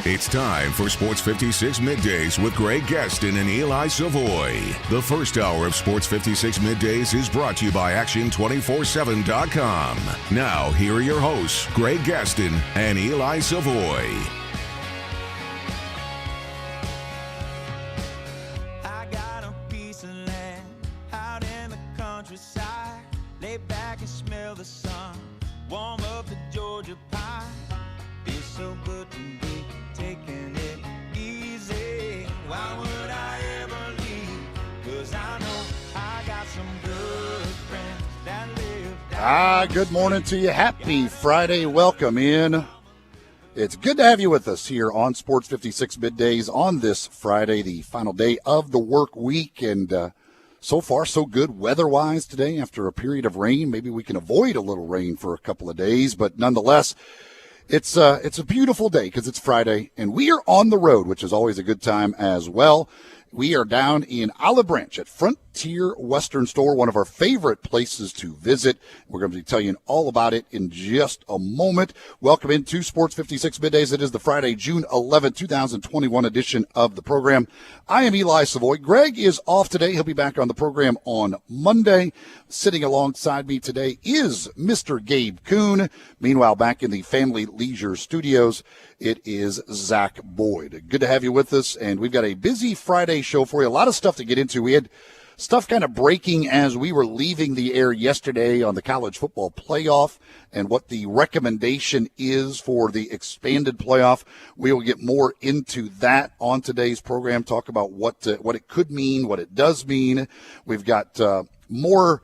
It's time for Sports 56 Middays with Greg Gaston and Eli Savoy. The first hour of Sports 56 Middays is brought to you by Action247.com. Now, here are your hosts, Greg Gaston and Eli Savoy. I got a piece of land out in the countryside. Lay back and smell the sun. Warm up the Georgia pie. Feels so good to be taking it easy. Why would I ever leave? 'Cause I know I got some good friends that live. Good morning to you. Happy Friday. Welcome in. It's good to have you with us here on Sports 56 Middays on this Friday, the final day of the work week. And so far, so good weather-wise today after a period of rain. Maybe we can avoid a little rain for a couple of days, but nonetheless, it's a beautiful day because it's Friday, and we are on the road, which is always a good time as well. We are down in Olive Branch at Frontier Western Store, one of our favorite places to visit. We're going to be telling you all about it in just a moment. Welcome into Sports 56 Middays. It is the Friday, June 11, 2021 edition of the program. I am Eli Savoy. Greg is off today. He'll be back on the program on Monday. Sitting alongside me today is Mr. Gabe Kuhn. Meanwhile, back in the Family Leisure Studios, it is Zach Boyd. Good to have you with us, and we've got a busy Friday show for you. A lot of stuff to get into. We had stuff kind of breaking as we were leaving the air yesterday on the college football playoff and what the recommendation is for the expanded playoff. We will get more into that on today's program, talk about what it could mean, what it does mean. We've got more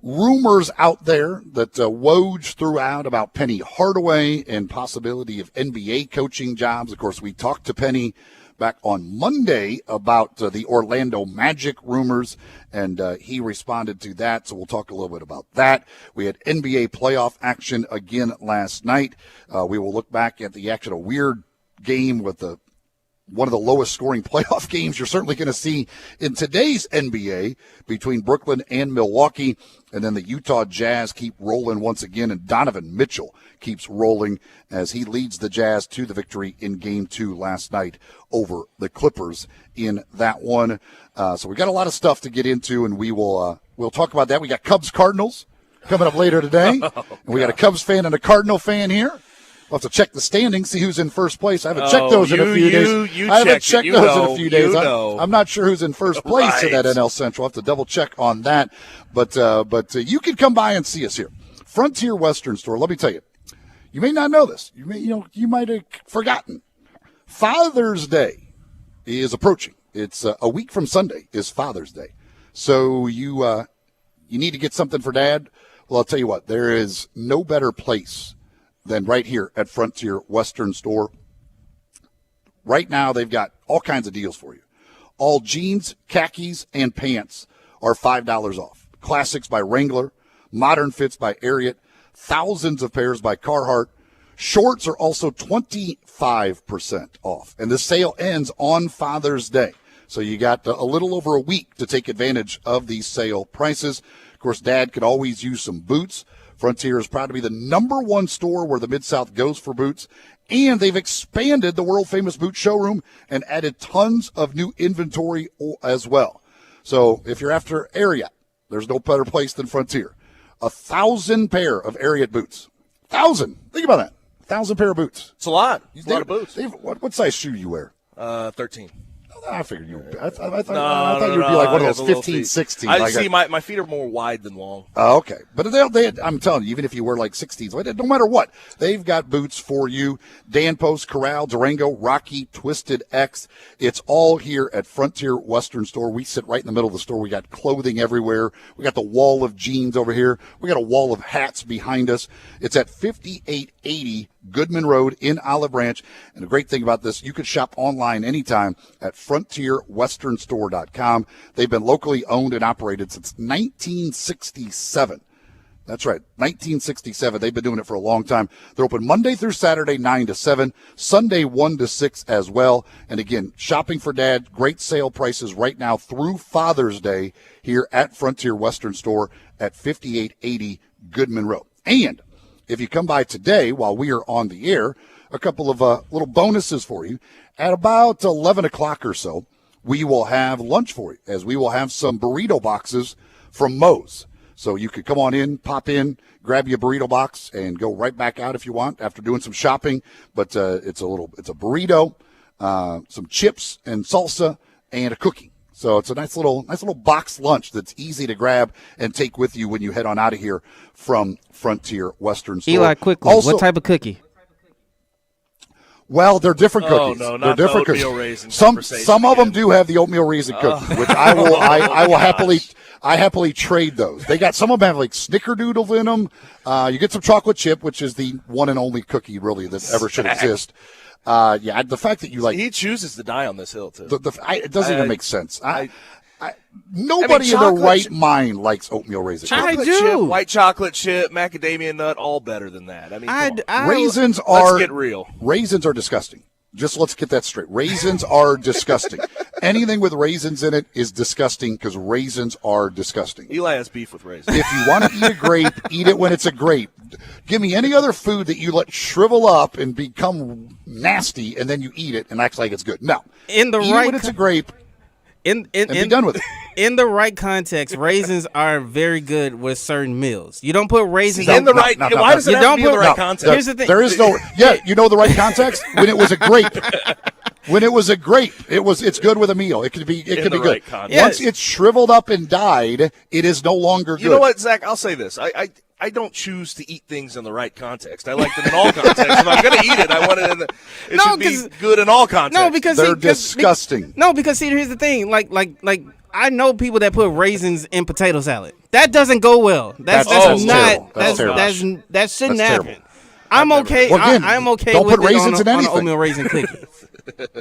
rumors out there that Woj threw out about Penny Hardaway and possibility of NBA coaching jobs. Of course, we talked to Penny back on Monday about the Orlando Magic rumors, and he responded to that, so we'll talk a little bit about that. We had NBA playoff action again last night. We will look back at the action, a weird game with one of the lowest scoring playoff games you're certainly going to see in today's NBA between Brooklyn and Milwaukee. And then the Utah Jazz keep rolling once again, and Donovan Mitchell keeps rolling as he leads the Jazz to the victory in Game 2 last night over the Clippers in that one. So we got a lot of stuff to get into, and we'll talk about that. We got Cubs-Cardinals coming up later today, and we got a Cubs fan and a Cardinal fan here. We'll have to check the standings, see who's in first place. I haven't checked those in a few days. I haven't checked those in a few days. I'm not sure who's in first place in that NL Central. I'll have to double check on that. But you can come by and see us here. Frontier Western Store. Let me tell you, you may not know this. You might have forgotten. Father's Day is approaching. It's a week from Sunday is Father's Day. So you need to get something for Dad. Well, I'll tell you what, there is no better place than right here at Frontier Western Store. Right now, they've got all kinds of deals for you. All jeans, khakis, and pants are $5 off. Classics by Wrangler, modern fits by Ariat, thousands of pairs by Carhartt. Shorts are also 25% off, and the sale ends on Father's Day. So you got a little over a week to take advantage of these sale prices. Of course, Dad could always use some boots. Frontier is proud to be the number one store where the Mid-South goes for boots, and they've expanded the world-famous boot showroom and added tons of new inventory as well. So if you're after Ariat, there's no better place than Frontier. 1,000 pair of Ariat boots. 1,000. Think about that. 1,000 pair of boots. It's a lot. It's a lot of boots. What size shoe you wear? 13. I figured you would. I thought you would be like one of those 15, 16. I see. My feet are more wide than long. Oh, okay. But I'm telling you, even if you wear like 16s, no matter what, they've got boots for you. Dan Post, Corral, Durango, Rocky, Twisted X. It's all here at Frontier Western Store. We sit right in the middle of the store. We got clothing everywhere. We got the wall of jeans over here. We got a wall of hats behind us. It's at 5880 Goodman Road in Olive Branch. And the great thing about this, you can shop online anytime at frontierwesternstore.com. They've been locally owned and operated since 1967. That's right, 1967. They've been doing it for a long time. They're open Monday through Saturday, 9 to 7, Sunday 1 to 6 as well. And again, shopping for Dad, great sale prices right now through Father's Day here at Frontier Western Store at 5880 Goodman Road. And if you come by today while we are on the air, a couple of little bonuses for you. At about 11 o'clock or so, we will have lunch for you, as we will have some burrito boxes from Moe's. So you could come on in, pop in, grab you a burrito box, and go right back out if you want after doing some shopping. But it's a burrito, some chips and salsa, and a cookie. So it's a nice little box lunch that's easy to grab and take with you when you head on out of here from Frontier Western Store. Eli, quickly, also, what type of cookie? Well, they're different cookies. Oh, no, they're not different the oatmeal cookies. raisin Some conversation of them again. do have the oatmeal raisin cookie, which I will happily trade those. They got some of them have like snickerdoodle in them. You get some chocolate chip, which is the one and only cookie really that ever should exist. The fact that you like he chooses to die on this hill too. it doesn't even make sense. Nobody in their right mind likes oatmeal raisin cookies. Chocolate do. chip, white chocolate chip, macadamia nut, all better than that. I mean, come on. Raisins Let's get real. Raisins are disgusting. Just let's get that straight. Raisins are disgusting. Anything with raisins in it is disgusting because raisins are disgusting. Eli has beef with raisins. If you want to eat a grape, eat it when it's a grape. Give me any other food that you let shrivel up and become nasty, and then you eat it and act like it's good. No. In the eat right it when it's a grape and be done with it. In the right context, raisins are very good with certain meals. You don't put raisins In the right. Why does it You have to don't be in the put- right no, context? Here's the thing. There is no. Yeah, you know the right context when it was a grape. When it was a grape, it's good with a meal. It could be the good. right context. Once it's shriveled up and died, it is no longer good. You know what, Zach? I'll say this. I don't choose to eat things in the right context. I like them in all contexts. If I'm going to eat it, I want it in it should be good in all contexts. No, because they're disgusting. No, because see, here's the thing. Like I know people that put raisins in potato salad. That doesn't go well. That's terrible. not. That's terrible. That shouldn't That's happen. terrible. I'm okay. Well, again, I'm okay don't with put raisins it in on an anything. oatmeal raisin cookie.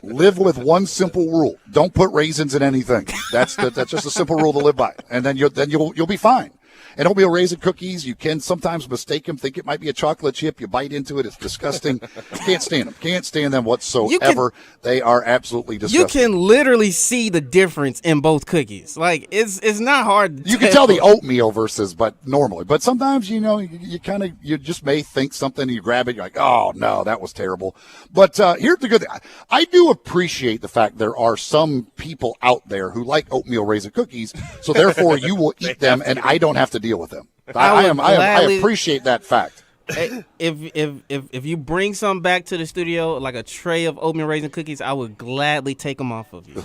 Live with one simple rule: don't put raisins in anything. That's just a simple rule to live by, and then you'll be fine. And oatmeal raisin cookies, you can sometimes mistake them, think it might be a chocolate chip. You bite into it, it's disgusting. Can't stand them. Can't stand them whatsoever. They are absolutely disgusting. You can literally see the difference in both cookies. Like it's not hard. You can tell the oatmeal versus, but normally. But sometimes, you just may think something, and you grab it, you're like, oh, no, that was terrible. But here's the good thing. I do appreciate the fact there are some people out there who like oatmeal raisin cookies, so therefore you will eat them, and I don't have to deal with them. I appreciate that fact. If you bring some back to the studio, like a tray of oatmeal raisin cookies, I would gladly take them off of you.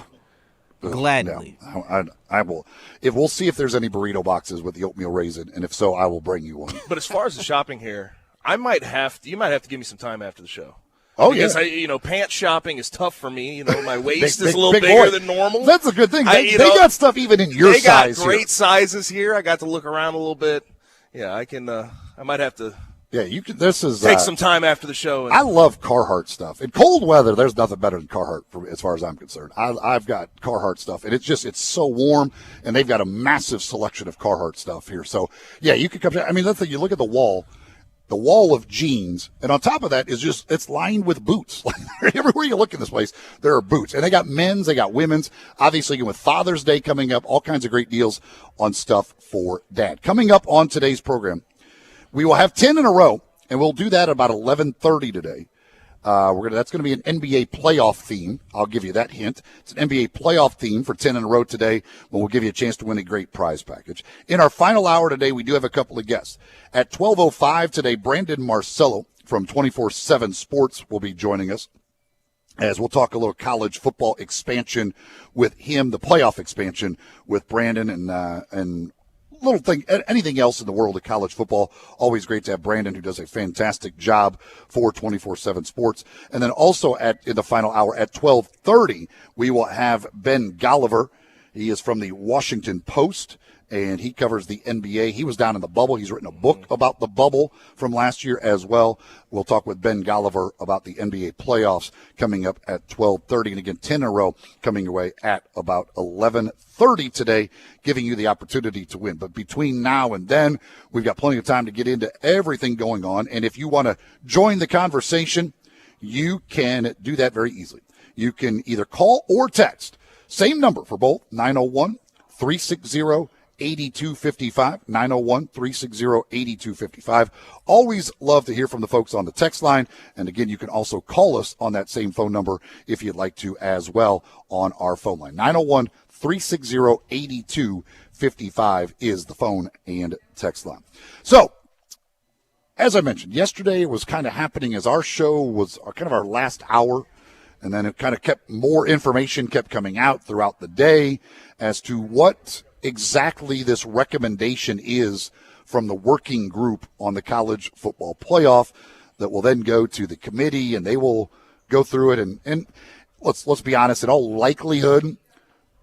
Gladly. No, I will. We'll see if there's any burrito boxes with the oatmeal raisin, and if so, I will bring you one. But as far as the shopping here, you might have to give me some time after the show. Oh, because yeah. Pants shopping is tough for me. My waist Big- is a little big bigger boy. than normal. That's a good thing. They got stuff even in your size. They got great here. sizes here. I got to look around a little bit. Yeah, I can. I might have to. Yeah, you can. This is take some time after the show. I love Carhartt stuff. In cold weather, there's nothing better than Carhartt, as far as I'm concerned. I've got Carhartt stuff, and it's so warm, and they've got a massive selection of Carhartt stuff here. So yeah, you can come. I mean, that's the, you look at the wall of jeans, and on top of that is it's lined with boots. Everywhere you look in this place, there are boots, and they got men's, they got women's. Obviously, with Father's Day coming up, all kinds of great deals on stuff for dad. Coming up on today's program, we will have 10 in a row, and we'll do that about 11:30 today. That's going to be an NBA playoff theme. I'll give you that hint. It's an NBA playoff theme for 10 in a row today, when we'll give you a chance to win a great prize package. In our final hour today, we do have a couple of guests. At 12:05 today, Brandon Marcello from 24/7 Sports will be joining us, as we'll talk a little college football expansion with him, the playoff expansion with Brandon, and little thing, anything else in the world of college football. Always great to have Brandon, who does a fantastic job for 24/7 Sports. And then also in the final hour at 12:30, we will have Ben Golliver. He is from the Washington Post, and he covers the NBA. He was down in the bubble. He's written a book about the bubble from last year as well. We'll talk with Ben Golliver about the NBA playoffs coming up at 12:30. And again, 10 in a row coming your way at about 11:30 today, giving you the opportunity to win. But between now and then, we've got plenty of time to get into everything going on. And if you want to join the conversation, you can do that very easily. You can either call or text. Same number for both, 901-360-8800. 901-360-8255, 901-360-8255. Always love to hear from the folks on the text line. And again, you can also call us on that same phone number if you'd like to as well on our phone line. 901-360-8255 is the phone and text line. So, as I mentioned, yesterday was kind of happening as our show was kind of our last hour, and then it kind of kept more information kept coming out throughout the day as to what exactly this recommendation is from the working group on the college football playoff that will then go to the committee, and they will go through it. And let's be honest, in all likelihood,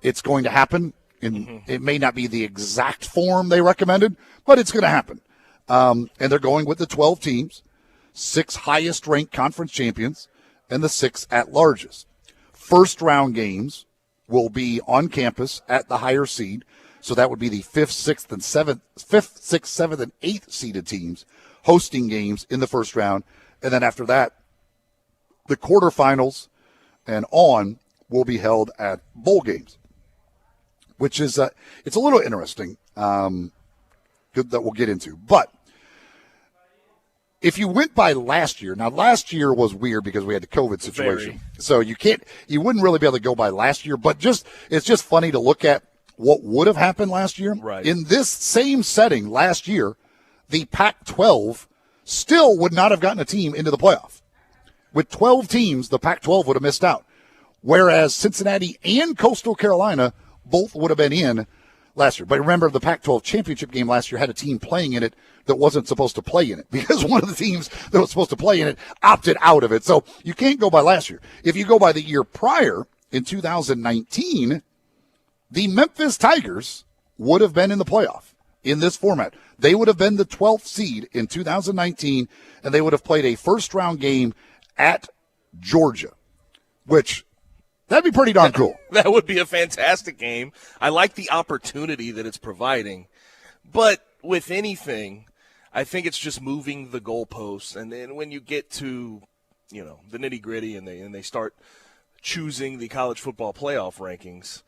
it's going to happen. It may not be the exact form they recommended, but it's going to happen. And they're going with the 12 teams, 6 highest-ranked conference champions, and the 6 at-larges. First-round games will be on campus at the higher seed, so that would be the 5th, 6th, 7th, and 8th seeded teams hosting games in the first round. And then after that, the quarterfinals and on will be held at bowl games, which is it's a little interesting that we'll get into. But if you went by last year, now last year was weird because we had the COVID situation. So you wouldn't really be able to go by last year, but it's just funny to look at what would have happened last year. Right. In this same setting last year, the Pac-12 still would not have gotten a team into the playoff. With 12 teams, the Pac-12 would have missed out, whereas Cincinnati and Coastal Carolina both would have been in last year. But remember, the Pac-12 championship game last year had a team playing in it that wasn't supposed to play in it because one of the teams that was supposed to play in it opted out of it. So you can't go by last year. If you go by the year prior, in 2019, the Memphis Tigers would have been in the playoff in this format. They would have been the 12th seed in 2019, and they would have played a first-round game at Georgia, which that'd be pretty darn cool. That would be a fantastic game. I like the opportunity that it's providing. But with anything, I think it's just moving the goalposts. And then when you get to, the nitty-gritty and they start choosing the college football playoff rankings,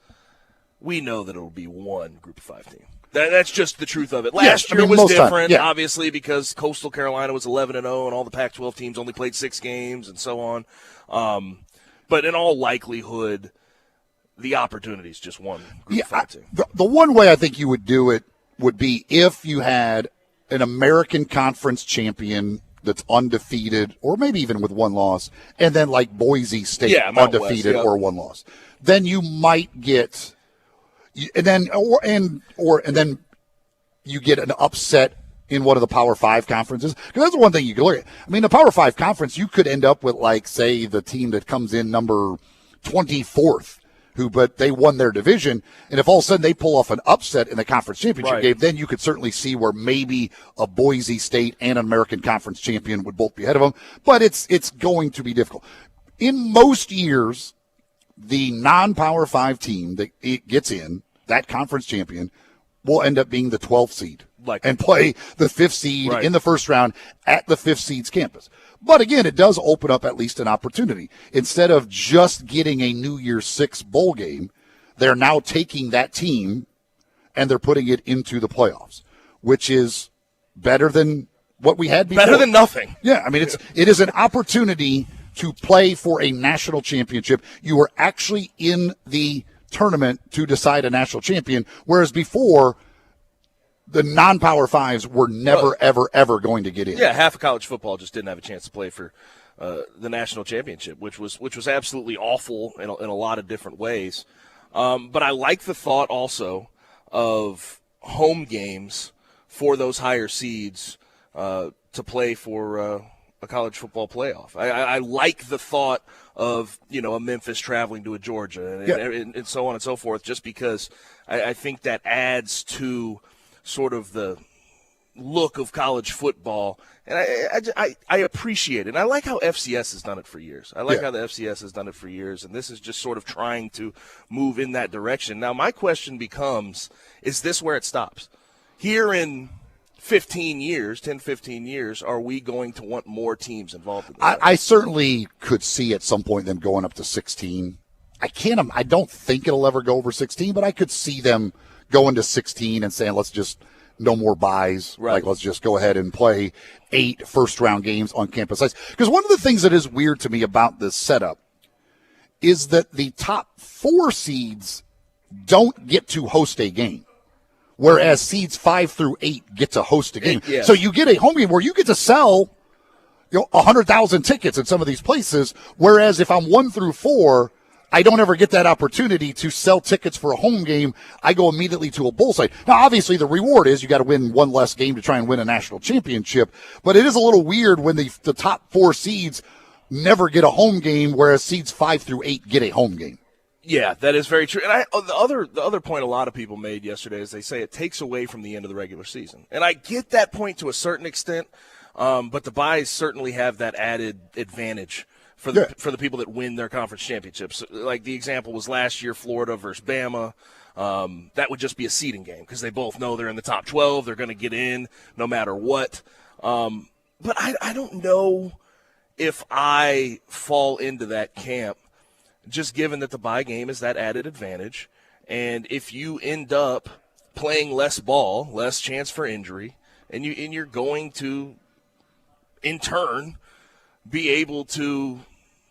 we know that it'll be one Group of 5 team. That's just the truth of it. Last year was different, obviously, because Coastal Carolina was 11-0 and all the Pac-12 teams only played 6 games and so on. But in all likelihood, the opportunity is just one Group of 5 team. The one way I think you would do it would be if you had an American Conference champion that's undefeated, or maybe even with one loss, and then like Boise State undefeated or one loss. Then you might get, and then you get an upset in one of the Power 5 conferences. Because that's the one thing you could look at. I mean, the Power 5 conference, you could end up with, like, say, the team that comes in number 24th, but they won their division. And if all of a sudden they pull off an upset in the conference championship game, then you could certainly see where maybe a Boise State and an American Conference champion would both be ahead of them. But it's going to be difficult. In most years, the non-Power 5 team that it gets in, that conference champion, will end up being the 12th seed and play the 5th seed in the first round at the 5th seed's campus. But again, it does open up at least an opportunity. Instead of just getting a New Year's 6 bowl game, they're now taking that team and they're putting it into the playoffs, which is better than what we had before. Better than nothing. Yeah, I mean, it is an opportunity to play for a national championship. You are actually in the tournament to decide a national champion, whereas before the non-Power 5s were never, ever going to get in. Yeah, half of college football just didn't have a chance to play for the national championship, which was absolutely awful in a lot of different ways. But I like the thought also of home games for those higher seeds to play for a college football playoff. I like the thought of, a Memphis traveling to a Georgia and so on and so forth, just because I think that adds to sort of the look of college football. And I appreciate it. And I like how FCS has done it for years. I like how the FCS has done it for years, and this is just sort of trying to move in that direction. Now, my question becomes, is this where it stops? Here in 10, 15 years, are we going to want more teams involved in this? I certainly could see at some point them going up to 16. I don't think it'll ever go over 16, but I could see them going to 16 and saying, let's just no more buys. Right. Like, let's just go ahead and play 8 first-round games on campus sites. Because one of the things that is weird to me about this setup is that the top 4 seeds don't get to host a game, whereas seeds 5 through 8 get to host a game. Yeah. So you get a home game where you get to sell 100,000 tickets in some of these places, whereas if I'm 1 through 4, I don't ever get that opportunity to sell tickets for a home game. I go immediately to a bowl site. Now, obviously, the reward is you got to win one less game to try and win a national championship, but it is a little weird when the top 4 seeds never get a home game, whereas seeds 5 through 8 get a home game. Yeah, that is very true. And the other point a lot of people made yesterday is they say it takes away from the end of the regular season. And I get that point to a certain extent, but the buys certainly have that added advantage for the people that win their conference championships. Like the example was last year, Florida versus Bama. That would just be a seeding game because they both know they're in the top 12. They're going to get in no matter what. But I don't know if I fall into that camp, just given that the bye game is that added advantage. And if you end up playing less ball, less chance for injury, and you're going to, in turn, be able to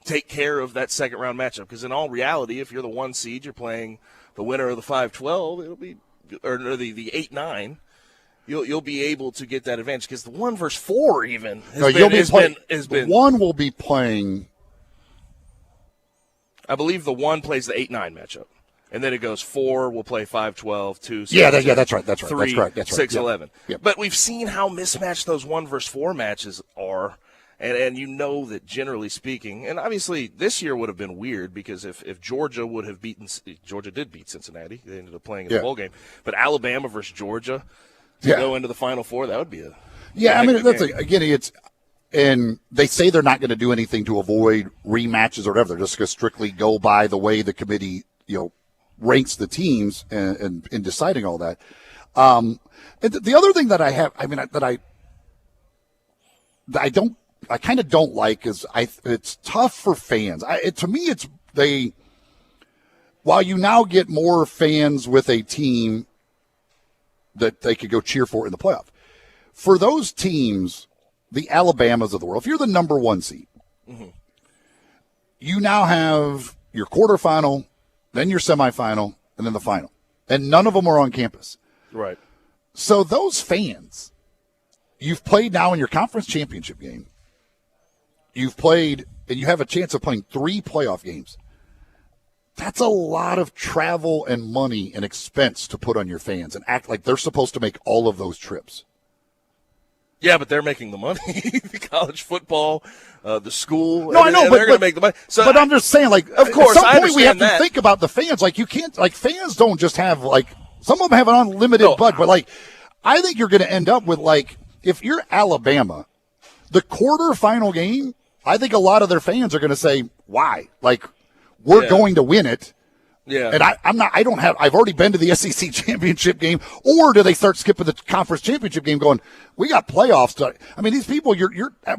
take care of that second-round matchup. Because in all reality, if you're the 1 seed, you're playing the winner of the 5-12, it'll be, or the 8-9. You'll be able to get that advantage because the 1 versus 4 even has been. 1 will be playing. I believe the 1 plays the 8-9 matchup, and then it goes 4 will play 5-12, 2. 6, That's right. 3, That's right. 6, 11. Yep. But we've seen how mismatched those 1 versus 4 matches are, and you know that generally speaking, and obviously this year would have been weird because if Georgia would have Georgia did beat Cincinnati, they ended up playing in the bowl game, but Alabama versus Georgia to go into the Final Four, that would be a and they say they're not going to do anything to avoid rematches or whatever. They're just going to strictly go by the way the committee, ranks the teams and in deciding all that. And the other thing that I have, I kind of don't like is it's tough for fans. To me, while you now get more fans with a team that they could go cheer for in the playoff, for those teams, the Alabamas of the world, if you're the number 1 seed, you now have your quarterfinal, then your semifinal, and then the final. And none of them are on campus. Right. So those fans, you've played now in your conference championship game. You've played, and you have a chance of playing 3 playoff games. That's a lot of travel and money and expense to put on your fans and act like they're supposed to make all of those trips. Yeah, but they're making the money. The college football, the school. No, I know, but they're going to make the money. So but I'm just saying, of course, at some point we have that. to think about the fans. Like, you can't, fans don't just have, some of them have an unlimited budget, but, I think you're going to end up with, if you're Alabama, the quarterfinal game, I think a lot of their fans are going to say, why? We're going to win it. Yeah. And I've already been to the SEC championship game, or do they start skipping the conference championship game going, we got playoffs. These people,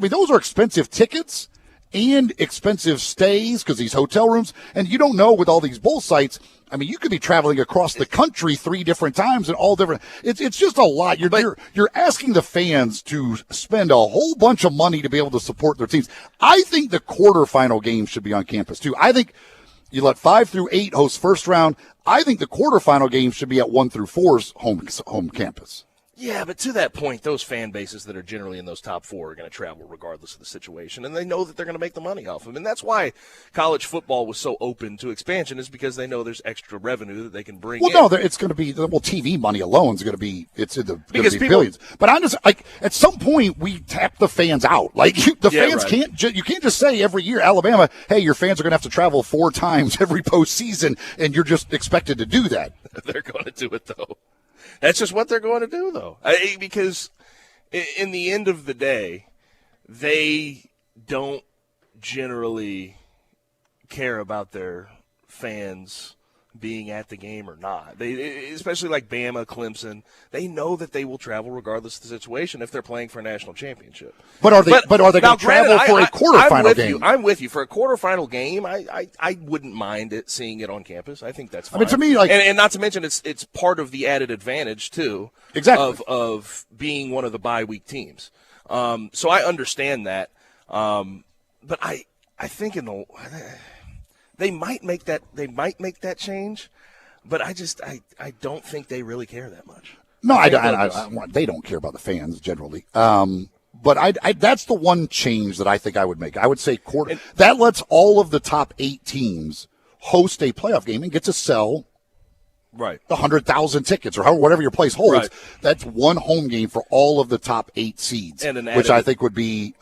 those are expensive tickets and expensive stays because these hotel rooms, and you don't know with all these bowl sites. You could be traveling across the country 3 different times and all different. It's just a lot. You're asking the fans to spend a whole bunch of money to be able to support their teams. I think the quarterfinal game should be on campus too. I think you let 5 through 8 host first round. I think the quarterfinal game should be at 1 through 4's home campus. Yeah, but to that point, those fan bases that are generally in those top 4 are going to travel regardless of the situation, and they know that they're going to make the money off of them. And that's why college football was so open to expansion, is because they know there's extra revenue that they can bring in. No, it's going to be, TV money alone is going to be, billions. But I'm just, at some point, we tap the fans out. Fans can't, you can't just say every year, Alabama, hey, your fans are going to have to travel 4 times every postseason, and you're just expected to do that. They're going to do it, though. That's just what they're going to do, though. Because in the end of the day, they don't generally care about their fans' being at the game or not. They, especially like Bama, Clemson, they know that they will travel regardless of the situation if they're playing for a national championship. But are they going to travel for a quarterfinal game? I'm with you. For a quarterfinal game, I wouldn't mind seeing it on campus. I think that's fine. I mean, to me, and not to mention it's part of the added advantage too. Exactly. Of being one of the bye week teams. So I understand that. But I think they might make that change, but I don't think they really care that much. No, they don't care about the fans generally. But that's the one change that I think I would make. I would say that lets all of the top 8 teams host a playoff game and get to sell 100,000 tickets or whatever your place holds. Right. That's one home game for all of the top 8 seeds, which I think would be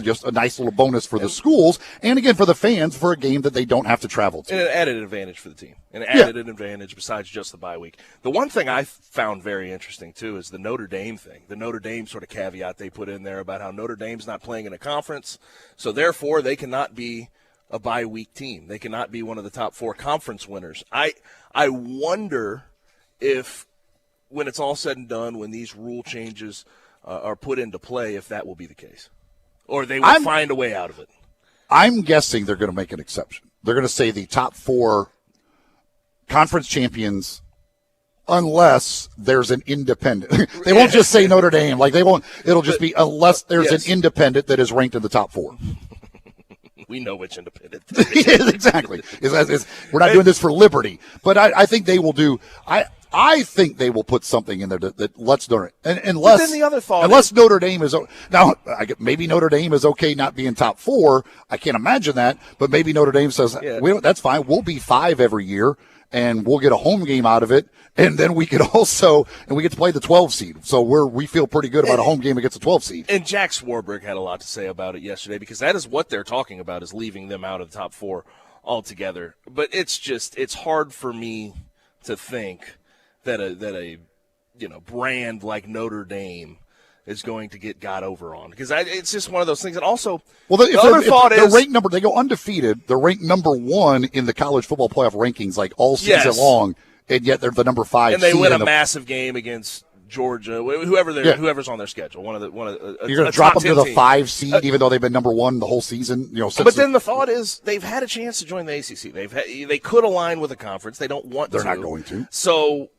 just a nice little bonus for the schools and, again, for the fans for a game that they don't have to travel to. And an added advantage for the team. An added advantage besides just the bye week. The one thing I found very interesting, too, is the Notre Dame thing. The Notre Dame sort of caveat they put in there about how Notre Dame's not playing in a conference, so therefore they cannot be a bye week team. They cannot be one of the top 4 conference winners. I wonder if, when it's all said and done, when these rule changes are put into play, if that will be the case. Or they will find a way out of it. I'm guessing they're going to make an exception. They're going to say the top 4 conference champions, unless there's an independent. They won't just say Notre Dame. Like they won't. It'll just be unless there's an independent that is ranked in the top 4. We know which independent. Exactly. We're not doing this for liberty, but I think they will do. I think they will put something in there that lets Notre Dame. Unless then the other thought Notre Dame is now. Maybe Notre Dame is okay not being top 4. I can't imagine that, but maybe Notre Dame says that's fine. We'll be 5 every year, and we'll get a home game out of it. And then we could we get to play the 12 seed. So we feel pretty good about a home game against a 12 seed. And Jack Swarbrick had a lot to say about it yesterday because that is what they're talking about, is leaving them out of the top 4 altogether. But it's hard for me to think that a brand like Notre Dame is going to get got over on, because it's just one of those things. And also, the other thought is they go undefeated. They're ranked number 1 in the college football playoff rankings like all season long. And yet they're the number 5 and they seed win a massive game against Georgia, whoever's on their schedule. You're going to drop them to the 5 seed, even though they've been number 1 the whole season. But then the thought is they've had a chance to join the ACC. They could align with a conference. They don't want to. They're not going to. So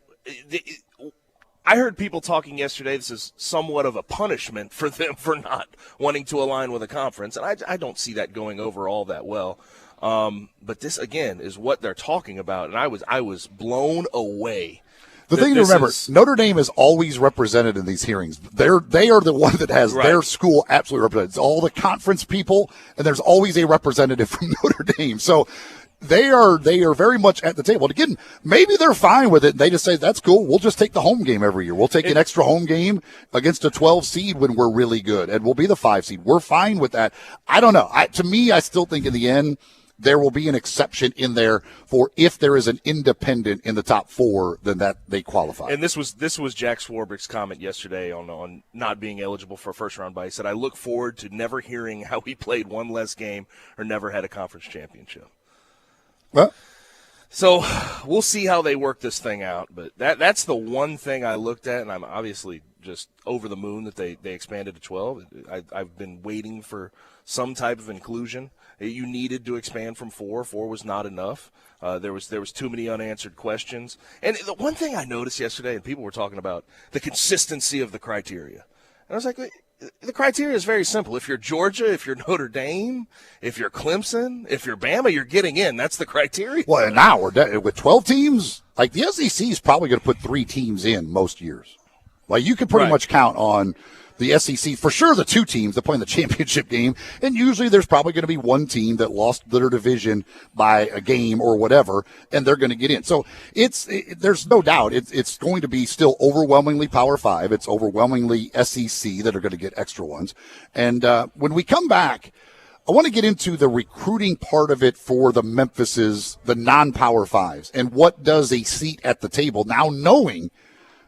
I heard people talking yesterday. This is somewhat of a punishment for them for not wanting to align with a conference, and I don't see that going over all that well. But this, again, is what they're talking about, and I was blown away. The thing to remember, Notre Dame is always represented in these hearings. They are the one that has their school absolutely represented. It's all the conference people, and there's always a representative from Notre Dame. So they are very much at the table. And again, maybe they're fine with it. They just say, that's cool. We'll just take the home game every year. We'll take an extra home game against a 12 seed when we're really good, and we'll be the 5 seed. We're fine with that. I don't know. To me, I still think in the end, there will be an exception in there for if there is an independent in the top 4, then that they qualify. And this was Jack Swarbrick's comment yesterday on not being eligible for a first-round bye. He said, I look forward to never hearing how he played one less game or never had a conference championship. Well, so we'll see how they work this thing out. But that's the one thing I looked at, and I'm obviously just over the moon that they expanded to 12. I've been waiting for some type of inclusion. You needed to expand from 4. 4 was not enough. There was too many unanswered questions. And the one thing I noticed yesterday, and people were talking about the consistency of the criteria. And I was like, the criteria is very simple. If you're Georgia, if you're Notre Dame, if you're Clemson, if you're Bama, you're getting in. That's the criteria. Well, and now with 12 teams, like the SEC is probably going to put 3 teams in most years. Like you can pretty much count on the SEC, for sure, the 2 teams that play in the championship game, and usually there's probably going to be one team that lost their division by a game or whatever, and they're going to get in. So there's no doubt it's going to be still overwhelmingly Power 5. It's overwhelmingly SEC that are going to get extra ones. And when we come back, I want to get into the recruiting part of it for the Memphises, the non-Power 5s, and what does a seat at the table, now knowing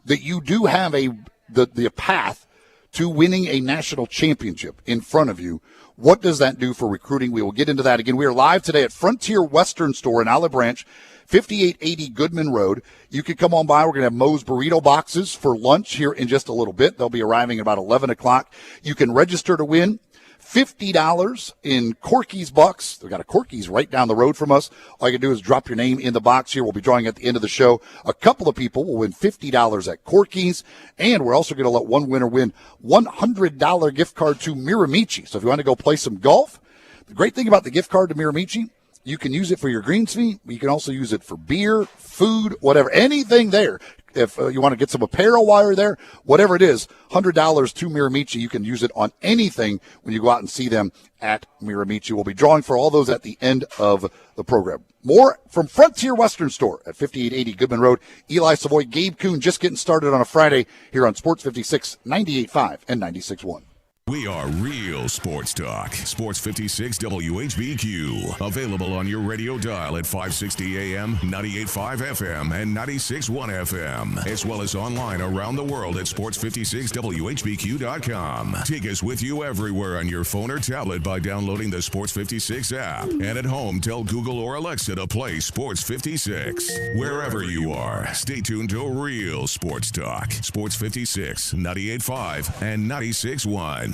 that you do have the path to winning a national championship in front of you. What does that do for recruiting? We will get into that again. We are live today at Frontier Western Store in Olive Branch, 5880 Goodman Road. You can come on by. We're going to have Moe's Burrito Boxes for lunch here in just a little bit. They'll be arriving at about 11 o'clock. You can register to win $50 in Corky's Bucks. They've got a Corky's right down the road from us. All you can do is drop your name in the box here. We'll be drawing at the end of the show. A couple of people will win $50 at Corky's, and we're also going to let one winner win $100 gift card to Miramichi. So if you want to go play some golf, the great thing about the gift card to Miramichi, you can use it for your greens fee. You can also use it for beer, food, whatever, anything there. If you want to get some apparel while you're there, whatever it is, $100 to Miramichi. You can use it on anything when you go out and see them at Miramichi. We'll be drawing for all those at the end of the program. More from Frontier Western Store at 5880 Goodman Road. Eli Savoy, Gabe Kuhn, just getting started on a Friday here on Sports 56, 98.5 and 96.1. We are real sports talk. Sports 56 WHBQ. Available on your radio dial at 560 AM, 98.5 FM, and 96.1 FM. As well as online around the world at sports56whbq.com. Take us with you everywhere on your phone or tablet by downloading the Sports 56 app. And at home, tell Google or Alexa to play Sports 56. Wherever you are, stay tuned to real sports talk. Sports 56, 98.5, and 96.1.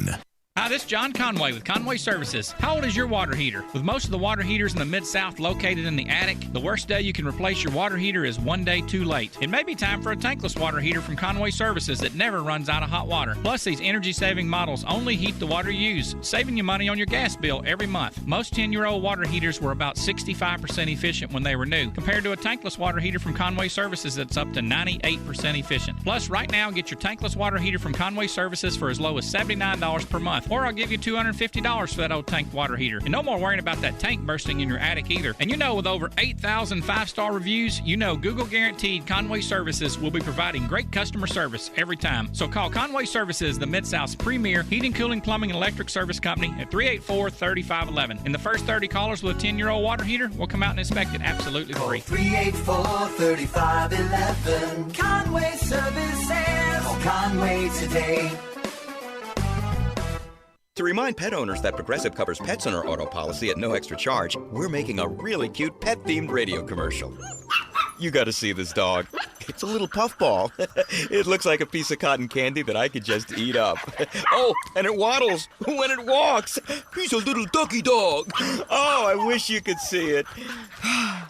Hi, this is John Conway with Conway Services. How old is your water heater? With most of the water heaters in the Mid-South located in the attic, the worst day you can replace your water heater is one day too late. It may be time for a tankless water heater from Conway Services that never runs out of hot water. Plus, these energy-saving models only heat the water you use, saving you money on your gas bill every month. Most 10-year-old water heaters were about 65% efficient when they were new, compared to a tankless water heater from Conway Services that's up to 98% efficient. Plus, right now, get your tankless water heater from Conway Services for as low as $79 per month. Or I'll give you $250 for that old tank water heater. And no more worrying about that tank bursting in your attic either. And you know, with over 8,000 5-star reviews, you know Google guaranteed Conway Services will be providing great customer service every time. So call Conway Services, the Mid-South's premier heating, cooling, plumbing, and electric service company at 384-3511. And the first 30 callers with a 10-year-old water heater will come out and inspect it absolutely free. 384-3511. Conway Services. Call Conway today. To remind pet owners that Progressive covers pets on our auto policy at no extra charge, we're making a really cute pet-themed radio commercial. You gotta see this dog. It's a little puffball. It looks like a piece of cotton candy that I could just eat up. Oh, and it waddles when it walks. He's a little ducky dog. Oh, I wish you could see it.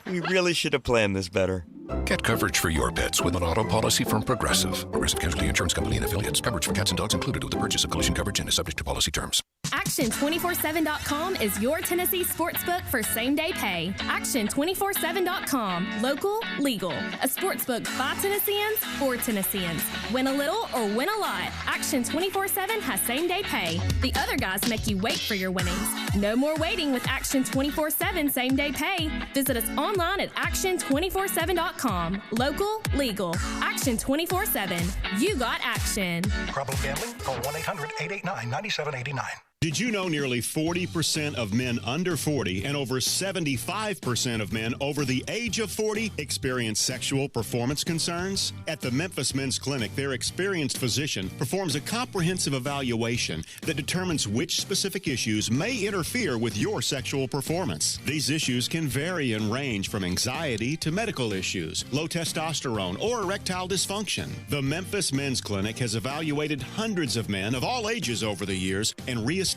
We really should have planned this better. Get coverage for your pets with an auto policy from Progressive. Progressive Casualty Insurance Company and affiliates. Coverage for cats and dogs included with the purchase of collision coverage and is subject to policy terms. Action247.com is your Tennessee sportsbook for same-day pay. Action247.com. Local, legal. A sportsbook by Tennesseans for Tennesseans. Win a little or win a lot. Action247 has same-day pay. The other guys make you wait for your winnings. No more waiting with Action247 same-day pay. Visit us online at Action247.com. Local, legal. Action247. You got action. Problem gambling? Call 1-800-889-9789. Did you know nearly 40% of men under 40 and over 75% of men over the age of 40 experience sexual performance concerns? At the Memphis Men's Clinic, their experienced physician performs a comprehensive evaluation that determines which specific issues may interfere with your sexual performance. These issues can vary and range from anxiety to medical issues, low testosterone, or erectile dysfunction. The Memphis Men's Clinic has evaluated hundreds of men of all ages over the years and reestablished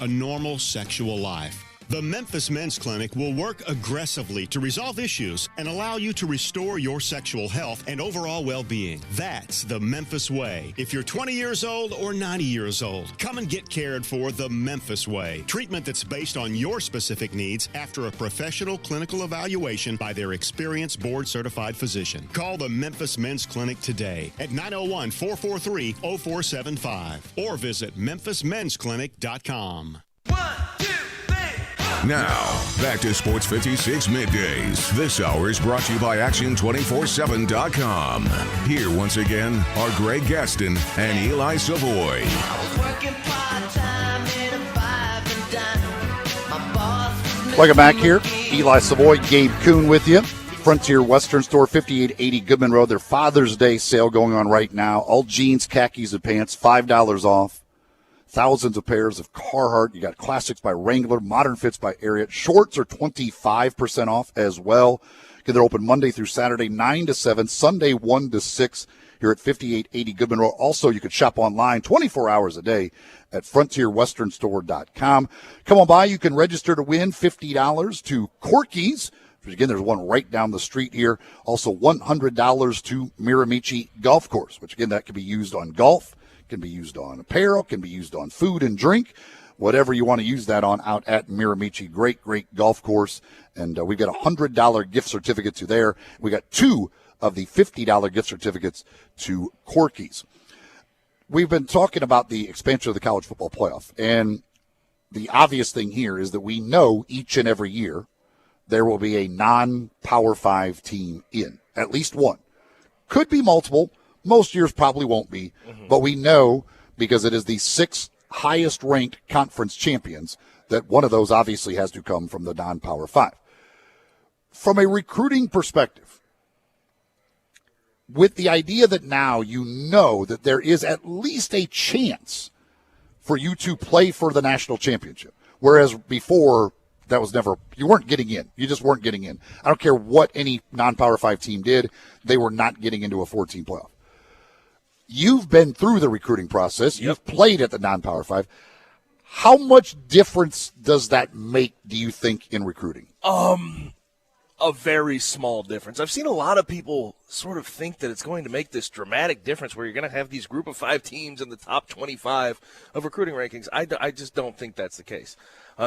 a normal sexual life. The Memphis Men's Clinic will work aggressively to resolve issues and allow you to restore your sexual health and overall well-being. That's the Memphis way. If you're 20 years old or 90 years old, come and get cared for the Memphis way. Treatment that's based on your specific needs after a professional clinical evaluation by their experienced board-certified physician. Call the Memphis Men's Clinic today at 901-443-0475 or visit memphismensclinic.com. Now, back to Sports 56 Middays. This hour is brought to you by Action247.com. Here once again are Greg Gaston and Eli Savoy. Welcome back here. Eli Savoy, Gabe Kuhn with you. Frontier Western Store, 5880 Goodman Road. Their Father's Day sale going on right now. All jeans, khakis, and pants, $5 off. Thousands of pairs of Carhartt. You got classics by Wrangler, modern fits by Ariat. Shorts are 25% off as well. Again, they're open Monday through Saturday, 9 to 7, Sunday 1 to 6 here at 5880 Goodman Road. Also, you can shop online 24 hours a day at frontierwesternstore.com. Come on by. You can register to win $50 to Corky's. Again, there's one right down the street here. Also, $100 to Miramichi Golf Course, which, again, that can be used on golf, can be used on apparel, can be used on food and drink, whatever you want to use that on out at Miramichi. Great, great golf course. And we've got a $100 gift certificate to there. We got 2 of the $50 gift certificates to Corky's. We've been talking about the expansion of the college football playoff. And the obvious thing here is that we know each and every year there will be a non-Power 5 team in, at least one. Could be multiple. Most years probably won't be. But we know, because it is the 6 highest-ranked conference champions, that one of those obviously has to come from the non-Power 5. From a recruiting perspective, with the idea that now you know that there is at least a chance for you to play for the national championship, whereas before that was never, you weren't getting in. You just weren't getting in. I don't care what any non-Power 5 team did, they were not getting into a 14 playoff. You've been through the recruiting process. Yep. You've played at the non-Power 5. How much difference does that make, do you think, in recruiting? A very small difference. I've seen a lot of people sort of think that it's going to make this dramatic difference where you're going to have these group of 5 teams in the top 25 of recruiting rankings. I just don't think that's the case.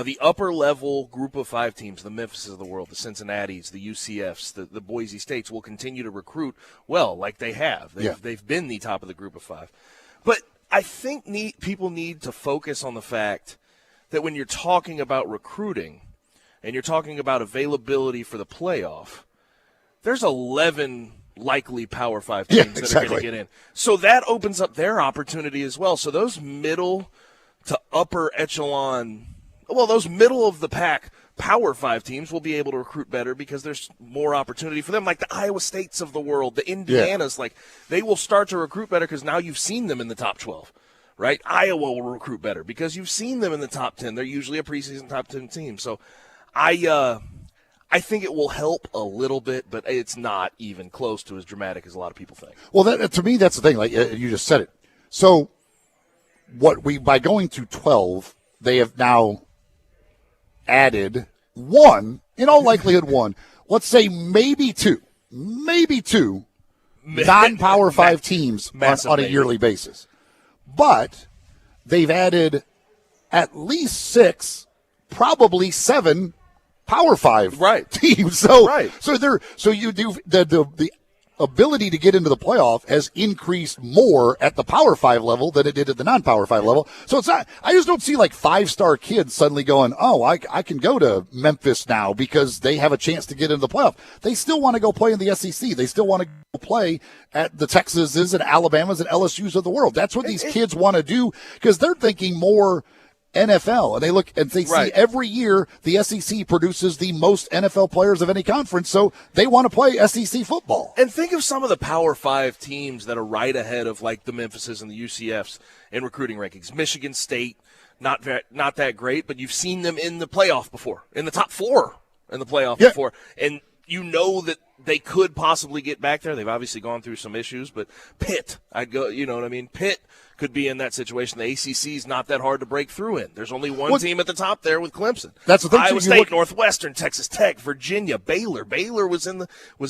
The upper level group of 5 teams, the Memphises of the world, the Cincinnatis, the UCFs, the Boise States will continue to recruit well, like they have. They've been the top of the group of 5. But I think people need to focus on the fact that when you're talking about recruiting and you're talking about availability for the playoff, there's 11 likely Power 5 teams that are going to get in. So that opens up their opportunity as well. So those middle to upper echelon, those middle of the pack Power 5 teams will be able to recruit better because there's more opportunity for them, like the Iowa States of the world, the Indianas. Like, they will start to recruit better because now you've seen them in the top 12, right? Iowa will recruit better because you've seen them in the top 10. They're usually a preseason top 10 team. So I think it will help a little bit, but it's not even close to as dramatic as a lot of people think. Well, to me, that's the thing. Like you just said it. So by going to 12, they have now added one, in all likelihood one, let's say maybe two non-Power 5 teams on a yearly basis. But they've added at least 6, probably 7 Power 5 teams. So you do the ability to get into the playoff has increased more at the Power 5 level than it did at the non-Power 5 level. So it's not, I just don't see like 5-star kids suddenly going, I can go to Memphis now because they have a chance to get into the playoff. They still want to go play in the SEC. They still want to go play at the Texases and Alabamas and LSUs of the world. That's what these kids want to do because they're thinking more NFL, and they look and they see every year the SEC produces the most NFL players of any conference, so they want to play SEC football. And think of some of the Power 5 teams that are right ahead of like the Memphises and the UCFs in recruiting rankings. Michigan State, not that great, but you've seen them in the playoff before, in the top 4 in the playoff before, and you know that they could possibly get back there. They've obviously gone through some issues, but Pitt, you know what I mean? Pitt could be in that situation. The ACC is not that hard to break through in. There's only one team at the top there with Clemson. That's the thing. Iowa State, Northwestern, Texas Tech, Virginia, Baylor. Baylor was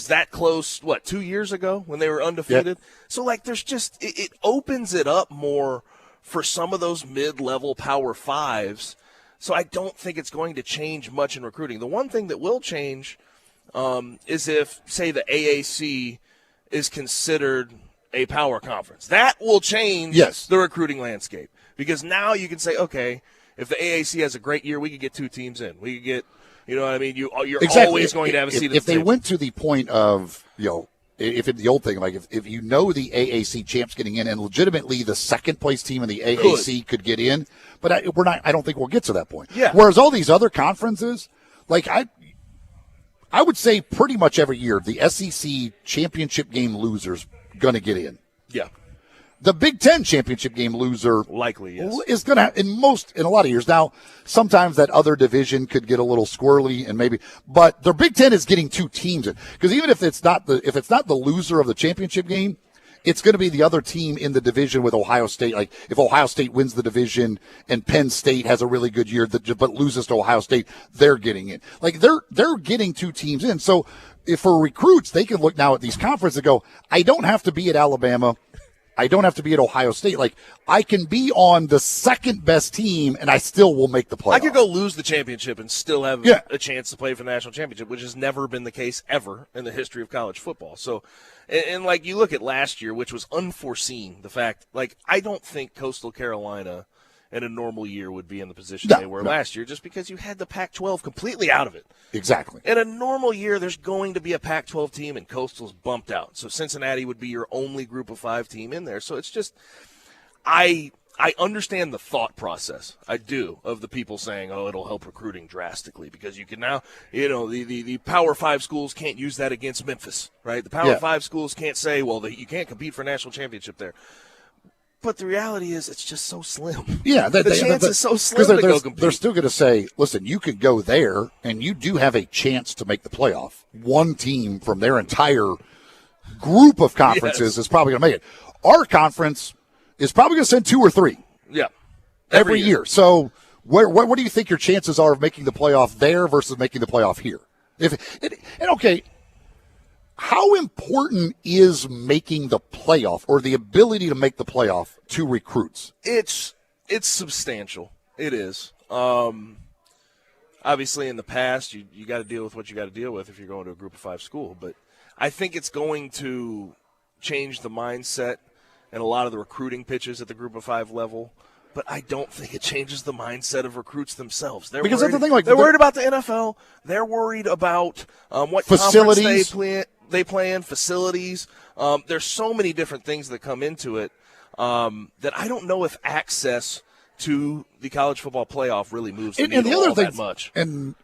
that close, 2 years ago when they were undefeated? Yeah. So, there's just – it opens it up more for some of those mid-level Power 5s. So I don't think it's going to change much in recruiting. The one thing that will change is if, say, the AAC is considered – a power conference. That will change the recruiting landscape because now you can say, okay, if the AAC has a great year, we could get 2 teams in. We could get, you know what I mean? You're always going to have a seat at the table. If they went to the point of, if it's the old thing, like if you know the AAC champ's getting in and legitimately the second place team in the AAC could get in, but I don't think we'll get to that point. Yeah. Whereas all these other conferences, I would say pretty much every year the SEC championship game losers going to get in. Yeah. The Big Ten championship game loser likely is going to in a lot of years. Now, sometimes that other division could get a little squirrely and but the Big Ten is getting 2 teams in, because even if it's not the loser of the championship game, it's going to be the other team in the division with Ohio State. Like if Ohio State wins the division and Penn State has a really good year but loses to Ohio State, they're getting in. Like they're getting 2 teams in. So if for recruits, they can look now at these conferences and go, I don't have to be at Alabama. I don't have to be at Ohio State. Like, I can be on the second best team, and I still will make the playoff. I could go lose the championship and still have a chance to play for the national championship, which has never been the case ever in the history of college football. So, and like you look at last year, which was unforeseen, the fact, like, I don't think Coastal Carolina in a normal year would be in the position they were last year, just because you had the Pac-12 completely out of it. Exactly. In a normal year, there's going to be a Pac-12 team, and Coastal's bumped out. So Cincinnati would be your only group of 5 team in there. So it's just, I understand the thought process. I do, of the people saying, oh, it'll help recruiting drastically because you can now, the Power 5 schools can't use that against Memphis, right? The Power 5 schools can't say, well, you can't compete for a national championship there. But the reality is, it's just so slim. Yeah, the chance is so slim to go compete. They're still going to say, listen, you could go there, and you do have a chance to make the playoff. One team from their entire group of conferences is probably going to make it. Our conference is probably going to send 2 or 3. Yeah. Every year. So what do you think your chances are of making the playoff there versus making the playoff here? How important is making the playoff or the ability to make the playoff to recruits? It's substantial. It is. Obviously, in the past, you got to deal with what you got to deal with if you're going to a Group of 5 school. But I think it's going to change the mindset and a lot of the recruiting pitches at the Group of 5 level. But I don't think it changes the mindset of recruits themselves. They're worried about the NFL. They're worried about what facilities they play in, facilities. There's so many different things that come into it that I don't know if access to the college football playoff really moves the needle all that much. And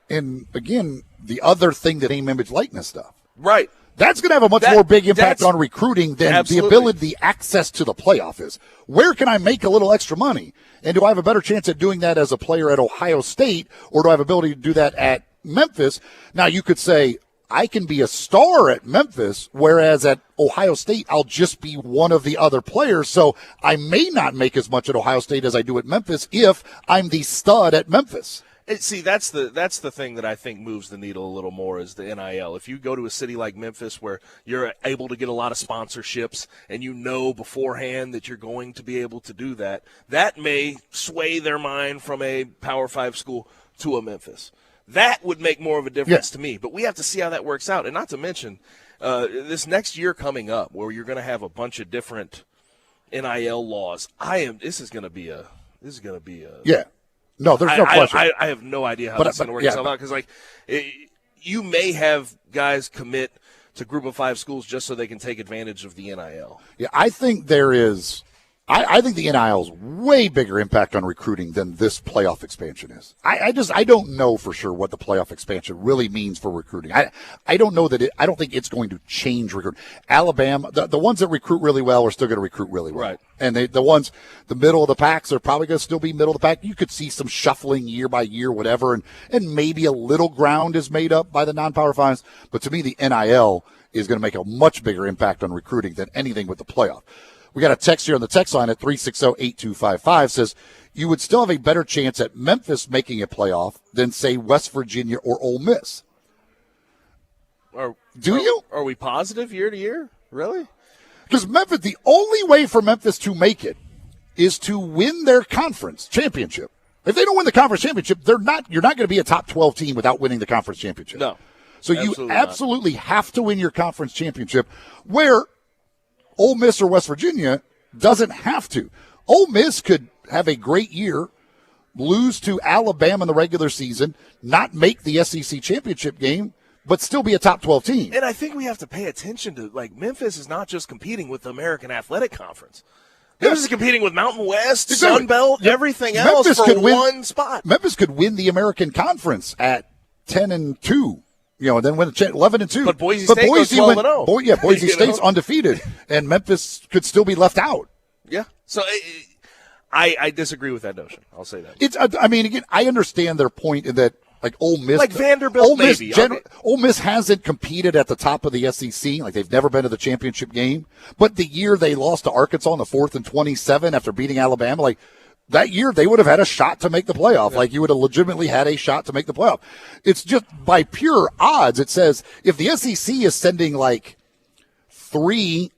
again, the other thing that name, image, likeness stuff. Right. That's going to have a much more big impact on recruiting than the ability, the access to the playoff is. Where can I make a little extra money? And do I have a better chance at doing that as a player at Ohio State, or do I have ability to do that at Memphis? Now, you could say, I can be a star at Memphis, whereas at Ohio State, I'll just be one of the other players. So I may not make as much at Ohio State as I do at Memphis if I'm the stud at Memphis. See, that's the thing that I think moves the needle a little more is the NIL. If you go to a city like Memphis where you're able to get a lot of sponsorships and you know beforehand that you're going to be able to do that, that may sway their mind from a Power 5 school to a Memphis. That would make more of a difference to me. But we have to see how that works out. And not to mention this next year coming up where you're going to have a bunch of different NIL laws. This is going to be a Yeah. No, there's no question. I have no idea how that's going to work itself out because, you may have guys commit to Group of 5 schools just so they can take advantage of the NIL. Yeah, I think there is. I think the NIL is way bigger impact on recruiting than this playoff expansion is. I don't know for sure what the playoff expansion really means for recruiting. I don't know that I don't think it's going to change recruiting. Alabama, the ones that recruit really well are still going to recruit really well. Right. And the ones, the middle of the packs are probably going to still be middle of the pack. You could see some shuffling year by year, whatever, and maybe a little ground is made up by the non-Power 5s. But to me, the NIL is going to make a much bigger impact on recruiting than anything with the playoff. We got a text here on the text line at 360-8255 says, you would still have a better chance at Memphis making a playoff than, say, West Virginia or Ole Miss. Are we positive year to year? Really? Because Memphis, the only way for Memphis to make it is to win their conference championship. If they don't win the conference championship, you're not going to be a top 12 team without winning the conference championship. No. So you absolutely have to win your conference championship, where Ole Miss or West Virginia doesn't have to. Ole Miss could have a great year, lose to Alabama in the regular season, not make the SEC championship game, but still be a top 12 team. And I think we have to pay attention to, Memphis is not just competing with the American Athletic Conference. Memphis is competing with Mountain West, Sun Belt, everything else one spot. Memphis could win the American Conference at 10-2. And then win 11-2. But Boise State goes 12-0. Boise State's undefeated, and Memphis could still be left out. Yeah. So I disagree with that notion. I'll say that. Again, I understand their point in that, like Ole Miss, like Vanderbilt, maybe. Ole Miss hasn't competed at the top of the SEC. Like they've never been to the championship game. But the year they lost to Arkansas on the 4th and 27 after beating Alabama, like that year they would have had a shot to make the playoff. Yeah. Like you would have legitimately had a shot to make the playoff. It's just by pure odds. It says if the SEC is sending like 2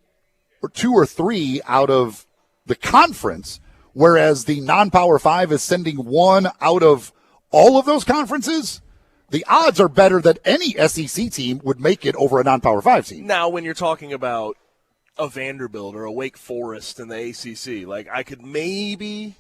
or 3 out of the conference, whereas the non-Power 5 is sending 1 out of all of those conferences, the odds are better that any SEC team would make it over a non-Power 5 team. Now, when you're talking about a Vanderbilt or a Wake Forest in the ACC, like I could maybe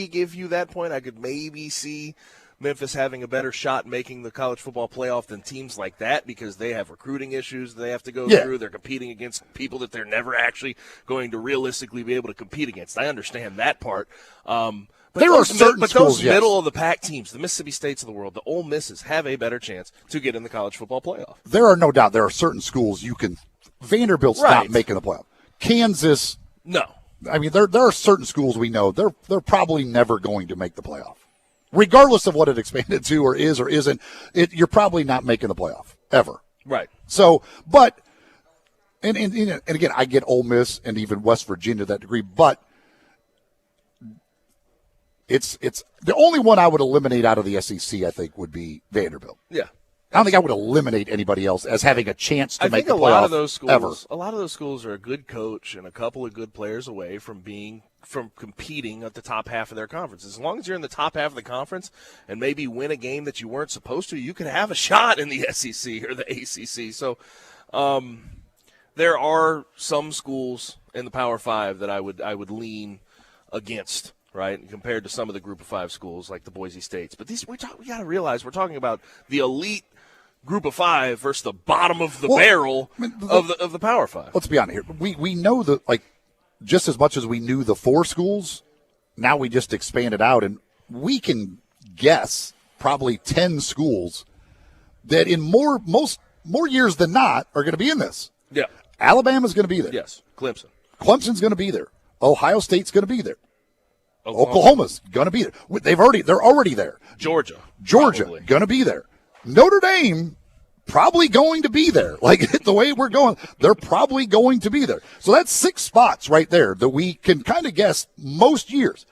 give you that point. I could maybe see Memphis having a better shot making the college football playoff than teams like that because they have recruiting issues they have to go through. They're competing against people that they're never actually going to realistically be able to compete against. I understand that part. But those middle of the pack teams, the Mississippi States of the world, the Ole Misses, have a better chance to get in the college football playoff. There are no doubt there are certain schools you can. Vanderbilt's not making the playoff. Kansas, no. I mean, there are certain schools we know they're probably never going to make the playoff, regardless of what it expanded to or is or isn't. You're probably not making the playoff ever. Right. So, but and again, I get Ole Miss and even West Virginia to that degree, but. It's the only one I would eliminate out of the SEC, I think, would be Vanderbilt. Yeah. I don't think I would eliminate anybody else as having a chance to make the playoff. A lot of those schools are a good coach and a couple of good players away from competing at the top half of their conference. As long as you're in the top half of the conference and maybe win a game that you weren't supposed to, you could have a shot in the SEC or the ACC. So there are some schools in the Power 5 that I would lean against. Right, compared to some of the Group of 5 schools like the Boise States, but we got to realize we're talking about the elite Group of 5 versus the bottom of the barrel of the Power 5. Let's be honest here. We know that just as much as we knew the 4 schools, now we just expanded out, and we can guess probably 10 schools that in more years than not are going to be in this. Yeah, Alabama's going to be there. Yes, Clemson's going to be there. Ohio State's going to be there. Oklahoma's going to be there. They're already there. Georgia going to be there. Notre Dame probably going to be there. Like the way we're going, they're probably going to be there. So that's 6 spots right there that we can kind of guess most years.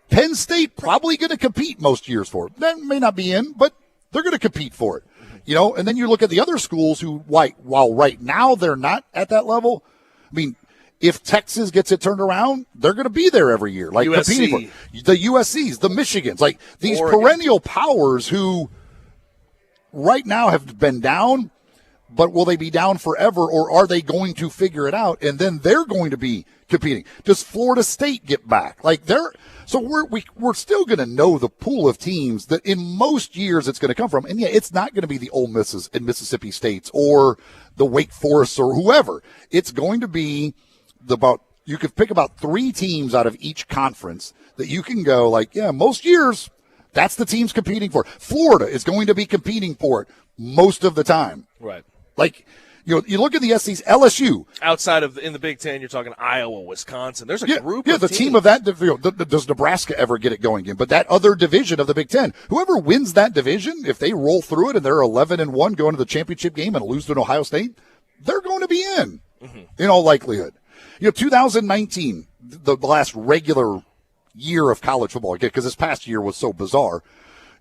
Penn State probably going to compete most years for it. That may not be in, but they're going to compete for it. And then you look at the other schools who, while right now they're not at that level. I mean, if Texas gets it turned around, they're going to be there every year, like USC. competing for the USCs, the Michigans, like these Oregon. Perennial powers who right now have been down, but will they be down forever, or are they going to figure it out and then they're going to be competing? Does Florida State get back? So we're still going to know the pool of teams that in most years it's going to come from, and it's not going to be the Ole Misses and Mississippi States or the Wake Forests or whoever. It's going to be you could pick about 3 teams out of each conference that you can go most years that's the teams competing for. Florida is going to be competing for it most of the time. Right. You look at the SEC, LSU. Outside of in the Big Ten, you're talking Iowa, Wisconsin. There's a group of the teams. Team of that does Nebraska ever get it going again? But that other division of the Big Ten, whoever wins that division, if they roll through it and they're 11-1 going to the championship game and lose to an Ohio State, they're going to be in all likelihood. 2019, the last regular year of college football, because this past year was so bizarre,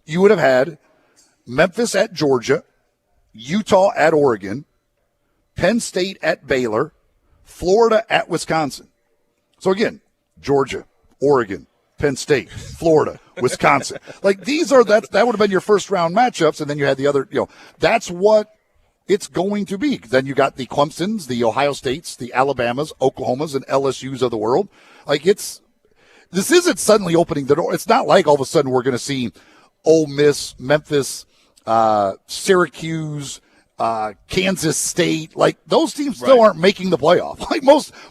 you would have had Memphis at Georgia, Utah at Oregon, Penn State at Baylor, Florida at Wisconsin. So again, Georgia, Oregon, Penn State, Florida, Wisconsin. That would have been your first round matchups, and then you had the other, that's what it's going to be. Then you got the Clemsons, the Ohio States, the Alabamas, Oklahomas, and LSUs of the world. This isn't suddenly opening the door. It's not like all of a sudden we're going to see Ole Miss, Memphis, Syracuse, Kansas State. Those teams still aren't making the playoff,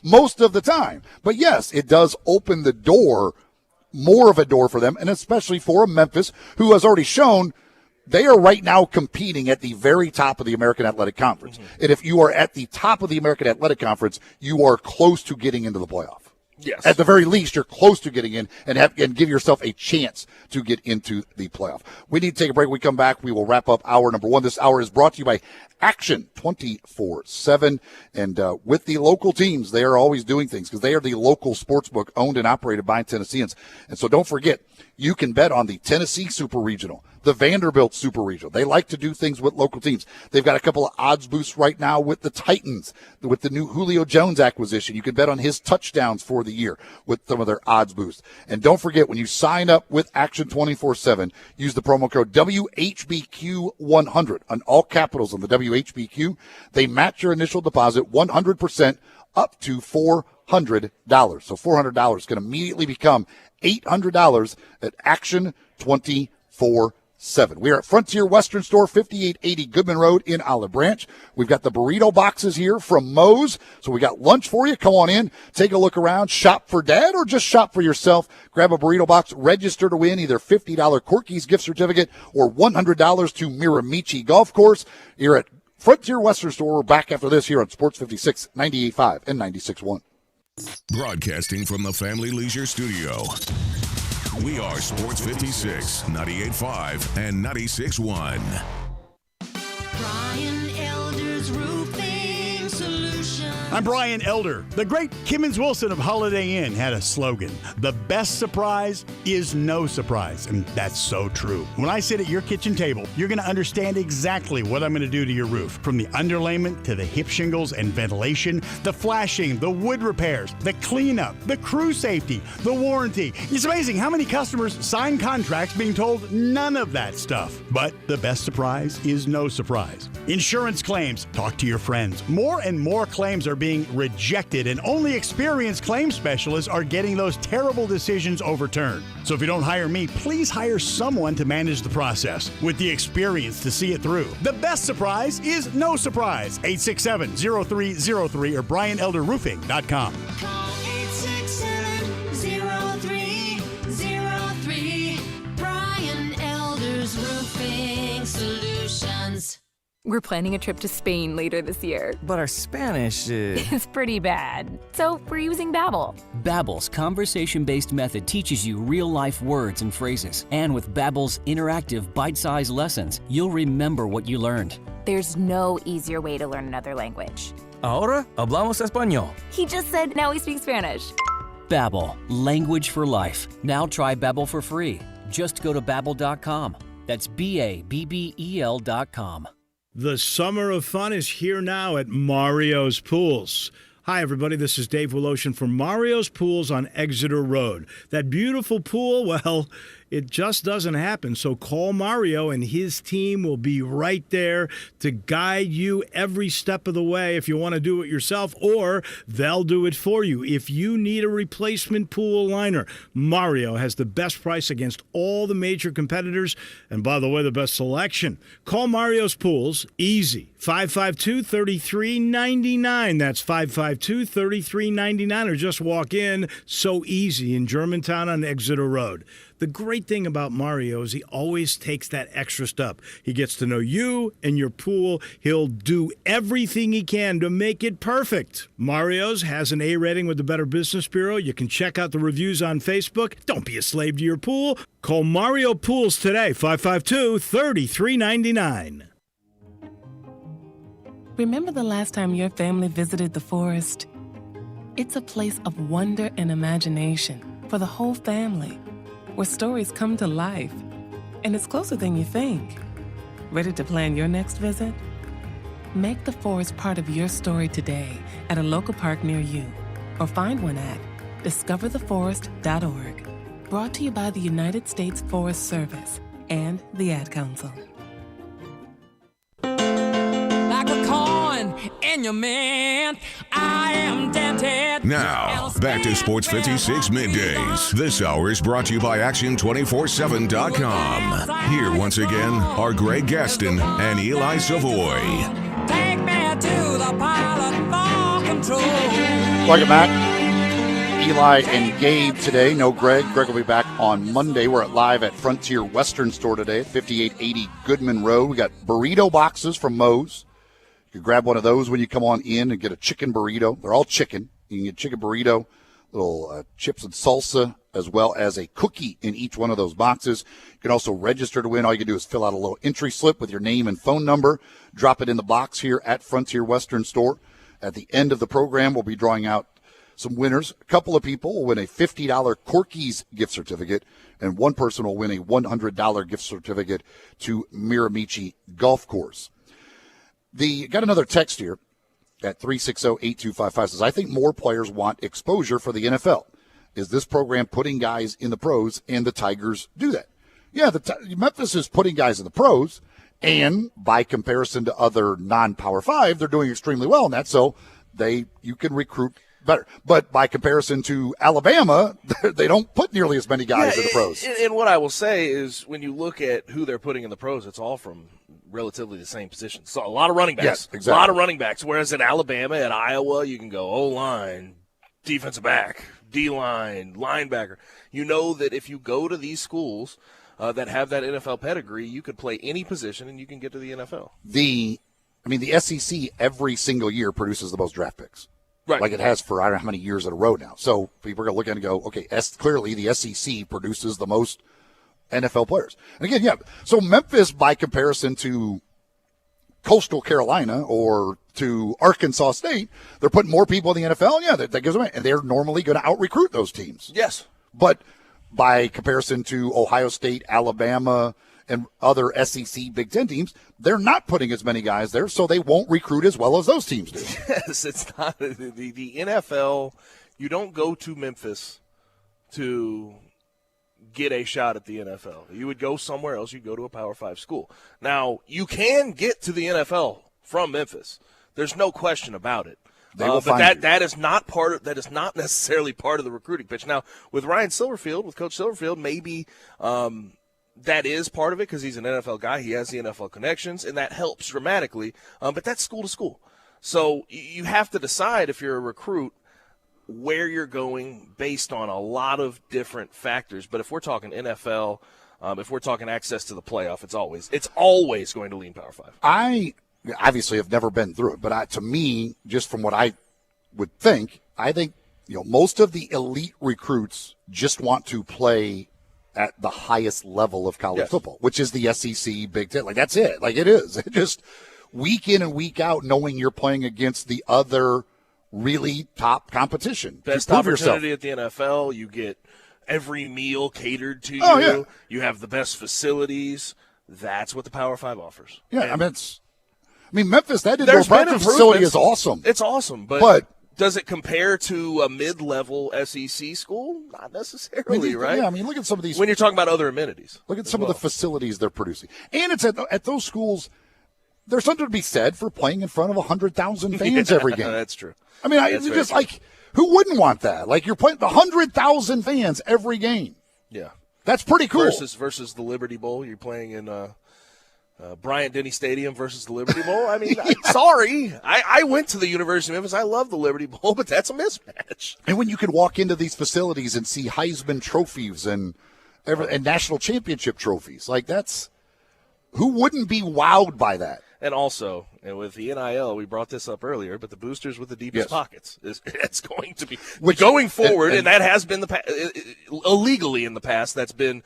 most of the time. But yes, it does open the door, more of a door for them, and especially for Memphis, who has already shown they are right now competing at the very top of the American Athletic Conference. And if you are at the top of the American Athletic Conference, you are close to getting into the playoff. Yes. At the very least, you're close to getting in and give yourself a chance to get into the playoff. We need to take a break. When we come back, we will wrap up hour number 1. This hour is brought to you by Action 24/7. And with the local teams, they are always doing things because they are the local sports book owned and operated by Tennesseans. And so don't forget, you can bet on the Tennessee Super Regional, the Vanderbilt Super Regional. They like to do things with local teams. They've got a couple of odds boosts right now with the Titans, with the new Julio Jones acquisition. You can bet on his touchdowns for the year with some of their odds boosts. And don't forget, when you sign up with Action 24/7, use the promo code WHBQ100 on all capitals on the WHBQ. They match your initial deposit 100% up to $400. So $400 can immediately become $800 at Action 24/7. We are at Frontier Western Store, 5880 Goodman Road in Olive Branch. We've got the burrito boxes here from Moe's. So we got lunch for you. Come on in, take a look around, shop for dad or just shop for yourself. Grab a burrito box, register to win either $50 Corky's gift certificate or $100 to Miramichi Golf Course. You're at Frontier Western Store. We're back after this here on Sports 56, 98.5 and 96.1. Broadcasting from the Family Leisure Studio. We are Sports 56, 98.5 and 96.1. Brian Elder's Roofing Solution. I'm Brian Elder. The great Kimmons Wilson of Holiday Inn had a slogan: the best surprise is no surprise. And that's so true. When I sit at your kitchen table, you're going to understand exactly what I'm going to do to your roof. From the underlayment to the hip shingles and ventilation, the flashing, the wood repairs, the cleanup, the crew safety, the warranty. It's amazing how many customers sign contracts being told none of that stuff. But the best surprise is no surprise. Insurance claims. Talk to your friends. More and more claims are being rejected, and only experienced claim specialists are getting those terrible decisions overturned. So if you don't hire me, please hire someone to manage the process with the experience to see it through. The best surprise is no surprise. 867-0303 or BrianElderRoofing.com. Call 867-0303. Brian Elder's Roofing Solutions. We're planning a trip to Spain later this year. But our Spanish is... It's pretty bad. So we're using Babbel. Babbel's conversation-based method teaches you real-life words and phrases. And with Babbel's interactive, bite-sized lessons, you'll remember what you learned. There's no easier way to learn another language. Ahora hablamos español. He just said now we speak Spanish. Babbel, language for life. Now try Babbel for free. Just go to Babbel.com. That's Babbel.com. The summer of fun is here now at Mario's Pools. Hi, everybody. This is Dave Woloshin from Mario's Pools on Exeter Road. That beautiful pool, well, it just doesn't happen. So call Mario, and his team will be right there to guide you every step of the way if you want to do it yourself, or they'll do it for you. If you need a replacement pool liner, Mario has the best price against all the major competitors, and by the way, the best selection. Call Mario's Pools, easy, 552-3399. That's 552-3399, or just walk in, so easy, in Germantown on Exeter Road. The great thing about Mario is he always takes that extra step. He gets to know you and your pool. He'll do everything he can to make it perfect. Mario's has an A rating with the Better Business Bureau. You can check out the reviews on Facebook. Don't be a slave to your pool. Call Mario Pools today, 552-3399. Remember the last time your family visited the forest? It's a place of wonder and imagination for the whole family, where stories come to life. And it's closer than you think. Ready to plan your next visit? Make the forest part of your story today at a local park near you, or find one at discovertheforest.org. Brought to you by the United States Forest Service and the Ad Council. Like a coin in your mint, I am tempted. Now, back to Sports 56 Middays. This hour is brought to you by Action247.com. Here once again are Greg Gaston and Eli Savoy. Take me to the pilot for control. Welcome back. Eli and Gabe today. No Greg. Greg will be back on Monday. We're live at Frontier Western Store today at 5880 Goodman Road. We got burrito boxes from Moe's. You can grab one of those when you come on in and get a chicken burrito. They're all chicken. You can get chicken burrito, little chips and salsa, as well as a cookie in each one of those boxes. You can also register to win. All you can do is fill out a little entry slip with your name and phone number, drop it in the box here at Frontier Western Store. At the end of the program, we'll be drawing out some winners. A couple of people will win a $50 Corky's gift certificate, and one person will win a $100 gift certificate to Miramichi Golf Course. Got another text here at 360-8255 says, I think more players want exposure for the NFL. Is this program putting guys in the pros, and the Tigers do that? Yeah, Memphis is putting guys in the pros, and by comparison to other non-Power 5, they're doing extremely well in that, so you can recruit better. But by comparison to Alabama, they don't put nearly as many guys in the pros. And what I will say is when you look at who they're putting in the pros, it's all from relatively the same positions. So a lot of running backs. Yes, exactly. A lot of running backs. Whereas at Alabama, at Iowa, you can go O-line, defensive back, D-line, linebacker. You know that if you go to these schools that have that NFL pedigree, you could play any position and you can get to the NFL. The SEC every single year produces the most draft picks. Right. Like it has for I don't know how many years in a row now. So people are going to look at it and go, okay, clearly the SEC produces the most NFL players. And again, yeah, so Memphis, by comparison to Coastal Carolina or to Arkansas State, they're putting more people in the NFL. Yeah, that gives them, and they're normally going to out-recruit those teams. Yes. But by comparison to Ohio State, Alabama, and other SEC Big Ten teams, they're not putting as many guys there, so they won't recruit as well as those teams do. Yes, it's not the NFL. You don't go to Memphis to get a shot at the NFL. You would go somewhere else. You go to a Power 5 school. Now, you can get to the NFL from Memphis. There's no question about it. But that is not necessarily part of the recruiting pitch. Now, with Ryan Silverfield, with Coach Silverfield, maybe that is part of it because he's an NFL guy. He has the NFL connections, and that helps dramatically. But that's school to school. So you have to decide if you're a recruit where you're going based on a lot of different factors. But if we're talking NFL, if we're talking access to the playoff, it's always going to lean Power 5. I obviously have never been through it, but to me, just from what I would think, I think most of the elite recruits just want to play at the highest level of college football, which is the SEC, Big Ten. Like, that's it. Like, it is. It just week in and week out, knowing you're playing against the other really top competition. Best opportunity at the NFL. You get every meal catered to you. Yeah. You have the best facilities. That's what the Power 5 offers. Yeah, and Memphis, that indoor practice facility is awesome. It's awesome, but does it compare to a mid-level SEC school? Not necessarily, right? Yeah, look at some of these. When you're talking about other amenities. Look at some of the facilities they're producing. And it's at those schools, there's something to be said for playing in front of 100,000 fans every game. That's true. Who wouldn't want that? Like, you're playing 100,000 fans every game. Yeah. That's pretty cool. Versus the Liberty Bowl. You're playing in Bryant-Denny Stadium versus the Liberty Bowl. Sorry. I went to the University of Memphis. I love the Liberty Bowl, but that's a mismatch. And when you can walk into these facilities and see Heisman trophies and national championship trophies, like who wouldn't be wowed by that? And also, with the NIL, we brought this up earlier, but the boosters with the deepest pockets, it's going to be going forward, and that has been illegally in the past. That's been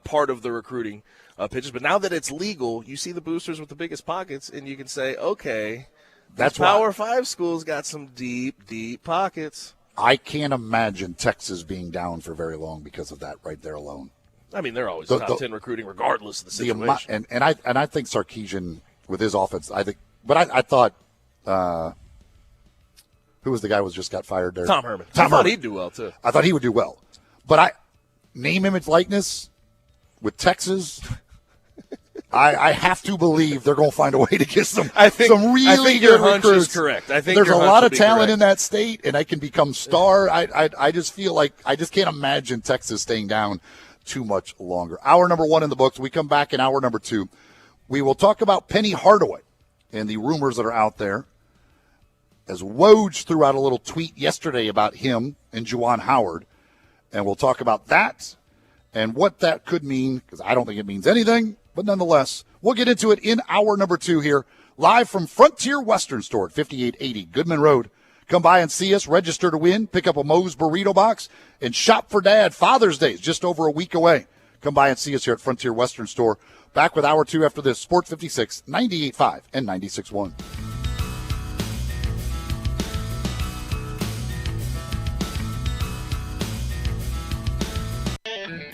part of the recruiting pitches. But now that it's legal, you see the boosters with the biggest pockets, and you can say, okay, that's Power 5 schools got some deep, deep pockets. I can't imagine Texas being down for very long because of that right there alone. They're always top 10 recruiting regardless of the situation. And I think Sarkisian, with his offense, I thought, who was the guy who just got fired there? Tom Herman. I thought he'd do well, too. I thought he would do well. But name, image, likeness with Texas, I have to believe they're going to find a way to get some really good recruits. Is correct. I think there's a lot of talent in that state, and I can become star. I just feel like I just can't imagine Texas staying down too much longer. Hour number 1 in the books. We come back in hour number 2. We will talk about Penny Hardaway and the rumors that are out there, as Woj threw out a little tweet yesterday about him and Juwan Howard. And we'll talk about that and what that could mean, because I don't think it means anything. But nonetheless, we'll get into it in hour number 2 here, live from Frontier Western Store at 5880 Goodman Road, Come by and see us, register to win, pick up a Moe's Burrito Box, and shop for Dad. Father's Day is just over a week away. Come by and see us here at Frontier Western Store. Back with Hour 2 after this. Sports 56, 98.5 and 96.1.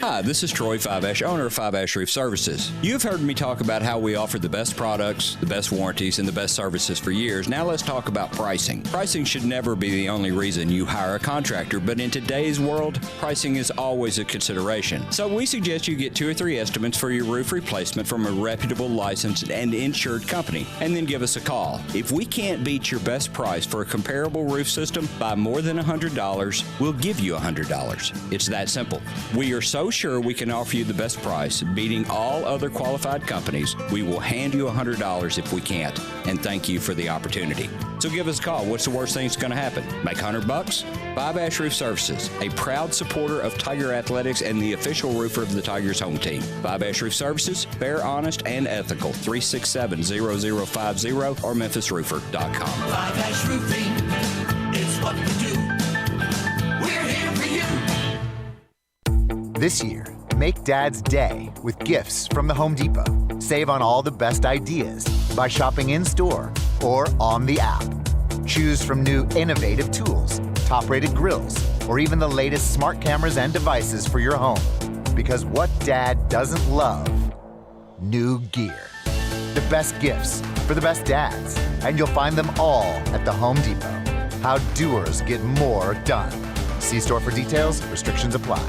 Hi, this is Troy Five-Ash, owner of Five-Ash Roof Services. You've heard me talk about how we offer the best products, the best warranties, and the best services for years. Now let's talk about pricing. Pricing should never be the only reason you hire a contractor, but in today's world, pricing is always a consideration. So we suggest you get 2 or 3 estimates for your roof replacement from a reputable, licensed, and insured company, and then give us a call. If we can't beat your best price for a comparable roof system by more than $100, we'll give you $100. It's that simple. We are so sure we can offer you the best price, beating all other qualified companies. We will hand you $100 if we can't, and thank you for the opportunity. So give us a call. What's the worst thing that's going to happen? Make $100? Five-Ash Roof Services, a proud supporter of Tiger Athletics and the official roofer of the Tigers home team. Five-Ash Roof Services, fair, honest, and ethical. 367-0050 or memphisroofer.com. Five-Ash Roofing is what we do. We're here for you. This year, make Dad's day with gifts from the Home Depot. Save on all the best ideas by shopping in-store or on the app. Choose from new innovative tools, top-rated grills, or even the latest smart cameras and devices for your home. Because what Dad doesn't love? New gear. The best gifts for the best dads. And you'll find them all at the Home Depot. How doers get more done. See store for details. Restrictions apply.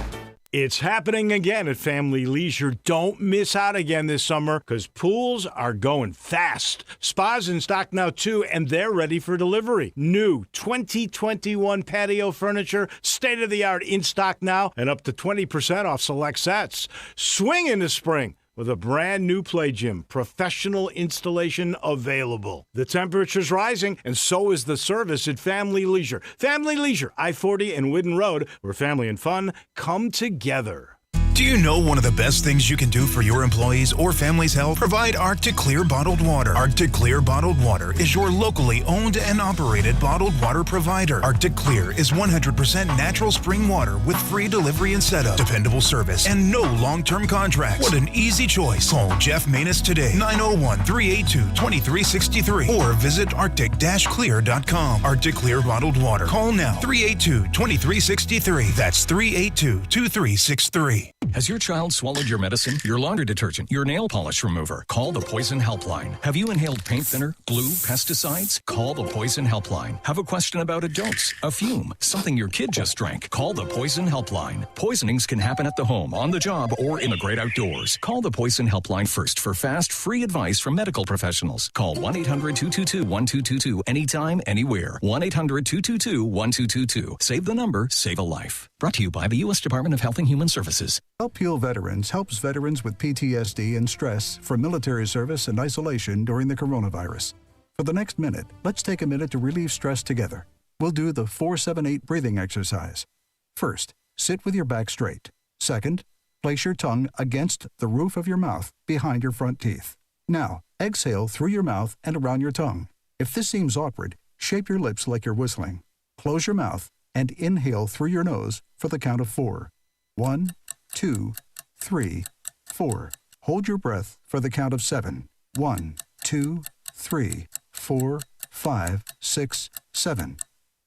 It's happening again at Family Leisure. Don't miss out again this summer because pools are going fast. Spas in stock now, too, and they're ready for delivery. New 2021 patio furniture, state-of-the-art in stock now, and up to 20% off select sets. Swing into spring with a brand new play gym, professional installation available. The temperature's rising, and so is the service at Family Leisure. Family Leisure, I-40 and Whidden Road, where family and fun come together. Do you know one of the best things you can do for your employees or family's health? Provide Arctic Clear bottled water. Arctic Clear bottled water is your locally owned and operated bottled water provider. Arctic Clear is 100% natural spring water with free delivery and setup, dependable service, and no long-term contracts. What an easy choice. Call Jeff Manus today, 901-382-2363, or visit arctic-clear.com. Arctic Clear bottled water. Call now, 382-2363. That's 382-2363. Has your child swallowed your medicine, your laundry detergent, your nail polish remover? Call the Poison Helpline. Have you inhaled paint thinner, glue, pesticides? Call the Poison Helpline. Have a question about a dose, a fume, something your kid just drank? Call the Poison Helpline. Poisonings can happen at the home, on the job, or in the great outdoors. Call the Poison Helpline first for fast, free advice from medical professionals. Call 1-800-222-1222 anytime, anywhere. 1-800-222-1222. Save the number, save a life. Brought to you by the U.S. Department of Health and Human Services. Help Heal Veterans helps veterans with PTSD and stress from military service and isolation during the coronavirus. For the next minute, let's take a minute to relieve stress together. We'll do the 4-7-8 breathing exercise. First, sit with your back straight. Second, place your tongue against the roof of your mouth behind your front teeth. Now, exhale through your mouth and around your tongue. If this seems awkward, shape your lips like you're whistling. Close your mouth and inhale through your nose for the count of 4. 1, 2, 3, 4. Hold your breath for the count of 7. 1, 2, 3, 4, 5, 6, 7.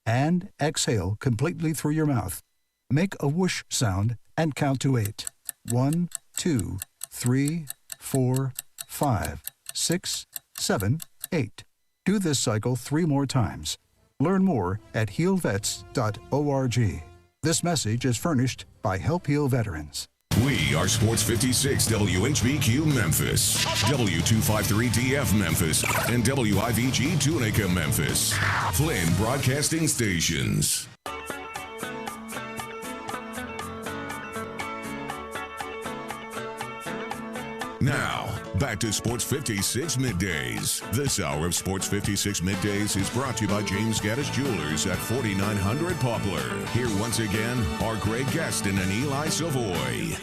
And exhale completely through your mouth. Make a whoosh sound and count to 8. 1, 2, 3, 4, 5, 6, 7, 8. Do this cycle 3 more times. Learn more at healvets.org. This message is furnished by Help Heal Veterans. We are Sports 56 WHBQ Memphis, W253DF Memphis, and WIVG Tunica Memphis. Flynn Broadcasting Stations. Now, back to Sports 56 Middays. This hour of Sports 56 Middays is brought to you by James Gaddis Jewelers at 4900 Poplar. Here once again are Greg Gaston and Eli Savoy.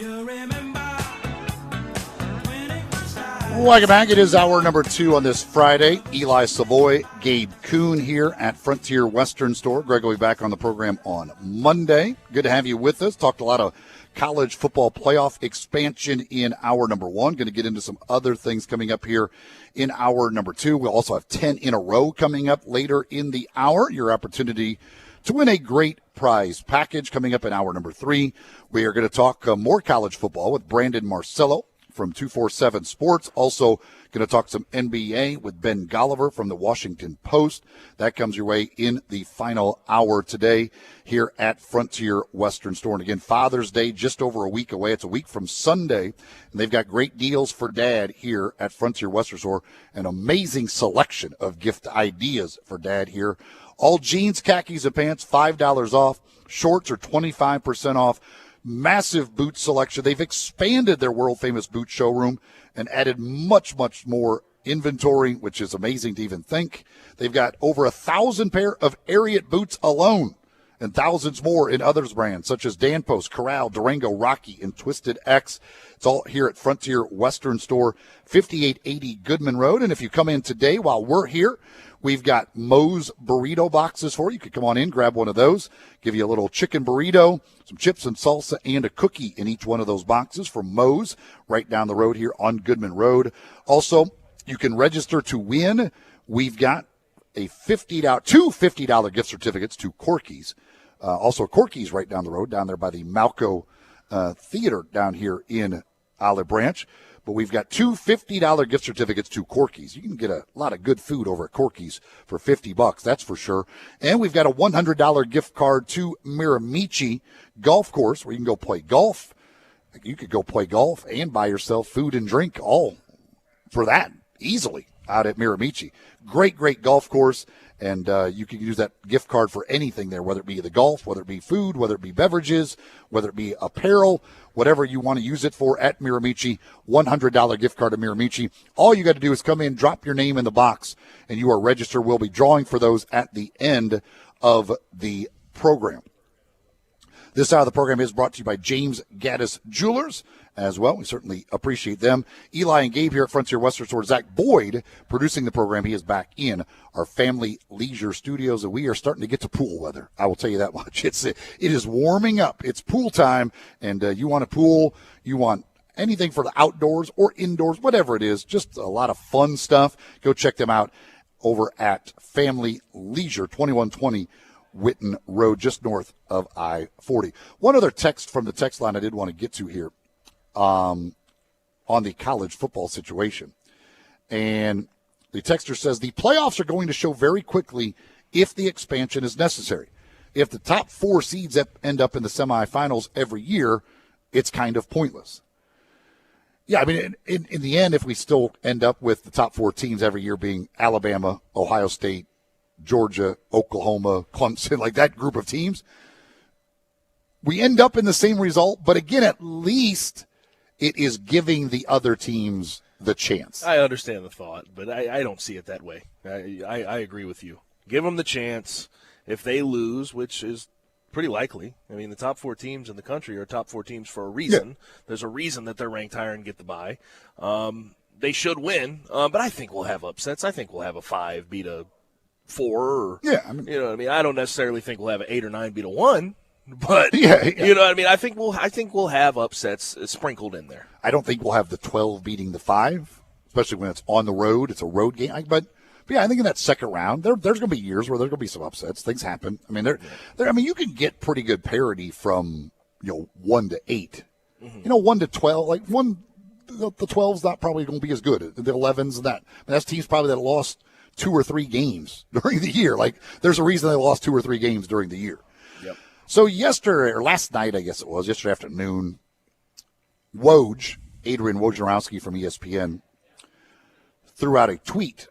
Welcome back. It is hour number 2 on this Friday. Eli Savoy, Gabe Kuhn here at Frontier Western Store. Greg will be back on the program on Monday. Good to have you with us. Talked a lot of college football playoff expansion in hour number 1. Going to get into some other things coming up here in hour number 2. We'll also have 10 in a row coming up later in the hour. Your opportunity to win a great prize package coming up in hour number 3. We are going to talk more college football with Brandon Marcello from 247 Sports. Also going to talk some NBA with Ben Golliver from the Washington Post. That comes your way in the final hour today here at Frontier Western Store. And again, Father's Day just over a week away. It's a week from Sunday, and they've got great deals for Dad here at Frontier Western Store. An amazing selection of gift ideas for Dad here. All jeans, khakis, and pants, $5 off. Shorts are 25% off. Massive boot selection. They've expanded their world-famous boot showroom and added much, much more inventory, which is amazing to even think. They've got over 1,000 pair of Ariat boots alone and thousands more in others brands, such as Danpost, Corral, Durango, Rocky, and Twisted X. It's all here at Frontier Western Store, 5880 Goodman Road. And if you come in today while we're here, we've got Moe's burrito boxes for you. You could come on in, grab one of those, give you a little chicken burrito, some chips and salsa, and a cookie in each one of those boxes from Moe's right down the road here on Goodman Road. Also, you can register to win. We've got two $50 gift certificates to Corky's. Also, Corky's right down the road, down there by the Malco Theater down here in Olive Branch. But we've got two $50 gift certificates to Corky's. You can get a lot of good food over at Corky's for $50, that's for sure. And we've got a $100 gift card to Miramichi Golf Course where you can go play golf. You could go play golf and buy yourself food and drink all for that easily out at Miramichi. Great, great golf course. And you can use that gift card for anything there, whether it be the golf, whether it be food, whether it be beverages, whether it be apparel, whatever you want to use it for at Miramichi. $100 gift card to Miramichi. All you got to do is come in, drop your name in the box, and you are registered. We'll be drawing for those at the end of the program. This side of the program is brought to you by James Gaddis Jewelers as well. We certainly appreciate them. Eli and Gabe here at Frontier Western Store. Zach Boyd producing the program. He is back in our family leisure studios, and we are starting to get to pool weather. I will tell you that much. It is warming up. It's pool time, and you want a pool, you want anything for the outdoors or indoors, whatever it is, just a lot of fun stuff. Go check them out over at Family Leisure, 2120 Whitten Road, just north of I-40. One other text from the text line I did want to get to here on the college football situation. And the texter says, the playoffs are going to show very quickly if the expansion is necessary. If the top 4 seeds end up in the semifinals every year, it's kind of pointless. Yeah, I mean, in the end, if we still end up with the top 4 teams every year being Alabama, Ohio State, Georgia, Oklahoma, Clemson, like that group of teams, we end up in the same result. But again, at least it is giving the other teams the chance. I understand the thought, but I don't see it that way. I agree with you. Give them the chance. If they lose, which is pretty likely, I mean, the top 4 teams in the country are top 4 teams for a reason. Yeah. There's a reason that they're ranked higher and get the bye. They should win, but I think we'll have upsets. I think we'll have a 5 beat a 4. Or, yeah, I mean, you know what I mean? I don't necessarily think we'll have an 8 or 9 beat a 1. But yeah. You know what I mean? I think we'll have upsets sprinkled in there. I don't think we'll have the 12 beating the 5, especially when it's on the road. It's a road game. But yeah, I think in that second round, there's going to be years where there's going to be some upsets. Things happen. I mean, I mean, you can get pretty good parity from 1 to 8. Mm-hmm. 1 to 12, like the 12's not probably going to be as good. The 11's and that. I mean, that's teams probably that lost 2 or 3 games during the year. Like there's a reason they lost 2 or 3 games during the year. Yep. So last night, I guess it was, yesterday afternoon, Adrian Wojnarowski from ESPN, threw out a tweet.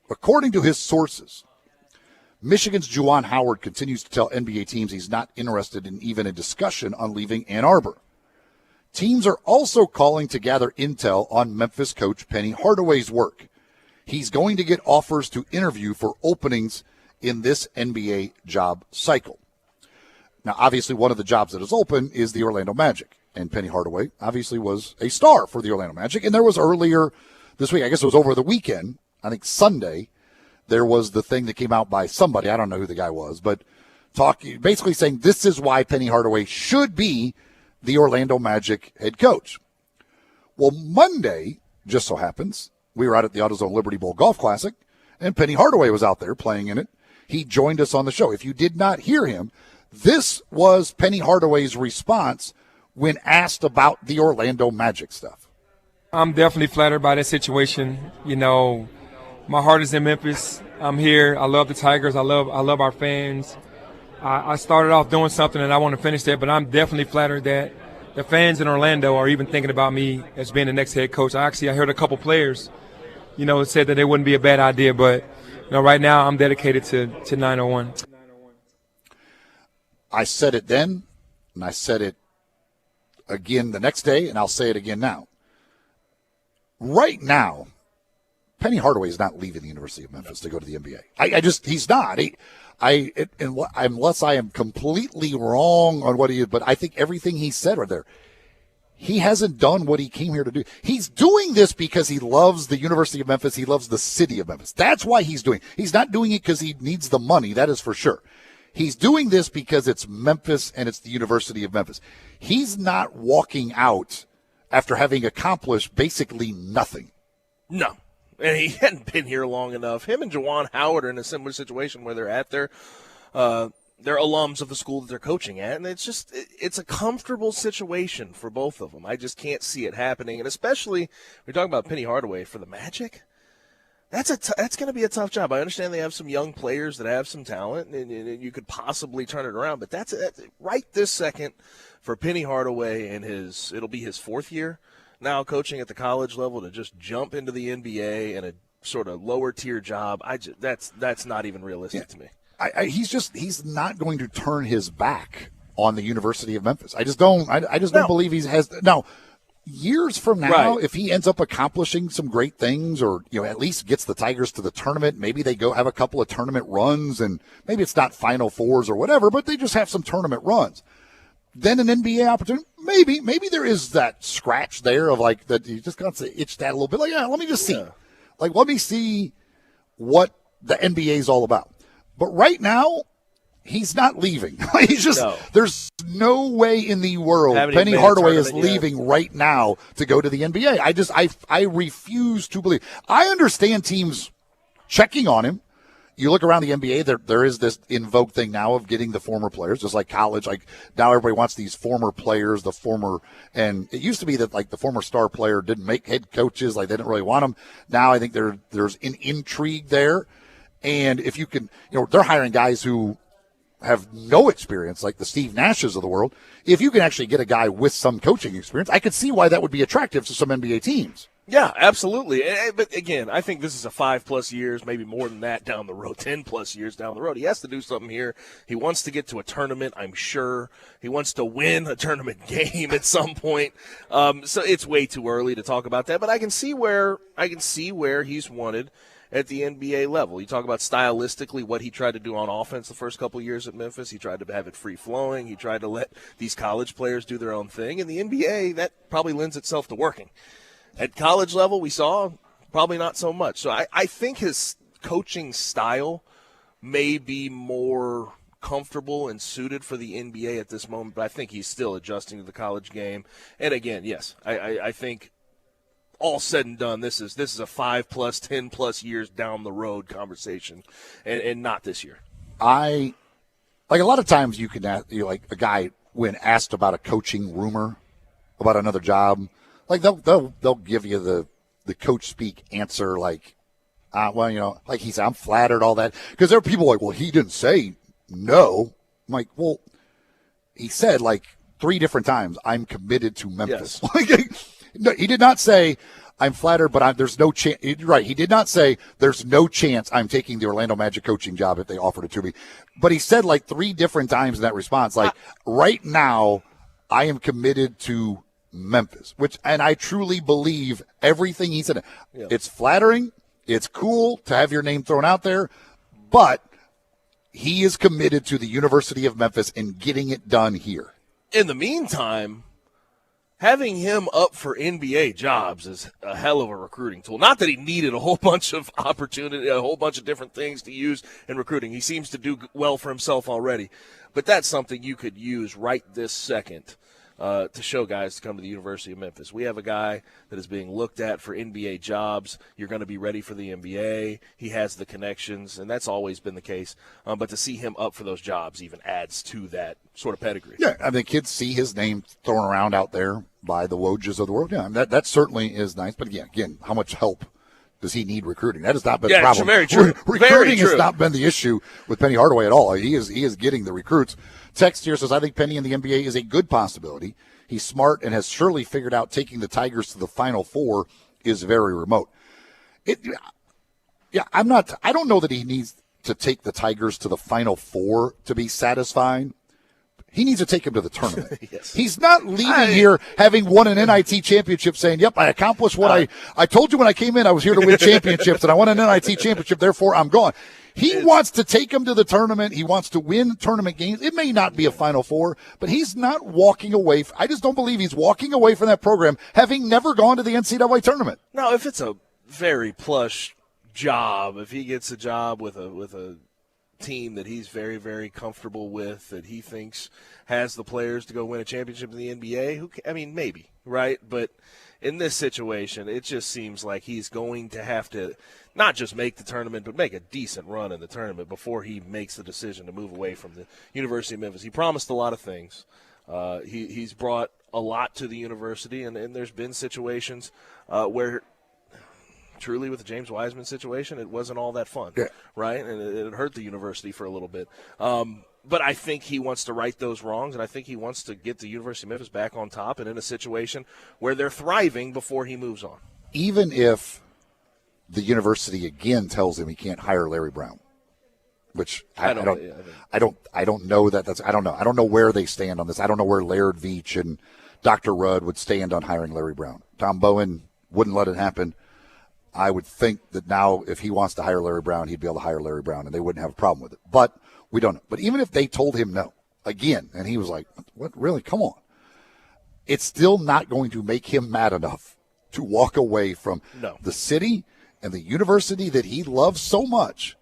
According to his sources, Michigan's Juwan Howard continues to tell NBA teams he's not interested in even a discussion on leaving Ann Arbor. Teams are also calling to gather intel on Memphis coach Penny Hardaway's work. He's going to get offers to interview for openings in this NBA job cycle. Now, obviously, one of the jobs that is open is the Orlando Magic. And Penny Hardaway obviously was a star for the Orlando Magic. And there was earlier this week, I guess it was over the weekend, I think Sunday, there was the thing that came out by somebody, I don't know who the guy was, but basically saying this is why Penny Hardaway should be the Orlando Magic head coach. Well, Monday, just so happens, we were out at the AutoZone Liberty Bowl Golf Classic, and Penny Hardaway was out there playing in it. He joined us on the show. If you did not hear him, this was Penny Hardaway's response when asked about the Orlando Magic stuff. I'm definitely flattered by that situation. You know, my heart is in Memphis. I'm here. I love the Tigers. I love our fans. I started off doing something and I want to finish that, but I'm definitely flattered that the fans in Orlando are even thinking about me as being the next head coach. I heard a couple players, said that it wouldn't be a bad idea, but right now I'm dedicated to 901. I said it then, and I said it again the next day, and I'll say it again now. Right now, Penny Hardaway is not leaving the University of Memphis to go to the NBA. He's not. Unless I am completely wrong on what he is, but I think everything he said right there, he hasn't done what he came here to do. He's doing this because he loves the University of Memphis. He loves the city of Memphis. That's why he's doing it. He's not doing it because he needs the money. That is for sure. He's doing this because it's Memphis and it's the University of Memphis. He's not walking out after having accomplished basically nothing. No. And he hadn't been here long enough. Him and Juwan Howard are in a similar situation where they're at they're alums of the school that they're coaching at, and it's a comfortable situation for both of them. I just can't see it happening, and especially we're talking about Penny Hardaway for the Magic. That's going to be a tough job. I understand they have some young players that have some talent, and you could possibly turn it around, but that's right this second for Penny Hardaway, and it'll be his fourth year now coaching at the college level, to just jump into the NBA and a sort of lower tier job. That's not even realistic to me. He's not going to turn his back on the University of Memphis. I just don't believe he has. Now, years from now, if he ends up accomplishing some great things, or at least gets the Tigers to the tournament, maybe they go have a couple of tournament runs, and maybe it's not Final Fours or whatever, but they just have some tournament runs. Then an NBA opportunity, maybe there is that scratch there of like that. You just got to itch that a little bit. Like, let me just see, let me see what the NBA is all about. But right now, he's not leaving. There's no way in the world Penny Hardaway is leaving right now to go to the NBA. I refuse to believe. I understand teams checking on him. You look around the NBA, there is this in vogue thing now of getting the former players, just like college. Like now everybody wants these former players, and it used to be that like the former star player didn't make head coaches, like they didn't really want them. Now I think there's an intrigue there. And if you can, they're hiring guys who have no experience, like the Steve Nashes of the world. If you can actually get a guy with some coaching experience, I could see why that would be attractive to some NBA teams. Yeah, absolutely. But again, I think this is a 5+ years, maybe more than that down the road, 10+ years down the road. He has to do something here. He wants to get to a tournament, I'm sure. He wants to win a tournament game at some point. So it's way too early to talk about that. But I can see where he's wanted at the NBA level. You talk about stylistically what he tried to do on offense the first couple of years at Memphis. He tried to have it free-flowing. He tried to let these college players do their own thing. In the NBA, that probably lends itself to working. At college level, we saw probably not so much. So I think his coaching style may be more comfortable and suited for the NBA at this moment, but I think he's still adjusting to the college game. And again, yes, I think all said and done, this is a 5+, 10+ years down the road conversation, and not this year. Like a lot of times you can ask, like a guy when asked about a coaching rumor about another job, like they'll give you the coach speak answer, like, like he said, I'm flattered, all that, because there are people like, well, he didn't say no. I'm like, well, he said like 3 different times, I'm committed to Memphis. Yes. No, he did not say I'm flattered, but there's no chance. Right, he did not say there's no chance I'm taking the Orlando Magic coaching job if they offered it to me. But he said like 3 different times in that response, like, right now I am committed to Memphis, and I truly believe everything he said. Yeah. It's flattering. It's cool to have your name thrown out there, but he is committed to the University of Memphis and getting it done here. In the meantime, having him up for NBA jobs is a hell of a recruiting tool. Not that he needed a whole bunch of opportunity, a whole bunch of different things to use in recruiting. He seems to do well for himself already. But that's something you could use right this second to show guys to come to the University of Memphis. We have a guy that is being looked at for NBA jobs. You're going to be ready for the NBA. He has the connections, and that's always been the case. But to see him up for those jobs even adds to that sort of pedigree. Yeah, I mean, kids see his name thrown around out there by the Wojs of the world. Yeah, I mean, that certainly is nice. But again, how much help does he need recruiting? That has not been the problem. Very true. Recruiting has not been the issue with Penny Hardaway at all. He is getting the recruits. Text here says, I think Penny in the NBA is a good possibility. He's smart and has surely figured out taking the Tigers to the Final Four is very remote. I don't know that he needs to take the Tigers to the Final Four to be satisfied. He needs to take him to the tournament. Yes. He's not leaving here having won an NIT championship saying, yep, I accomplished what I told you when I came in. I was here to win championships, and I won an NIT championship, therefore I'm gone. He wants to take him to the tournament. He wants to win tournament games. It may not be a Final Four, but he's not walking away. I just don't believe he's walking away from that program having never gone to the NCAA tournament. Now, if it's a very plush job, if he gets a job with a team that he's very, very comfortable with, that he thinks has the players to go win a championship in the NBA, maybe, right? But in this situation, it just seems like he's going to have to not just make the tournament, but make a decent run in the tournament before he makes the decision to move away from the University of Memphis. He promised a lot of things. He's brought a lot to the university, and there's been situations where truly with the James Wiseman situation, it wasn't all that fun, right? And it hurt the university for a little bit. But I think he wants to right those wrongs, and I think he wants to get the University of Memphis back on top and in a situation where they're thriving before he moves on. Even if the university again tells him he can't hire Larry Brown, which I don't know that I don't know. I don't know where they stand on this. I don't know where Laird Veach and Dr. Rudd would stand on hiring Larry Brown. Tom Bowen wouldn't let it happen. I would think that now if he wants to hire Larry Brown, he'd be able to hire Larry Brown, and they wouldn't have a problem with it. But we don't know. But even if they told him no, again, and he was like, what, really, come on, it's still not going to make him mad enough to walk away from the city and the university that he loves so much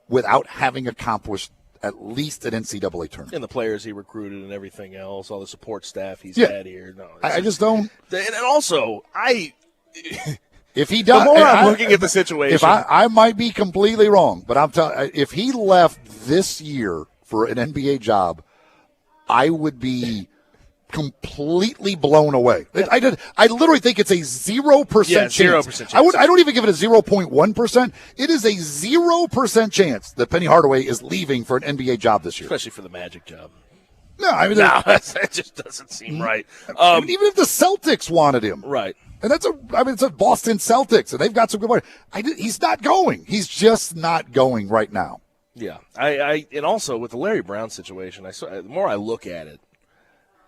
without having accomplished at least an NCAA tournament. And the players he recruited and everything else, all the support staff he's had here. No, I just don't. And also, if he does, the more I'm looking at the situation, if I might be completely wrong, but I'm telling, if he left this year for an NBA job, I would be completely blown away. I literally think it's a 0% chance. 0% chance. I don't even give it a 0.1%. It is a 0% chance that Penny Hardaway is leaving for an NBA job this year, especially for the Magic job. No, that just doesn't seem right. Even if the Celtics wanted him, right? And it's a Boston Celtics, and they've got some good players. He's not going. He's just not going right now. Yeah, and also with the Larry Brown situation, the more I look at it,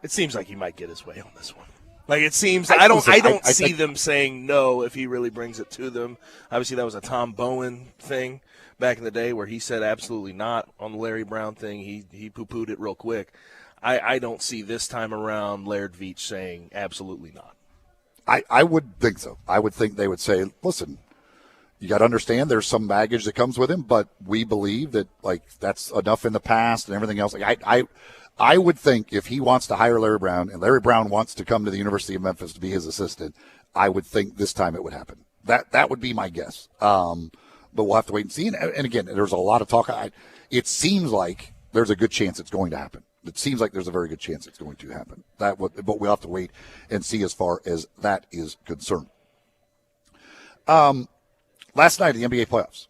it seems like he might get his way on this one. Like it seems, I don't see them saying no if he really brings it to them. Obviously, that was a Tom Bowen thing back in the day where he said absolutely not on the Larry Brown thing. He poo-pooed it real quick. I don't see this time around Laird Veach saying absolutely not. I would think so. I would think they would say, listen, you got to understand there's some baggage that comes with him, but we believe that that's enough in the past and everything else. I would think if he wants to hire Larry Brown and Larry Brown wants to come to the University of Memphis to be his assistant, I would think this time it would happen. That would be my guess. But we'll have to wait and see. And again, there's a lot of talk. It seems like there's a good chance it's going to happen. It seems like there's a very good chance it's going to happen. But we'll have to wait and see as far as that is concerned. Last night in the NBA playoffs,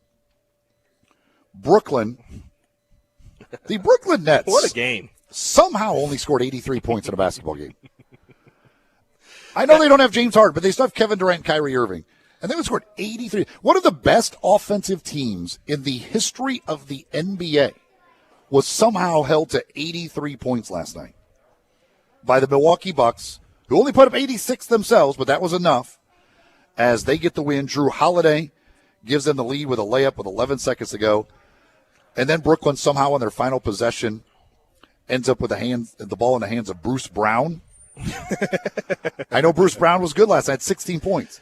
the Brooklyn Nets. What a game. Somehow only scored 83 points in a basketball game. I know they don't have James Harden, but they still have Kevin Durant and Kyrie Irving. And they would scored 83. One of the best offensive teams in the history of the NBA was somehow held to 83 points last night by the Milwaukee Bucks, who only put up 86 themselves, but that was enough. As they get the win, Drew Holiday gives them the lead with a layup with 11 seconds to go. And then Brooklyn somehow on their final possession ends up with the ball in the hands of Bruce Brown. I know Bruce Brown was good last night, 16 points.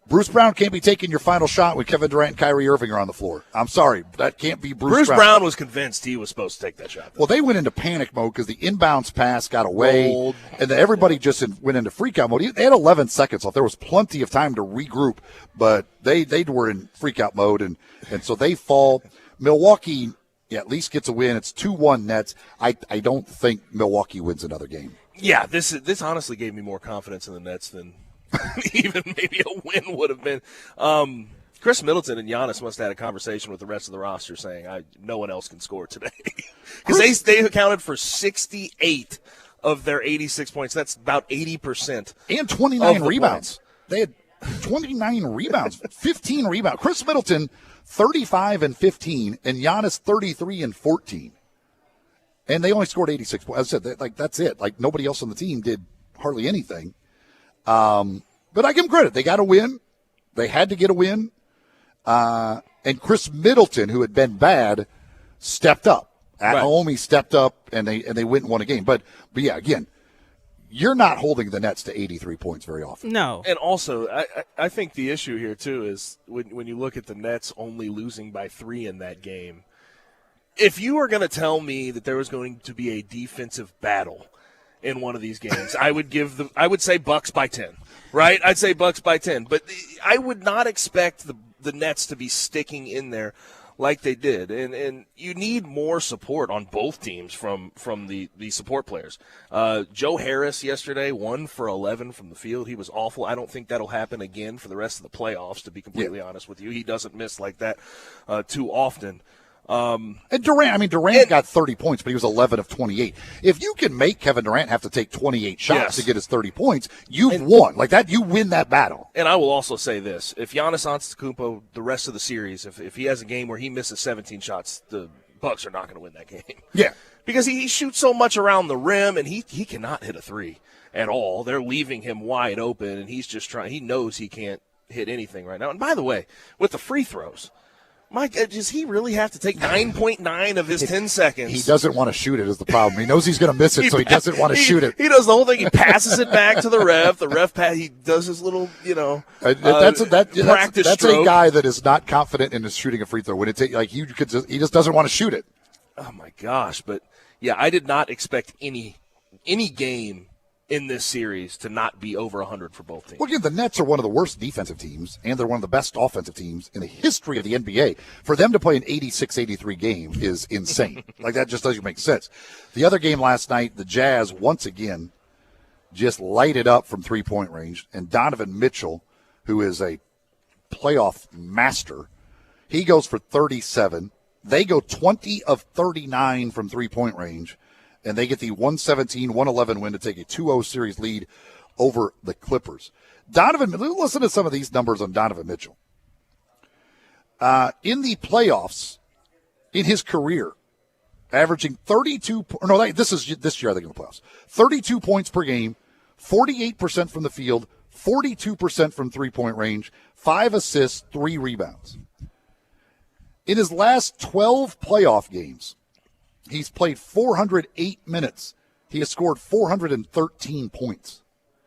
Bruce Brown can't be taking your final shot when Kevin Durant and Kyrie Irving are on the floor. I'm sorry. That can't be Bruce Brown. Bruce Brown was convinced he was supposed to take that shot. Well, they went into panic mode because the inbounds pass got away, and then everybody just went into freak-out mode. They had 11 seconds left. There was plenty of time to regroup, but they were in freak-out mode, and so they fall. Milwaukee at least gets a win. It's 2-1 Nets. I don't think Milwaukee wins another game. Yeah, this honestly gave me more confidence in the Nets than even maybe a win would have been. Chris Middleton and Giannis must have had a conversation with the rest of the roster saying, no one else can score today. Because they accounted for 68 of their 86 points. That's about 80%. And 29 rebounds. Points. They had 29 rebounds, 15 rebounds. Chris Middleton, 35 and 15, and Giannis, 33 and 14. And they only scored 86 points. As I said, that's it. Like, nobody else on the team did hardly anything. But I give them credit. They got a win. They had to get a win. And Chris Middleton, who had been bad, stepped up. At home, he stepped up, and they went and won a game. But yeah, again, you're not holding the Nets to 83 points very often. No. And also, I think the issue here, too, is when you look at the Nets only losing by 3 in that game, if you were going to tell me that there was going to be a defensive battle in one of these games, I would say Bucks by 10, right? I'd say Bucks by 10. But I would not expect the Nets to be sticking in there like they did. And you need more support on both teams from the support players. Joe Harris yesterday, 1 for 11 from the field. He was awful. I don't think that'll happen again for the rest of the playoffs, to be completely honest with you. He doesn't miss like that too often. And Durant got 30 points, but he was 11 of 28. If you can make Kevin Durant have to take 28 shots to get his 30 points, you've won. Like that, you win that battle. And I will also say this. If Giannis Antetokounmpo, the rest of the series, if he has a game where he misses 17 shots, the Bucks are not going to win that game. Yeah. Because he shoots so much around the rim, and he cannot hit a three at all. They're leaving him wide open, and he's just trying. He knows he can't hit anything right now. And by the way, with the free throws, Mike, does he really have to take 9.9 of his 10 seconds? He doesn't want to shoot it is the problem. He knows he's going to miss it, so he doesn't want to shoot it. He does the whole thing. He passes it back to the ref. The ref, he does his little, that's practice stroke. A guy that is not confident in his shooting a free throw. When it he just doesn't want to shoot it. Oh, my gosh. But, yeah, I did not expect any game in this series to not be over 100 for both teams. Well, again, the Nets are one of the worst defensive teams, and they're one of the best offensive teams in the history of the NBA. For them to play an 86-83 game is insane. Like, that just doesn't make sense. The other game last night, the Jazz, once again, just lighted up from three-point range, and Donovan Mitchell, who is a playoff master, he goes for 37. They go 20 of 39 from three-point range, and they get the 117-111 win to take a 2-0 series lead over the Clippers. Listen to some of these numbers on Donovan Mitchell. In the playoffs, in his career, averaging 32 – no, this is this year, I think, in the playoffs. 32 points per game, 48% from the field, 42% from three-point range, 5 assists, 3 rebounds. In his last 12 playoff games, he's played 408 minutes. He has scored 413 points.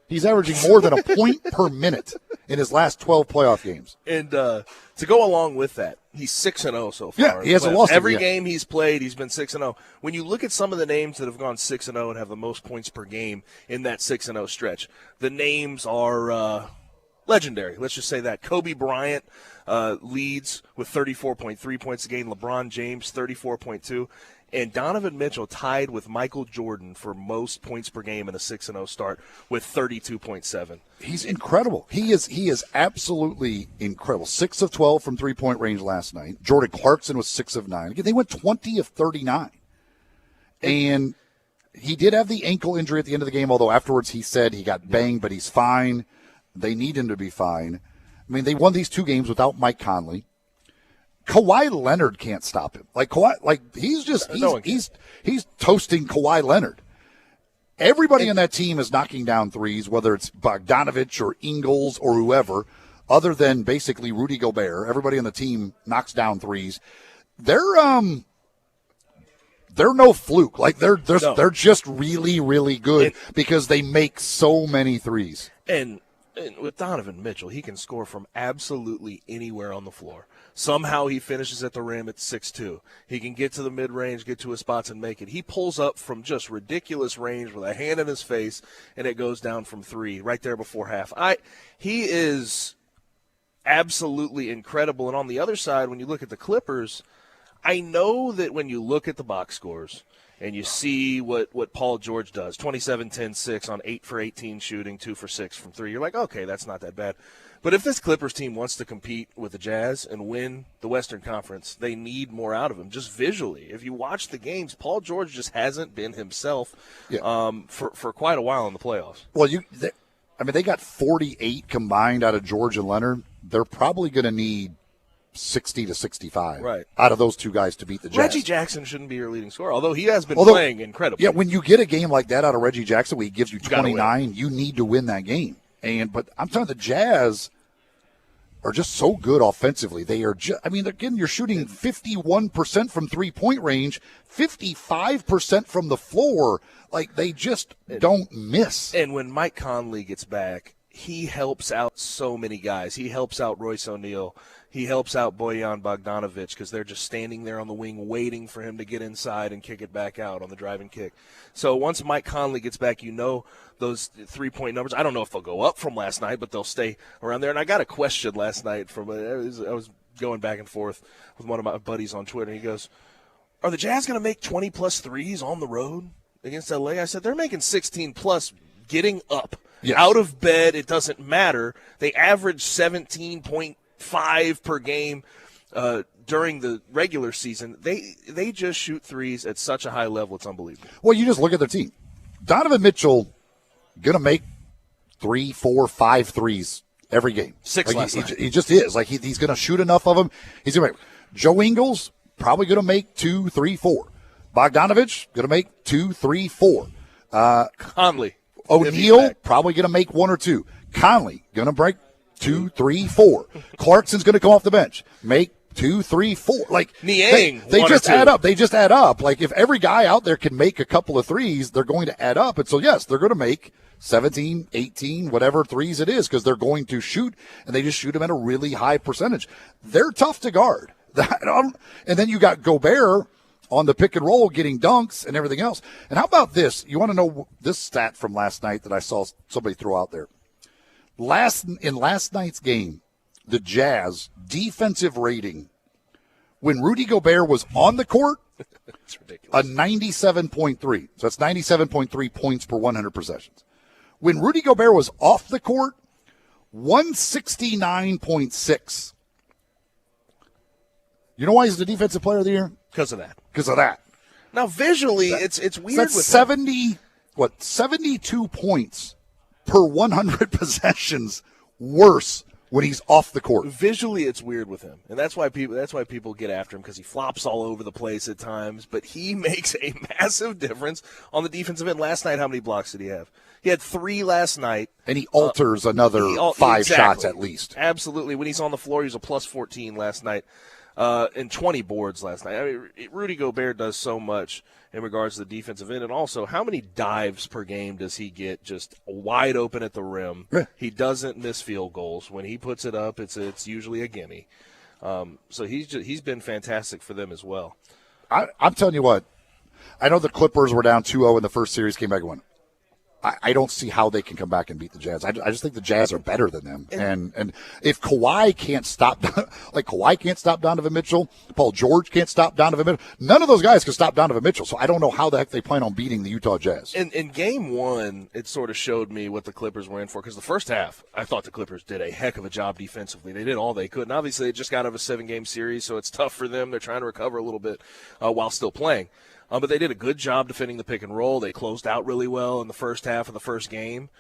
He's averaging more than a point per minute in his last 12 playoff games. And to go along with that, he's 6-0 so far. Yeah, he hasn't lost every game he's played. He's been 6-0. When you look at some of the names that have gone 6-0 and have the most points per game in that 6-0 stretch, the names are legendary. Let's just say that. Kobe Bryant leads with 34.3 points a game. LeBron James, 34.2. And Donovan Mitchell tied with Michael Jordan for most points per game in a 6-0 start with 32.7. He's incredible. He is absolutely incredible. 6 of 12 from three-point range last night. Jordan Clarkson was 6 of 9. Again, they went 20 of 39. And he did have the ankle injury at the end of the game, although afterwards he said he got banged, but he's fine. They need him to be fine. I mean, they won these 2 games without Mike Conley. Kawhi Leonard can't stop him. He's toasting Kawhi Leonard. Everybody on that team is knocking down threes, whether it's Bogdanovich or Ingles or whoever, other than basically Rudy Gobert. Everybody on the team knocks down threes. They're they're no fluke. Like they're just really, really good because they make so many threes. And with Donovan Mitchell, he can score from absolutely anywhere on the floor. Somehow he finishes at the rim at 6'2". He can get to the mid-range, get to his spots, and make it. He pulls up from just ridiculous range with a hand in his face, and it goes down from 3 right there before half. He is absolutely incredible. And on the other side, when you look at the Clippers, I know that when you look at the box scores and you see what Paul George does, 27, 10, 6 on 8 for 18 shooting, 2 for 6 from 3, you're like, okay, that's not that bad. But if this Clippers team wants to compete with the Jazz and win the Western Conference, they need more out of him, just visually. If you watch the games, Paul George just hasn't been himself for quite a while in the playoffs. Well, they got 48 combined out of George and Leonard. They're probably going to need 60 to 65 out of those two guys to beat the Jazz. Reggie Jackson shouldn't be your leading scorer, although he has been playing incredibly. Yeah, when you get a game like that out of Reggie Jackson where he gives you 29, you need to win that game. But I'm telling you, the Jazz are just so good offensively. They are just, again, you're shooting 51% from three-point range, 55% from the floor. Like, they just don't miss. And when Mike Conley gets back, he helps out so many guys. He helps out Royce O'Neal. He helps out Bojan Bogdanovic because they're just standing there on the wing waiting for him to get inside and kick it back out on the driving kick. So once Mike Conley gets back, those three-point numbers. I don't know if they'll go up from last night, but they'll stay around there. And I got a question last night I was going back and forth with one of my buddies on Twitter. He goes, are the Jazz going to make 20-plus threes on the road against L.A.? I said, they're making 16-plus getting up. Yes. Out of bed, it doesn't matter. They average 17.5 per game during the regular season. They just shoot threes at such a high level, it's unbelievable. Well, you just look at their team. Donovan Mitchell going to make 3, 4, 5 threes every game. 6 last night. He just is. Like he's going to shoot enough of them. He's going to make. Joe Ingles probably going to make 2, 3, 4. Bogdanovic going to make 2, 3, 4. Conley. O'Neal probably going to make 1 or 2. Conley going to break 2, 3, 4. Clarkson's going to come off the bench, make 2, 3, 4. Like Niang, they just add up. They just add up. Like if every guy out there can make a couple of threes, they're going to add up. And so yes, they're going to make 17, 18, whatever threes it is because they're going to shoot, and they just shoot them at a really high percentage. They're tough to guard. And then you got Gobert on the pick and roll getting dunks and everything else. And how about this? You want to know this stat from last night that I saw somebody throw out there? In last night's game, the Jazz defensive rating, when Rudy Gobert was on the court, it's ridiculous. A 97.3. So that's 97.3 points per 100 possessions. When Rudy Gobert was off the court, 169.6. You know why he's the defensive player of the year? Because of that. Now visually, it's weird. That's 72 points per 100 possessions worse when he's off the court. Visually, it's weird with him, and that's why people get after him because he flops all over the place at times. But he makes a massive difference on the defensive end. Last night, how many blocks did he have? He had 3 last night, and he alters another 5 shots at least. Absolutely, when he's on the floor, he's a plus 14 last night. And 20 boards last night. I mean, Rudy Gobert does so much in regards to the defensive end. And also, how many dives per game does he get just wide open at the rim? Yeah. He doesn't miss field goals. When he puts it up, it's usually a gimme. So he's been fantastic for them as well. I'm telling you what, I know the Clippers were down 2-0 in the first series, came back and won. I don't see how they can come back and beat the Jazz. I just think the Jazz are better than them. And if Kawhi can't stop, Donovan Mitchell, Paul George can't stop Donovan Mitchell, none of those guys can stop Donovan Mitchell. So I don't know how the heck they plan on beating the Utah Jazz. In game 1, it sort of showed me what the Clippers were in for because the first half, I thought the Clippers did a heck of a job defensively. They did all they could. And obviously, they just got out of a 7-game series, so it's tough for them. They're trying to recover a little bit while still playing. But they did a good job defending the pick and roll. They closed out really well in the first half of the first game.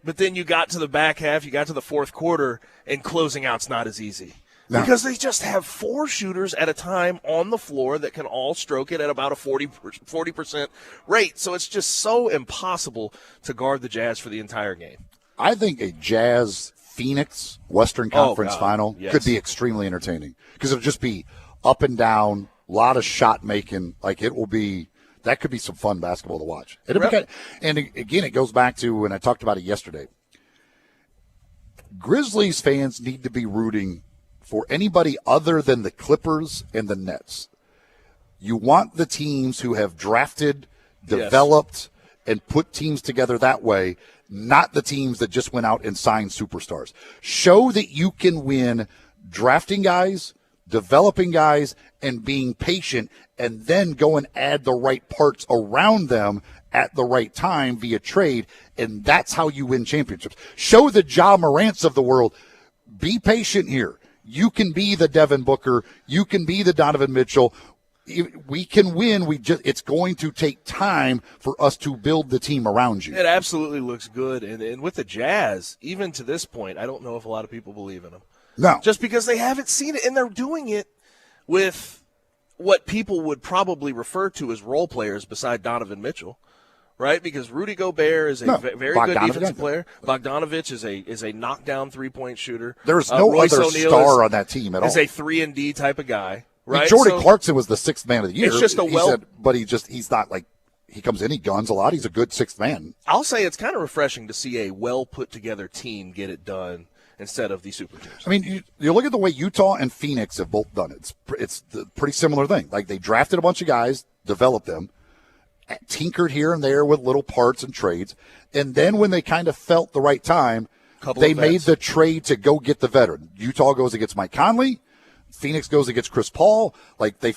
But then you got to the back half, you got to the fourth quarter, and closing out's not as easy. No. Because they just have 4 shooters at a time on the floor that can all stroke it at about a 40% rate. So it's just so impossible to guard the Jazz for the entire game. I think a Jazz-Phoenix Western Conference final could be extremely entertaining because it'll just be up and down, a lot of shot making. Like it will be that could be some fun basketball to watch. And again, it goes back to when I talked about it yesterday. Grizzlies fans need to be rooting for anybody other than the Clippers and the Nets. You want the teams who have drafted, developed, and put teams together that way, not the teams that just went out and signed superstars. Show that you can win drafting guys, developing guys, and being patient, and then go and add the right parts around them at the right time via trade, and that's how you win championships. Show the Ja Morants of the world, be patient here. You can be the Devin Booker. You can be the Donovan Mitchell. We can win. It's going to take time for us to build the team around you. It absolutely looks good. And with the Jazz, even to this point, I don't know if a lot of people believe in them. No. Just because they haven't seen it, and they're doing it with what people would probably refer to as role players beside Donovan Mitchell, right? Because Rudy Gobert is a very good defensive player. Bogdanovich is a knockdown three-point shooter. There's no Royce other O'Neal star on that team at all. Is a 3-and-D type of guy, right? Jordan Clarkson was the sixth man of the year. It's just he's not like he comes in, he guns a lot. He's a good sixth man. I'll say it's kind of refreshing to see a well-put-together team get it done instead of the super teams. I mean, you look at the way Utah and Phoenix have both done it. It's a pretty similar thing. Like, they drafted a bunch of guys, developed them, tinkered here and there with little parts and trades, and then when they kind of felt the right time, they made the trade to go get the veteran. Utah goes and gets Mike Conley. Phoenix goes and gets Chris Paul. Like, they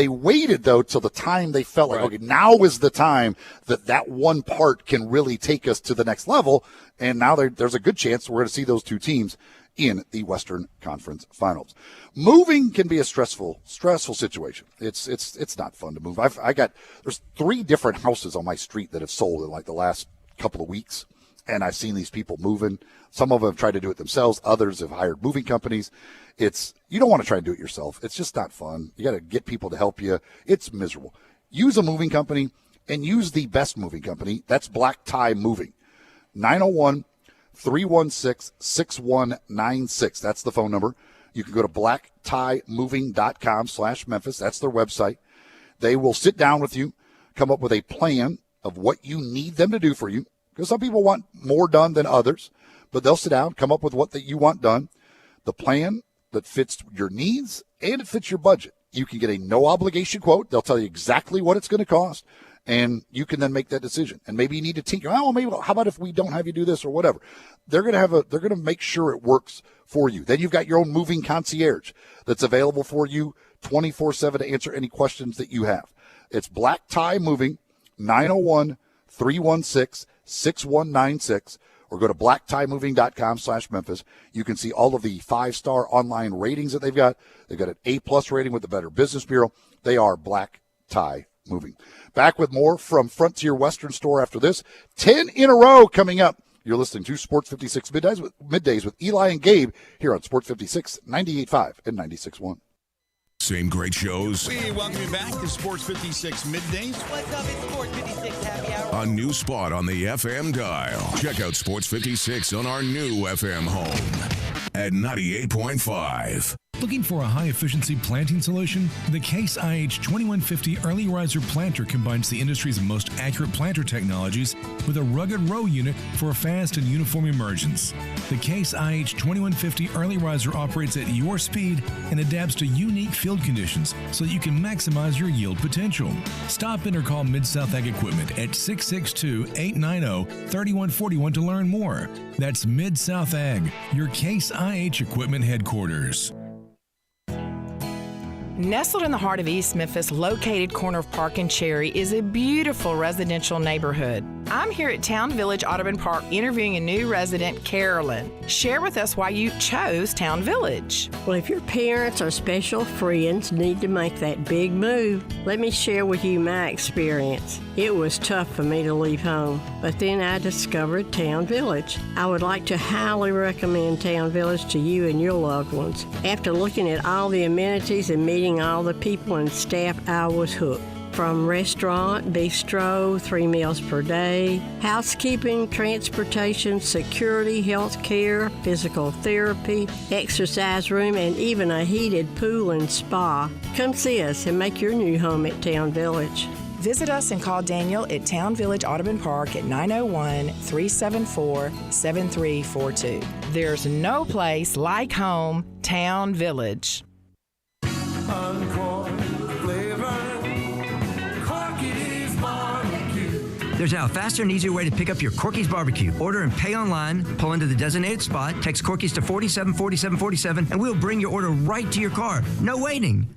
waited, though, till the time they felt like, okay, now is the time that one part can really take us to the next level. And now there's a good chance we're going to see those two teams in the Western Conference Finals. Moving can be a stressful situation. It's not fun to move. There's 3 different houses on my street that have sold in like the last couple of weeks. And I've seen these people moving. Some of them have tried to do it themselves. Others have hired moving companies. You don't want to try and do it yourself. It's just not fun. You got to get people to help you. It's miserable. Use a moving company and use the best moving company. That's Black Tie Moving. 901-316-6196. That's the phone number. You can go to blacktiemoving.com/Memphis. That's their website. They will sit down with you, come up with a plan of what you need them to do for you. Because some people want more done than others, but they'll sit down, come up with what that you want done, the plan that fits your needs and it fits your budget. You can get a no-obligation quote. They'll tell you exactly what it's going to cost, and you can then make that decision. And maybe you need to tinker. Oh, maybe how about if we don't have you do this or whatever? They're going to make sure it works for you. Then you've got your own moving concierge that's available for you 24/7 to answer any questions that you have. It's Black Tie Moving, 901-316-6196, or go to blacktiemoving.com/Memphis. You can see all of the 5-star online ratings that they've got. They've got an A+ rating with the Better Business Bureau. They are Black Tie Moving. Back with more from Frontier Western Store after this. 10 in a row coming up. You're listening to Sports 56 Middays with Eli and Gabe here on Sports 56, 98.5 and 96.1. Same great shows. We welcome you back to Sports 56 Middays. What's up? It's Sports 56 Happy Hour. A new spot on the FM dial. Check out Sports 56 on our new FM home at 98.5. Looking for a high-efficiency planting solution? The Case IH 2150 Early Riser Planter combines the industry's most accurate planter technologies with a rugged row unit for fast and uniform emergence. The Case IH 2150 Early Riser operates at your speed and adapts to unique field conditions so that you can maximize your yield potential. Stop in or call Mid-South Ag Equipment at 662-890-3141 to learn more. That's Mid-South Ag, your Case IH Equipment headquarters. Nestled in the heart of East Memphis, located corner of Park and Cherry, is a beautiful residential neighborhood. I'm here at Town Village Audubon Park interviewing a new resident, Carolyn. Share with us why you chose Town Village. Well, if your parents or special friends need to make that big move, let me share with you my experience. It was tough for me to leave home, but then I discovered Town Village. I would like to highly recommend Town Village to you and your loved ones. After looking at all the amenities and meeting all the people and staff, I was hooked. From restaurant, bistro, 3 meals per day, housekeeping, transportation, security, health care, physical therapy, exercise room, and even a heated pool and spa. Come see us and make your new home at Town Village. Visit us and call Daniel at Town Village Audubon Park at 901-374-7342. There's no place like home, Town Village. There's now a faster and easier way to pick up your Corky's Barbecue. Order and pay online, pull into the designated spot, text Corky's to 474747, and we'll bring your order right to your car. No waiting.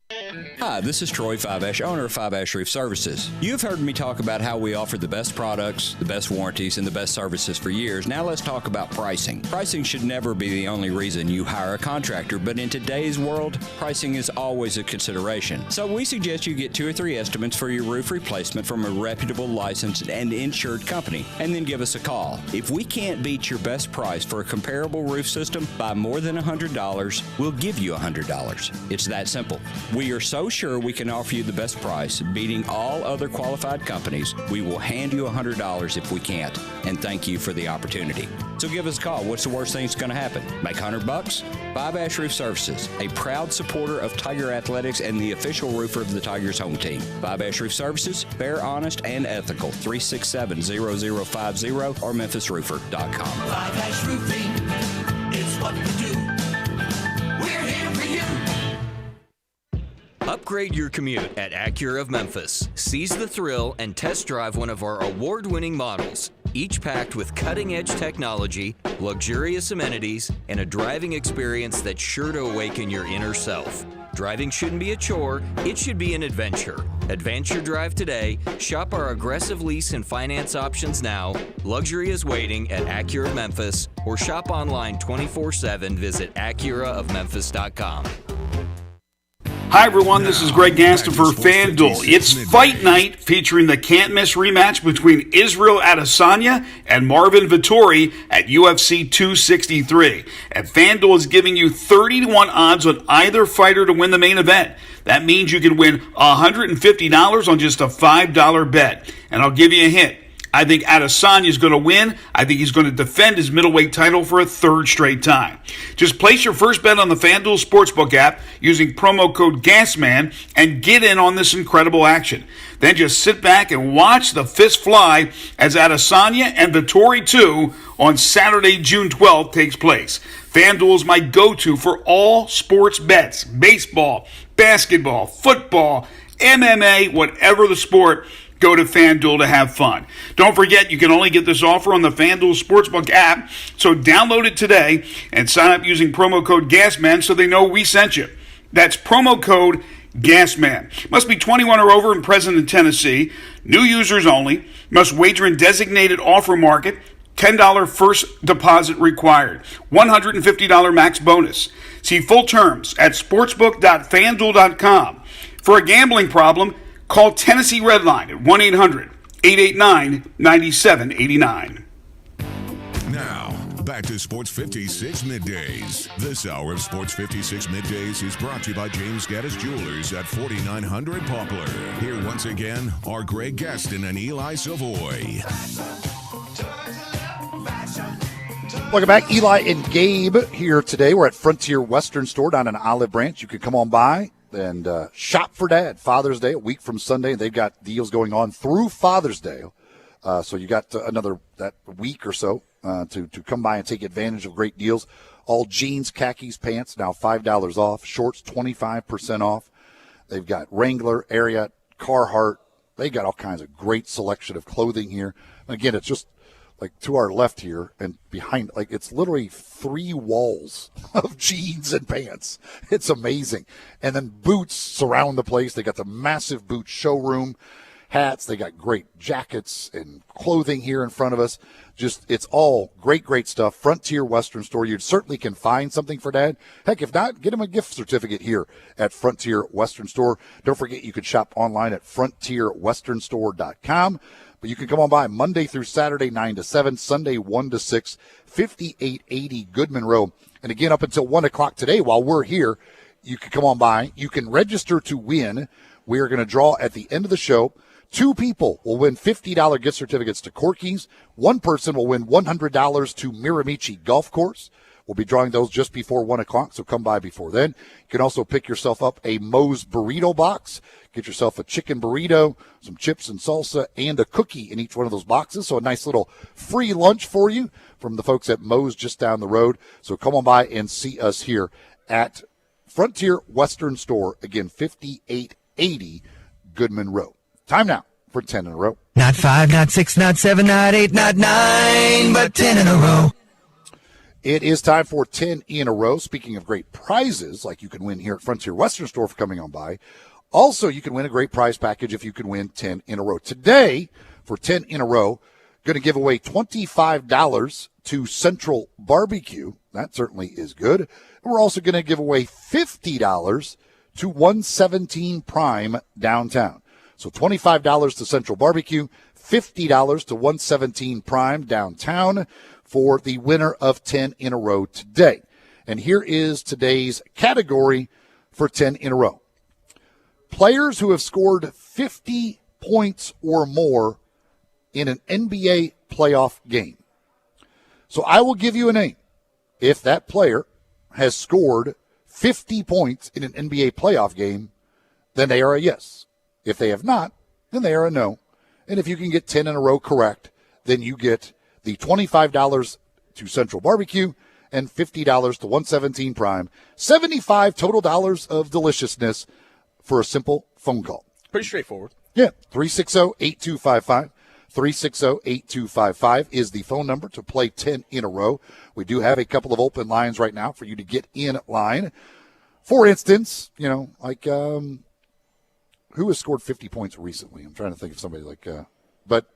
Hi, this is Troy Five-Ash, owner of Five-Ash Roof Services. You've heard me talk about how we offer the best products, the best warranties, and the best services for years. Now let's talk about pricing. Pricing should never be the only reason you hire a contractor, but in today's world, pricing is always a consideration. So we suggest you get 2 or 3 estimates for your roof replacement from a reputable, licensed, and insured company, and then give us a call. If we can't beat your best price for a comparable roof system by more than $100, we'll give you $100. It's that simple. We are so sure we can offer you the best price, beating all other qualified companies. We will hand you $100 if we can't, and thank you for the opportunity. So give us a call. What's the worst thing that's going to happen? Make $100? Five-Ash Roof Services, a proud supporter of Tiger Athletics and the official roofer of the Tigers home team. Five-Ash Roof Services, fair, honest, and ethical. 367-0050 or memphisroofer.com. Five-Ash Roofing, it's what we do. We're here for you. Upgrade your commute at Acura of Memphis. Seize the thrill and test drive one of our award-winning models, each packed with cutting-edge technology, luxurious amenities, and a driving experience that's sure to awaken your inner self. Driving shouldn't be a chore, it should be an adventure. Advance your drive today, shop our aggressive lease and finance options now, luxury is waiting at Acura of Memphis, or shop online 24/7, visit AcuraofMemphis.com. Hi everyone, this is Greg Gaston for FanDuel. It's Fight Night featuring the can't-miss rematch between Israel Adesanya and Marvin Vettori at UFC 263. And FanDuel is giving you 30-1 odds on either fighter to win the main event. That means you can win $150 on just a $5 bet. And I'll give you a hint. I think Adesanya is going to win. I think he's going to defend his middleweight title for a 3rd straight time. Just place your first bet on the FanDuel Sportsbook app using promo code GASMAN and get in on this incredible action. Then just sit back and watch the fist fly as Adesanya and Vettori 2 on Saturday, June 12th takes place. FanDuel is my go-to for all sports bets. Baseball, basketball, football, MMA, whatever the sport. Go to FanDuel to have fun. Don't forget, you can only get this offer on the FanDuel Sportsbook app, so download it today and sign up using promo code GASMAN so they know we sent you. That's promo code GASMAN. Must be 21 or over and present in Tennessee. New users only. Must wager in designated offer market. $10 first deposit required. $150 max bonus. See full terms at sportsbook.fanduel.com. For a gambling problem, call Tennessee Redline at 1-800-889-9789. Now, back to Sports 56 Middays. This hour of Sports 56 Middays is brought to you by James Gaddis Jewelers at 4900 Poplar. Here once again are Greg Gaston and Eli Savoy. Welcome back. Eli and Gabe here today. We're at Frontier Western Store down in Olive Branch. You can come on by and shop for Dad. Father's Day, a week from Sunday. They've got deals going on through Father's Day. So you got another that week or so to come by and take advantage of great deals. All jeans, khakis, pants, now $5 off. Shorts, 25% off. They've got Wrangler, Ariat, Carhartt. They got all kinds of great selection of clothing here. And again, it's just like to our left here and behind, like it's literally 3 walls of jeans and pants. It's amazing. And then boots surround the place. They got the massive boot showroom, hats. They got great jackets and clothing here in front of us. Just, it's all great stuff. Frontier Western Store. You certainly can find something for Dad. Heck, if not, get him a gift certificate here at Frontier Western Store. Don't forget you can shop online at frontierwesternstore.com. But you can come on by Monday through Saturday, 9 to 7, Sunday, 1 to 6, 5880 Goodman Road. And again, up until 1 o'clock today, while we're here, you can come on by. You can register to win. We are going to draw at the end of the show. 2 people will win $50 gift certificates to Corky's. 1 person will win $100 to Miramichi Golf Course. We'll be drawing those just before 1 o'clock, so come by before then. You can also pick yourself up a Moe's Burrito Box. Get yourself a chicken burrito, some chips and salsa, and a cookie in each one of those boxes. So a nice little free lunch for you from the folks at Moe's just down the road. So come on by and see us here at Frontier Western Store. Again, 5880 Goodman Road. Time now for 10 in a row. Not 5, not 6, not 7, not 8, not 9, but 10 in a row. It is time for 10 in a row. Speaking of great prizes, like you can win here at Frontier Western Store for coming on by. Also, you can win a great prize package if you can win 10 in a row. Today, for 10 in a row, going to give away $25 to Central Barbecue. That certainly is good. And we're also going to give away $50 to 117 Prime downtown. So $25 to Central Barbecue, $50 to 117 Prime downtown for the winner of 10 in a row today. And here is today's category for 10 in a row. Players who have scored 50 points or more in an NBA playoff game. So I will give you a name. If that player has scored 50 points in an NBA playoff game, then they are a yes. If they have not, then they are a no. And if you can get 10 in a row correct, then you get the $25 to Central Barbecue and $50 to 117 Prime. $75 total dollars of deliciousness for a simple phone call. Pretty straightforward. Yeah, 360-8255. 360-8255 is the phone number to play 10 in a row. We do have a couple of open lines right now for you to get in line. For instance, like who has scored 50 points recently? I'm trying to think of somebody but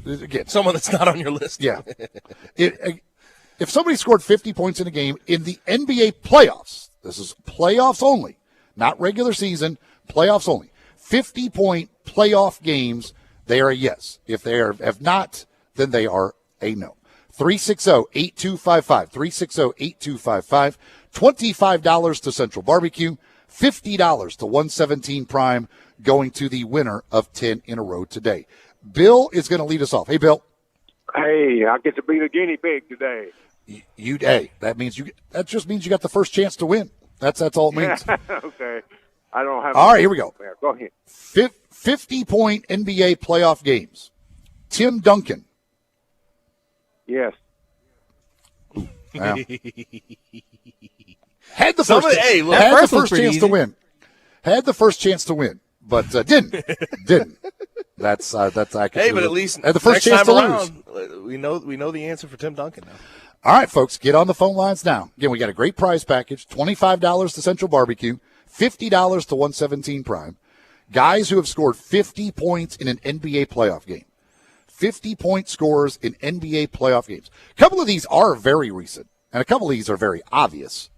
again. Someone that's not on your list. Yeah. If somebody scored 50 points in a game in the NBA playoffs, this is playoffs only, not regular season, playoffs only. 50-point playoff games, they are a yes. If they have not, then they are a no. 360-8255. 360-8255. $25 to Central Barbecue. $50 to 117 Prime going to the winner of 10 in a row today. Bill is going to lead us off. Hey, Bill. Hey, I get to be the guinea pig today. Hey, that just means you got the first chance to win. That's all it means. Okay. I don't have. All right, here we go. Go ahead. 50-point NBA playoff games. Tim Duncan. Yes. Well, had the first chance to win. Had the first chance to win, but didn't. That's accurate. Hey, but at least had the first chance to lose. We know the answer for Tim Duncan now. All right, folks, get on the phone lines now. Again, we got a great prize package: $25 to Central Barbecue, $50 to 117 Prime. Guys who have scored 50 points in an NBA playoff game. 50-point scores in NBA playoff games. A couple of these are very recent, and a couple of these are very obvious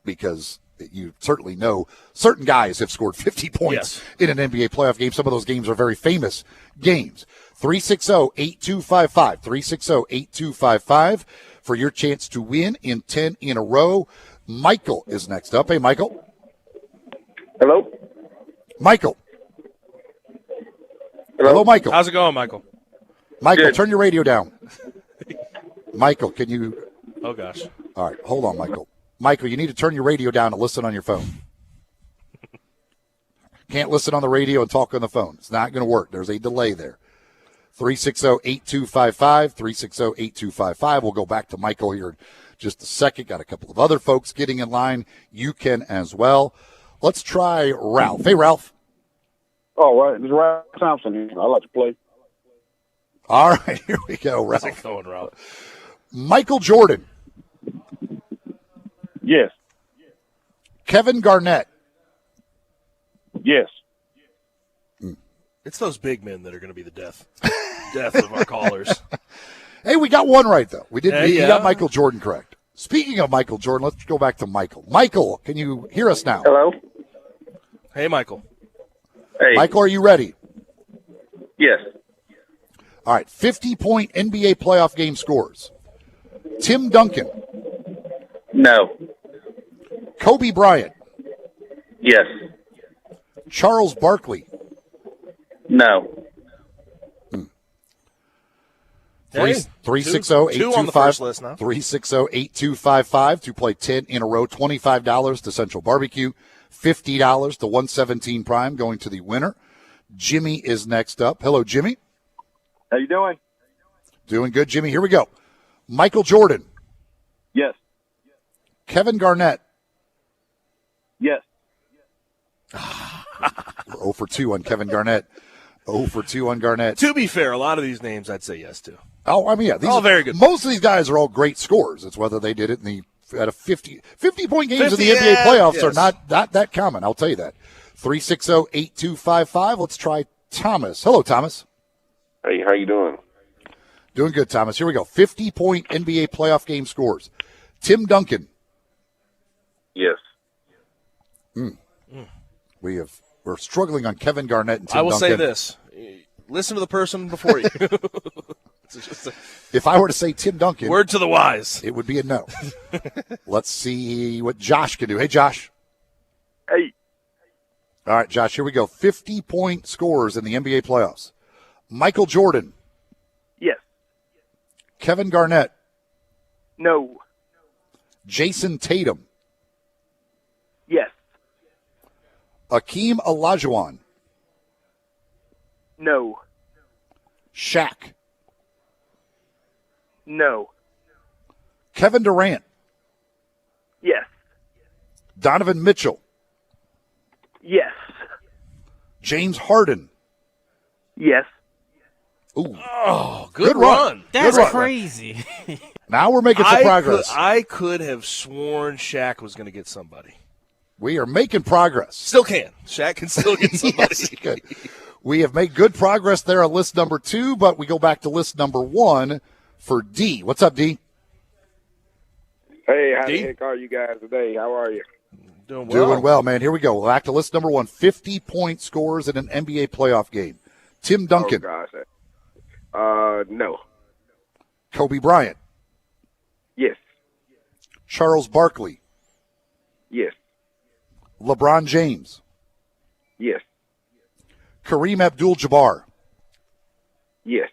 because you certainly know certain guys have scored 50 points in an NBA playoff game. Some of those games are very famous games. 360-8255. 360-8255 for your chance to win in 10 in a row. Michael is next up. Hey, Michael. Hello? Michael. Hello, Michael. How's it going, Michael? Michael, Good. turn your radio down. Michael, can you? Oh, gosh. All right, hold on, Michael. Michael, you need to turn your radio down and listen on your phone. Can't listen on the radio and talk on the phone. It's not going to work. There's a delay there. 360-8255. 360-8255. We'll go back to Michael here in just a second. Got a couple of other folks getting in line. You can as well. Let's try Ralph. Hey, Ralph. All right. This is Ralph Thompson here. I like to play. All right. Here we go, Ralph. How's it going, Ralph? Michael Jordan. Yes. Kevin Garnett. Yes. It's those big men that are going to be the death of our callers. Hey, we got one right, though. We got Michael Jordan correct. Speaking of Michael Jordan, let's go back to Michael. Michael, can you hear us now? Hello? Hey, Michael. Hey. Michael, are you ready? Yes. All right, 50-point NBA playoff game scores. Tim Duncan. No. Kobe Bryant. Yes. Charles Barkley. No. 360-8255 to play 10 in a row, $25 to Central Barbecue, $50 to 117 Prime going to the winner. Jimmy is next up. Hello, Jimmy. How you doing? Doing good, Jimmy. Here we go. Michael Jordan. Yes. Kevin Garnett. Yes. We're 0 for 2 on Kevin Garnett. 0 for 2 on Garnett. To be fair, a lot of these names I'd say yes to. Oh, I mean, yeah. These all are very good. Most of these guys are all great scorers. It's whether they did it at a 50-point games 50, in the NBA playoffs yes. are not that common. I'll tell you that. 360-8255. Let's try Thomas. Hello, Thomas. Hey, how you doing? Doing good, Thomas. Here we go. 50-point NBA playoff game scores. Tim Duncan. Yes. We're struggling on Kevin Garnett and Tim Duncan. I will say this. Listen to the person before you. If I were to say Tim Duncan. Word to the wise. It would be a no. Let's see what Josh can do. Hey, Josh. Hey. All right, Josh, here we go. 50-point scores in the NBA playoffs. Michael Jordan. Yes. Kevin Garnett. No. Jason Tatum. Yes. Akeem Olajuwon. No. Shaq. No. Kevin Durant. Yes. Donovan Mitchell. Yes. James Harden. Yes. Ooh. Oh, good run. That's Good run. crazy. Now we're making some progress. I could have sworn Shaq was going to get somebody. We are making progress. Still can. Shaq can still get somebody. Yes, he could. We have made good progress there on list number 2, but we go back to list number 1 for D. What's up, D? Hey, how D? the heck are you guys today? How are you? Doing well. Doing well, man. Here we go. Back to list number 1. 50-point scores in an NBA playoff game. Tim Duncan. Oh, gosh. No. Kobe Bryant. Yes. Charles Barkley. Yes. LeBron James. Yes. Kareem Abdul-Jabbar. Yes.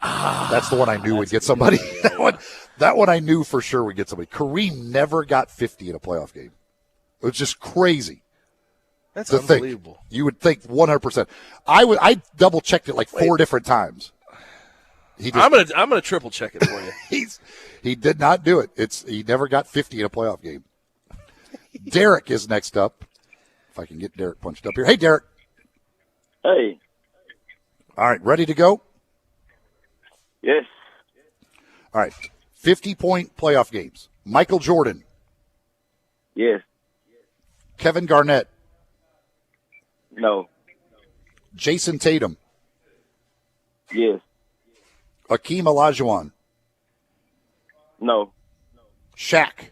That's the one I knew would get somebody. that one I knew for sure would get somebody. Kareem never got 50 in a playoff game. It was just crazy. That's to unbelievable. Think. You would think 100%. I double checked it like 4 different times. I'm gonna triple check it for you. He did not do it. He never got 50 in a playoff game. Derek is next up. If I can get Derek punched up here. Hey, Derek. Hey. All right, ready to go? Yes. All right, 50-point playoff games. Michael Jordan. Yes. Kevin Garnett. No. Jason Tatum. Yes. Akeem Olajuwon. No. Shaq.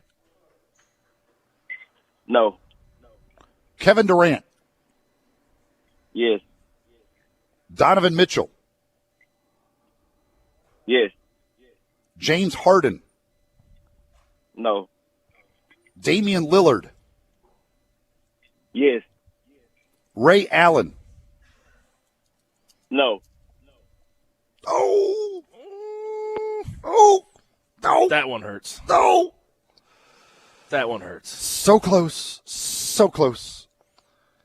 No. Kevin Durant. Yes. Donovan Mitchell. Yes. James Harden. No. Damian Lillard. Yes. Ray Allen. No. Oh. No. That one hurts. No. That one hurts. So close. So close.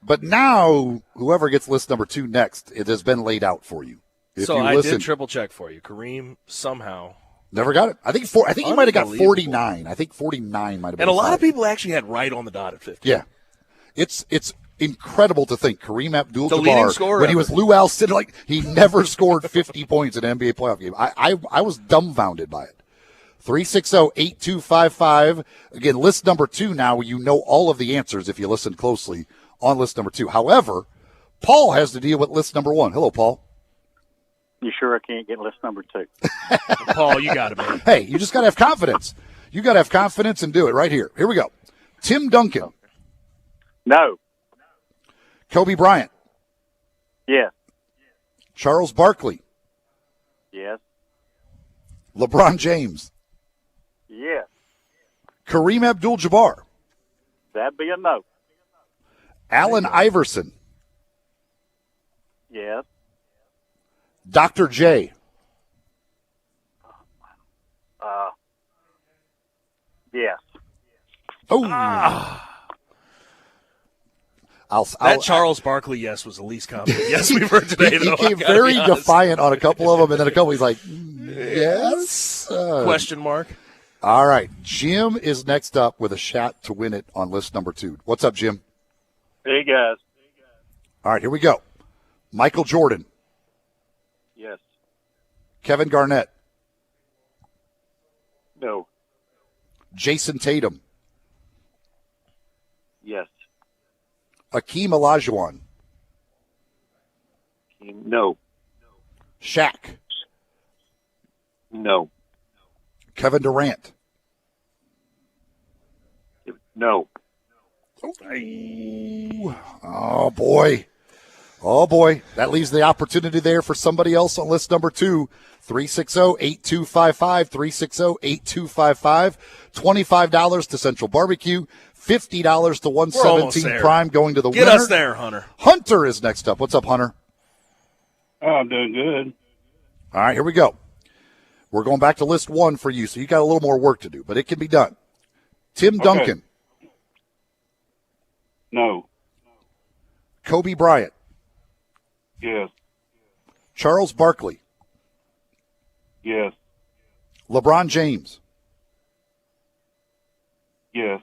But now, whoever gets list number 2 next, it has been laid out for you. If So you I listen, did triple check for you. Kareem somehow never got it. I think he might have got 49. I think 49 might have been. And a lot of people actually had right on the dot at 50. Yeah. It's incredible to think Kareem The leading Abdul-Jabbar, scorer when he ever. was Lou Alcindor, he never scored 50 points in an NBA playoff game. I was dumbfounded by it. 360-8255. Again, list number 2 now, you know all of the answers if you listen closely on list number 2. However, Paul has to deal with list number 1. Hello, Paul. You sure I can't get list number 2? Paul, you got it, man. Hey, you just got to have confidence. You got to have confidence and do it right here. Here we go. Tim Duncan. No. Kobe Bryant. Yes. Charles Barkley. Yes. LeBron James. Yes. Kareem Abdul-Jabbar. That'd be a no. Allen Iverson. Yes. Dr. J. Yes. Oh. That Charles Barkley yes was the least confident yes we've heard today. He came very defiant on a couple of them, and then a couple he's like, yes? Question mark. All right. Jim is next up with a shot to win it on list number 2. What's up, Jim? Hey, guys. All right, here we go. Michael Jordan. Yes. Kevin Garnett. No. Jason Tatum. Yes. Akeem Olajuwon. No. Shaq. No. Kevin Durant. No. Oh, boy. Oh, boy. That leaves the opportunity there for somebody else on list number 2. 360-8255, 360-8255. $25 to Central Barbecue, $50 to 117 Prime going to the winner. Get us there, Hunter. Hunter is next up. What's up, Hunter? Oh, I'm doing good. All right, here we go. We're going back to list 1 for you, so you got a little more work to do, but it can be done. Tim Duncan. No. Kobe Bryant. Yes. Charles Barkley. Yes. LeBron James. Yes.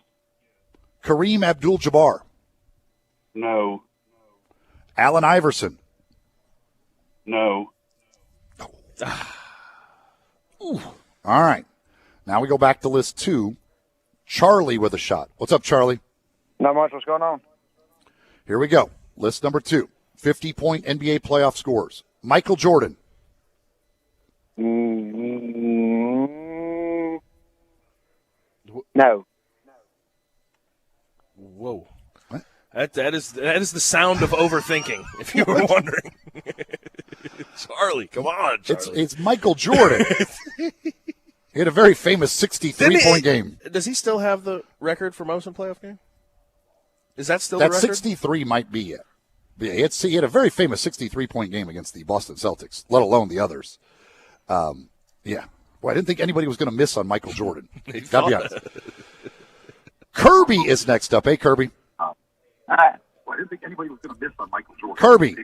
Kareem Abdul-Jabbar. No. Allen Iverson. No. Ooh. All right. Now we go back to list 2. Charlie with a shot. What's up, Charlie? Not much. What's going on? Here we go. List number 2. 50-point NBA playoff scores. Michael Jordan. No. Whoa. What? That is the sound of overthinking, if you were wondering. Charlie, come on, Charlie. It's Michael Jordan. He had a very famous 63-point game. Does he still have the record for most in playoff game? Is that still the record? 63 might be it. Yeah, he had a very famous 63-point game against the Boston Celtics, let alone the others. Yeah. Boy, I didn't think anybody was going to miss on Michael Jordan. Gotta be honest. Kirby is next up. Hey, Kirby. I didn't think anybody was going to miss on Michael Jordan. Kirby.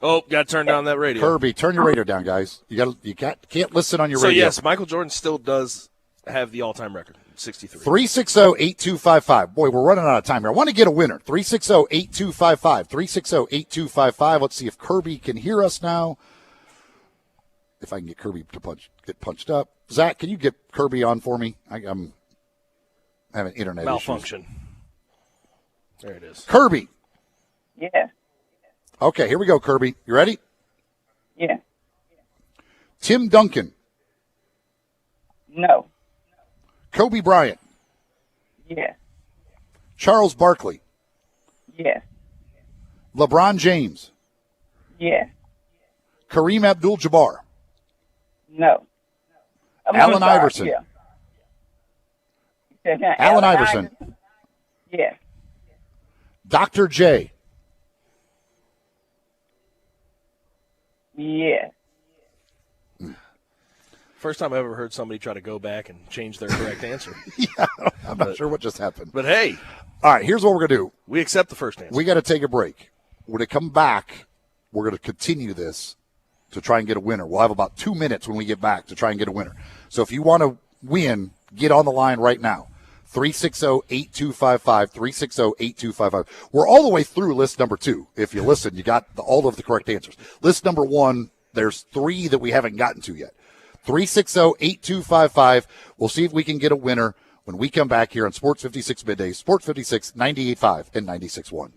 Oh, got to turn down that radio. Kirby, turn your radio down, guys. You can't listen on your radio. So, yes, Michael Jordan still does have the all-time record, 63. 360-8255. Boy, we're running out of time here. I want to get a winner. 360-8255. 360-8255. Let's see if Kirby can hear us now. If I can get Kirby to get punched up. Zach, can you get Kirby on for me? I'm having internet malfunction. Issues. There it is. Kirby. Yeah. Okay, here we go, Kirby. You ready? Yeah. Tim Duncan. No. Kobe Bryant. Yeah. Charles Barkley. Yeah. LeBron James. Yeah. Kareem Abdul-Jabbar. No. Allen Iverson. Yeah. Allen Iverson. Yeah. Dr. J. Yeah. First time I ever heard somebody try to go back and change their correct answer. Yeah, I'm not sure what just happened. But hey. All right, here's what we're going to do. We accept the first answer. We got to take a break. When we come back, we're going to continue this to try and get a winner. We'll have about 2 minutes when we get back to try and get a winner. So if you want to win, get on the line right now. 360-8255, 360-8255. We're all the way through list number 2. If you listen, you got all of the correct answers. List number 1, there's 3 that we haven't gotten to yet. 360-8255. We'll see if we can get a winner when we come back here on Sports 56 Middays, Sports 56, 98.5 and 96.1.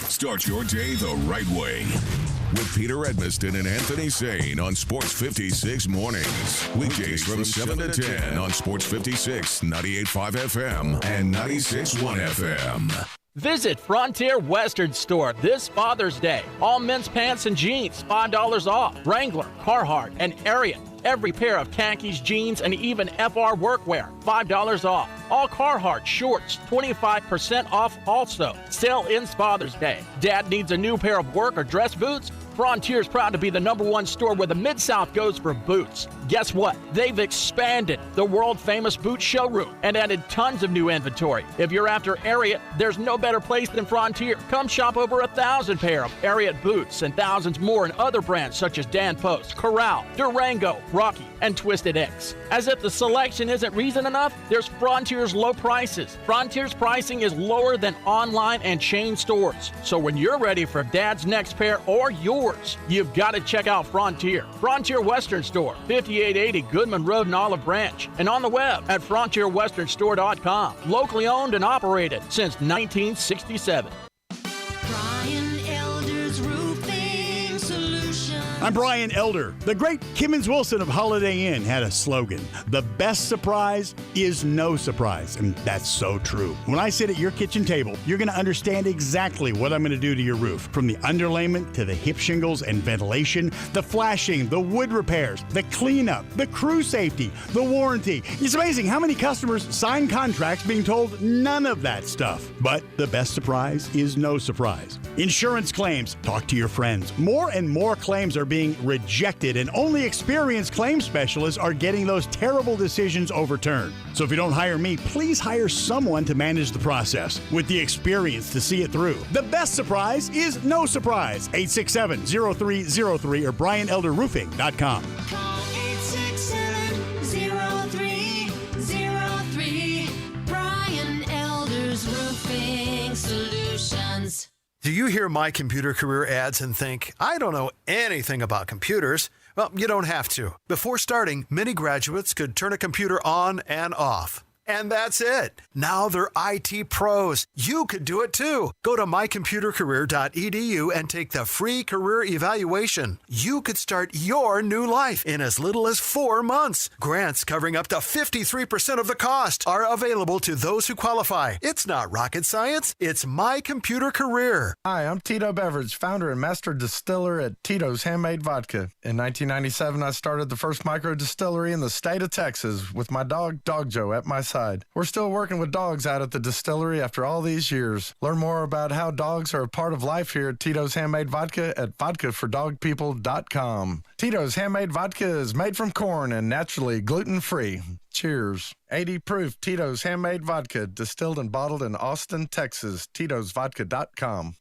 Start your day the right way with Peter Edmiston and Anthony Sane on Sports 56 Mornings. Weekdays from 7 to 10 on Sports 56, 98.5 FM and 96.1 FM. Visit Frontier Western Store this Father's Day. All men's pants and jeans, $5 off. Wrangler, Carhartt, and Ariat. Every pair of khakis, jeans, and even FR workwear, $5 off. All Carhartt shorts, 25% off also. Sale ends Father's Day. Dad needs a new pair of work or dress boots? Frontier's proud to be the #1 store where the Mid-South goes for boots. Guess what? They've expanded the world-famous boot showroom and added tons of new inventory. If you're after Ariat, there's no better place than Frontier. Come shop over 1,000 pair of Ariat boots and thousands more in other brands such as Dan Post, Corral, Durango, Rocky, and Twisted X. As if the selection isn't reason enough, there's Frontier's low prices. Frontier's pricing is lower than online and chain stores. So when you're ready for Dad's next pair or yours, you've got to check out Frontier. Frontier Western Store, 5880 Goodman Road in Olive Branch, and on the web at frontierwesternstore.com. Locally owned and operated since 1967. I'm Brian Elder. The great Kimmons Wilson of Holiday Inn had a slogan: the best surprise is no surprise. And that's so true. When I sit at your kitchen table, you're going to understand exactly what I'm going to do to your roof. From the underlayment to the hip shingles and ventilation, the flashing, the wood repairs, the cleanup, the crew safety, the warranty. It's amazing how many customers sign contracts being told none of that stuff. But the best surprise is no surprise. Insurance claims. Talk to your friends. More and more claims are being rejected, and only experienced claim specialists are getting those terrible decisions overturned. So if you don't hire me, please hire someone to manage the process with the experience to see it through. The best surprise is no surprise. 867-0303 or BrianElderRoofing.com. Call 867-0303. Brian Elder's Roofing Solutions. Do you hear My Computer Career ads and think, I don't know anything about computers? Well, you don't have to. Before starting, many graduates could turn a computer on and off. And that's it. Now they're IT pros. You could do it too. Go to mycomputercareer.edu and take the free career evaluation. You could start your new life in as little as 4 months. Grants covering up to 53% of the cost are available to those who qualify. It's not rocket science. It's My Computer Career. Hi, I'm Tito Beveridge, founder and master distiller at Tito's Handmade Vodka. In 1997, I started the first micro distillery in the state of Texas with my dog, Dog Joe, at my side. We're still working with dogs out at the distillery after all these years. Learn more about how dogs are a part of life here at Tito's Handmade Vodka at vodkafordogpeople.com. Tito's Handmade Vodka is made from corn and naturally gluten-free. Cheers. 80 proof Tito's Handmade Vodka, distilled and bottled in Austin, Texas. Tito'sVodka.com.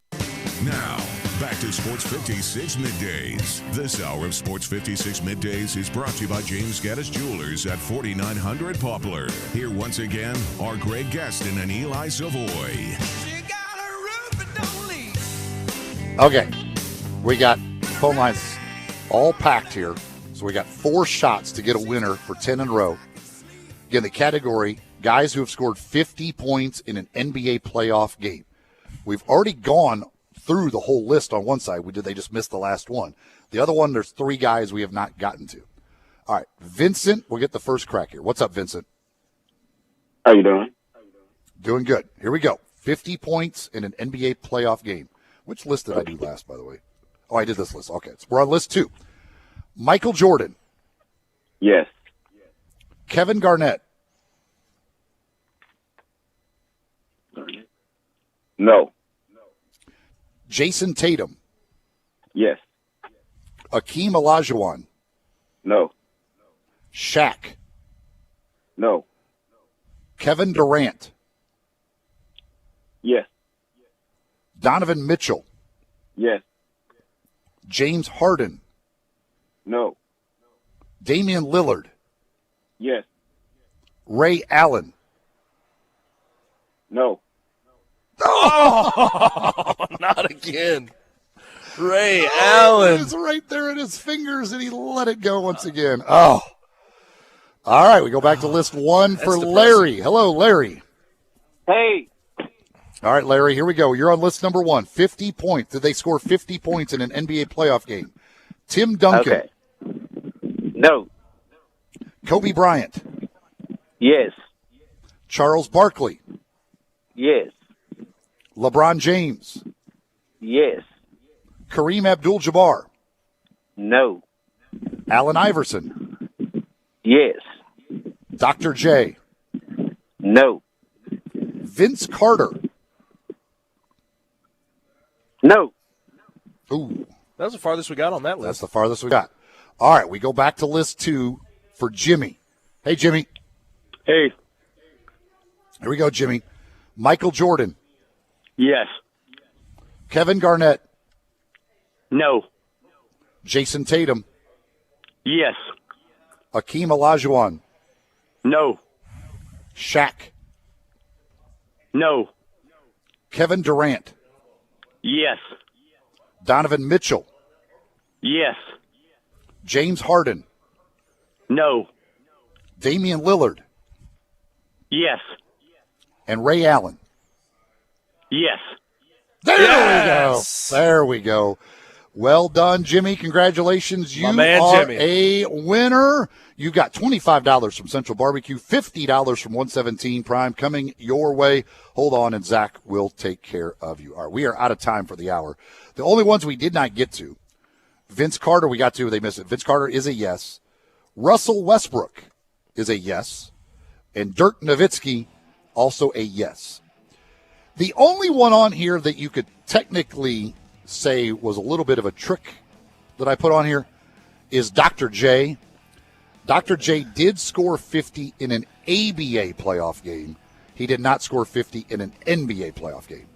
Now, back to Sports 56 Middays. This hour of Sports 56 Middays is brought to you by James Gaddis Jewelers at 4900 Poplar. Here once again are Greg Gaston and Eli Savoy. Okay, we got phone lines all packed here. So we got 4 shots to get a winner for 10 in a row. Again, the category, guys who have scored 50 points in an NBA playoff game. We've already gone through the whole list on one side. They just missed the last one. The other one, there's 3 guys we have not gotten to. All right, Vincent, we'll get the first crack here. What's up, Vincent? How you doing? Doing good. Here we go. 50 points in an NBA playoff game. Which list did I do last, by the way? Oh, I did this list. Okay, so we're on list 2. Michael Jordan. Yes. Kevin Garnett. No. Jason Tatum. Yes. Akeem Olajuwon. No. Shaq. No. Kevin Durant. Yes. Donovan Mitchell. Yes. James Harden. No. Damian Lillard. Yes. Ray Allen. No. Oh, not again. Ray Allen. It was right there in his fingers, and he let it go once again. Oh. All right, we go back to list 1 for Larry. Hello, Larry. Hey. All right, Larry, here we go. You're on list number 1. 50 points. Did they score 50 points in an NBA playoff game? Tim Duncan. Okay. No. Kobe Bryant. Yes. Charles Barkley. Yes. LeBron James. Yes. Kareem Abdul-Jabbar. No. Allen Iverson. Yes. Dr. J. No. Vince Carter. No. Ooh. That was the farthest we got on that list. That's the farthest we got. All right, we go back to list 2 for Jimmy. Hey, Jimmy. Hey. Here we go, Jimmy. Michael Jordan. Yes. Kevin Garnett. No. Jason Tatum. Yes. Akeem Olajuwon. No. Shaq. No. Kevin Durant. Yes. Donovan Mitchell. Yes. James Harden. No. Damian Lillard. Yes. And Ray Allen. Yes. There we go. There we go. Well done, Jimmy. Congratulations. You are Jimmy. a winner. You got $25 from Central Barbecue, $50 from 117 Prime coming your way. Hold on, and Zach will take care of you. All right, we are out of time for the hour. The only ones we did not get to, Vince Carter we got to, they missed it. Vince Carter is a yes. Russell Westbrook is a yes. And Dirk Nowitzki, also a yes. The only one on here that you could technically say was a little bit of a trick that I put on here is Dr. J. Dr. J did score 50 in an ABA playoff game. He did not score 50 in an NBA playoff game.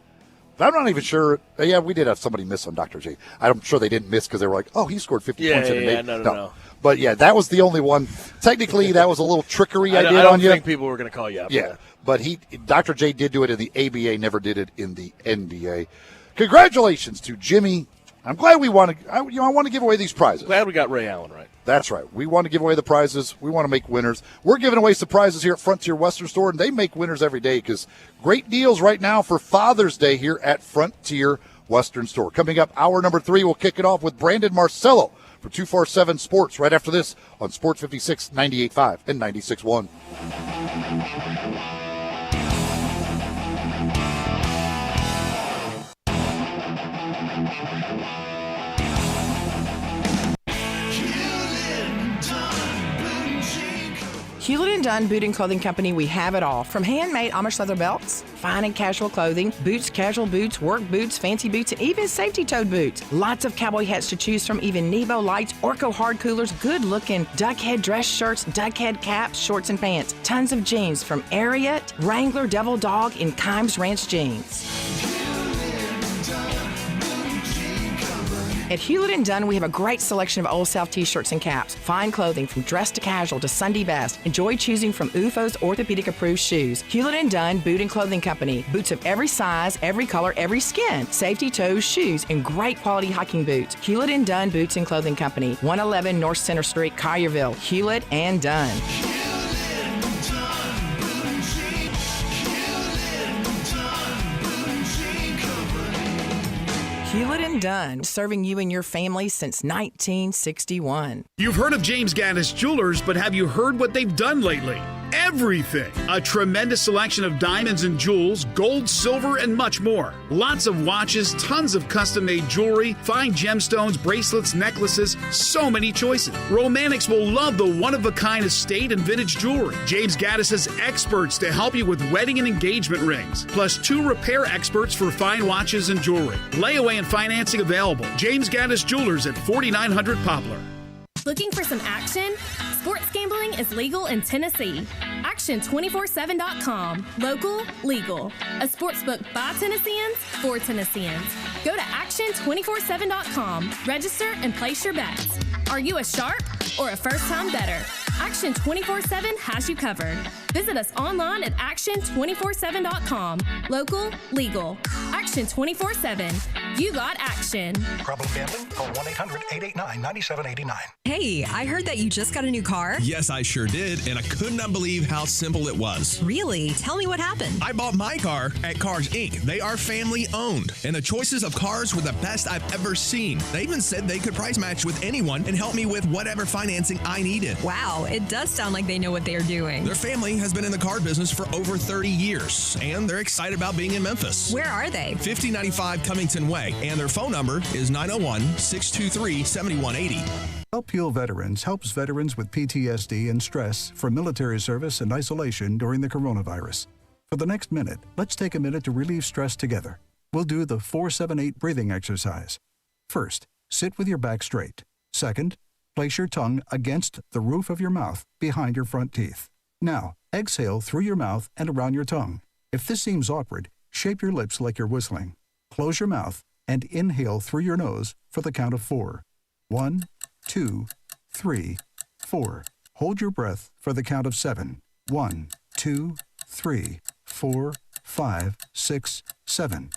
But I'm not even sure. Yeah, we did have somebody miss on Dr. J. I'm sure they didn't miss because they were like, oh, he scored 50 points in an ABA. No. But, yeah, that was the only one. Technically, that was a little trickery I did on you. I don't think people were going to call you out. Yeah, but Dr. J did do it in the ABA, never did it in the NBA. Congratulations to Jimmy. I'm glad we want to. I want to give away these prizes. Glad we got Ray Allen right. That's right. We want to give away the prizes. We want to make winners. We're giving away some prizes here at Frontier Western Store, and they make winners every day because great deals right now for Father's Day here at Frontier Western Store. Coming up, hour number 3, we'll kick it off with Brandon Marcello for 247 Sports right after this on Sports 56, 98.5 and 96.1. Hewlett & Dunn Boot and Clothing Company, we have it all. From handmade Amish leather belts, fine and casual clothing, boots, casual boots, work boots, fancy boots, and even safety-toed boots. Lots of cowboy hats to choose from, even Nebo lights, Orco hard coolers, good-looking duck head dress shirts, duck head caps, shorts, and pants. Tons of jeans from Ariat, Wrangler, Devil Dog, and Kimes Ranch jeans. At Hewlett & Dunn, we have a great selection of Old South t-shirts and caps. Fine clothing from dress to casual to Sunday best. Enjoy choosing from UFO's orthopedic-approved shoes. Hewlett & Dunn Boot and Clothing Company. Boots of every size, every color, every skin. Safety toes, shoes, and great quality hiking boots. Hewlett & Dunn Boots and Clothing Company. 111 North Center Street, Collierville. Hewlett & Dunn. Hewlett & Dunn, serving you and your family since 1961. You've heard of James Gaddis Jewelers, but have you heard what they've done lately? Everything! A tremendous selection of diamonds and jewels, gold, silver, and much more. Lots of watches, tons of custom-made jewelry, fine gemstones, bracelets, necklaces, so many choices. Romantics will love the one-of-a-kind estate and vintage jewelry. James Gaddis has experts to help you with wedding and engagement rings, plus 2 repair experts for fine watches and jewelry. Layaway and financing available. James Gaddis Jewelers at 4900 Poplar. Looking for some action? Sports gambling is legal in Tennessee. Action247.com. Local, legal. A sportsbook by Tennesseans, for Tennesseans. Go to Action247.com. Register and place your bets. Are you a sharp or a first-time bettor? Action 24/7 has you covered. Visit us online at Action247.com. Local, legal. Action 24/7. You got action. Problem gambling? Call 1-800-889-9789. Hey, I heard that you just got a new car. Yes, I sure did, and I could not believe how simple it was. Really? Tell me what happened. I bought my car at Cars Inc. They are family owned, and the choices of cars were the best I've ever seen. They even said they could price match with anyone and help me with whatever financing I needed. Wow, it does sound like they know what they are doing. Their family has been in the car business for over 30 years, and they're excited about being in Memphis. Where are they? 5095 Cummington Way, and their phone number is 901-623-7180. Help Heal Veterans helps veterans with PTSD and stress from military service and isolation during the coronavirus. For the next minute, let's take a minute to relieve stress together. We'll do the 4-7-8 breathing exercise. First, Sit with your back straight. Second, place your tongue against the roof of your mouth behind your front teeth. Now, exhale through your mouth and around your tongue. If this seems awkward, shape your lips like you're whistling. Close your mouth and inhale through your nose for the count of 4. 1, 2, 3, 4. Hold your breath for the count of 7. 1, 2, 3, 4, 5, 6, 7.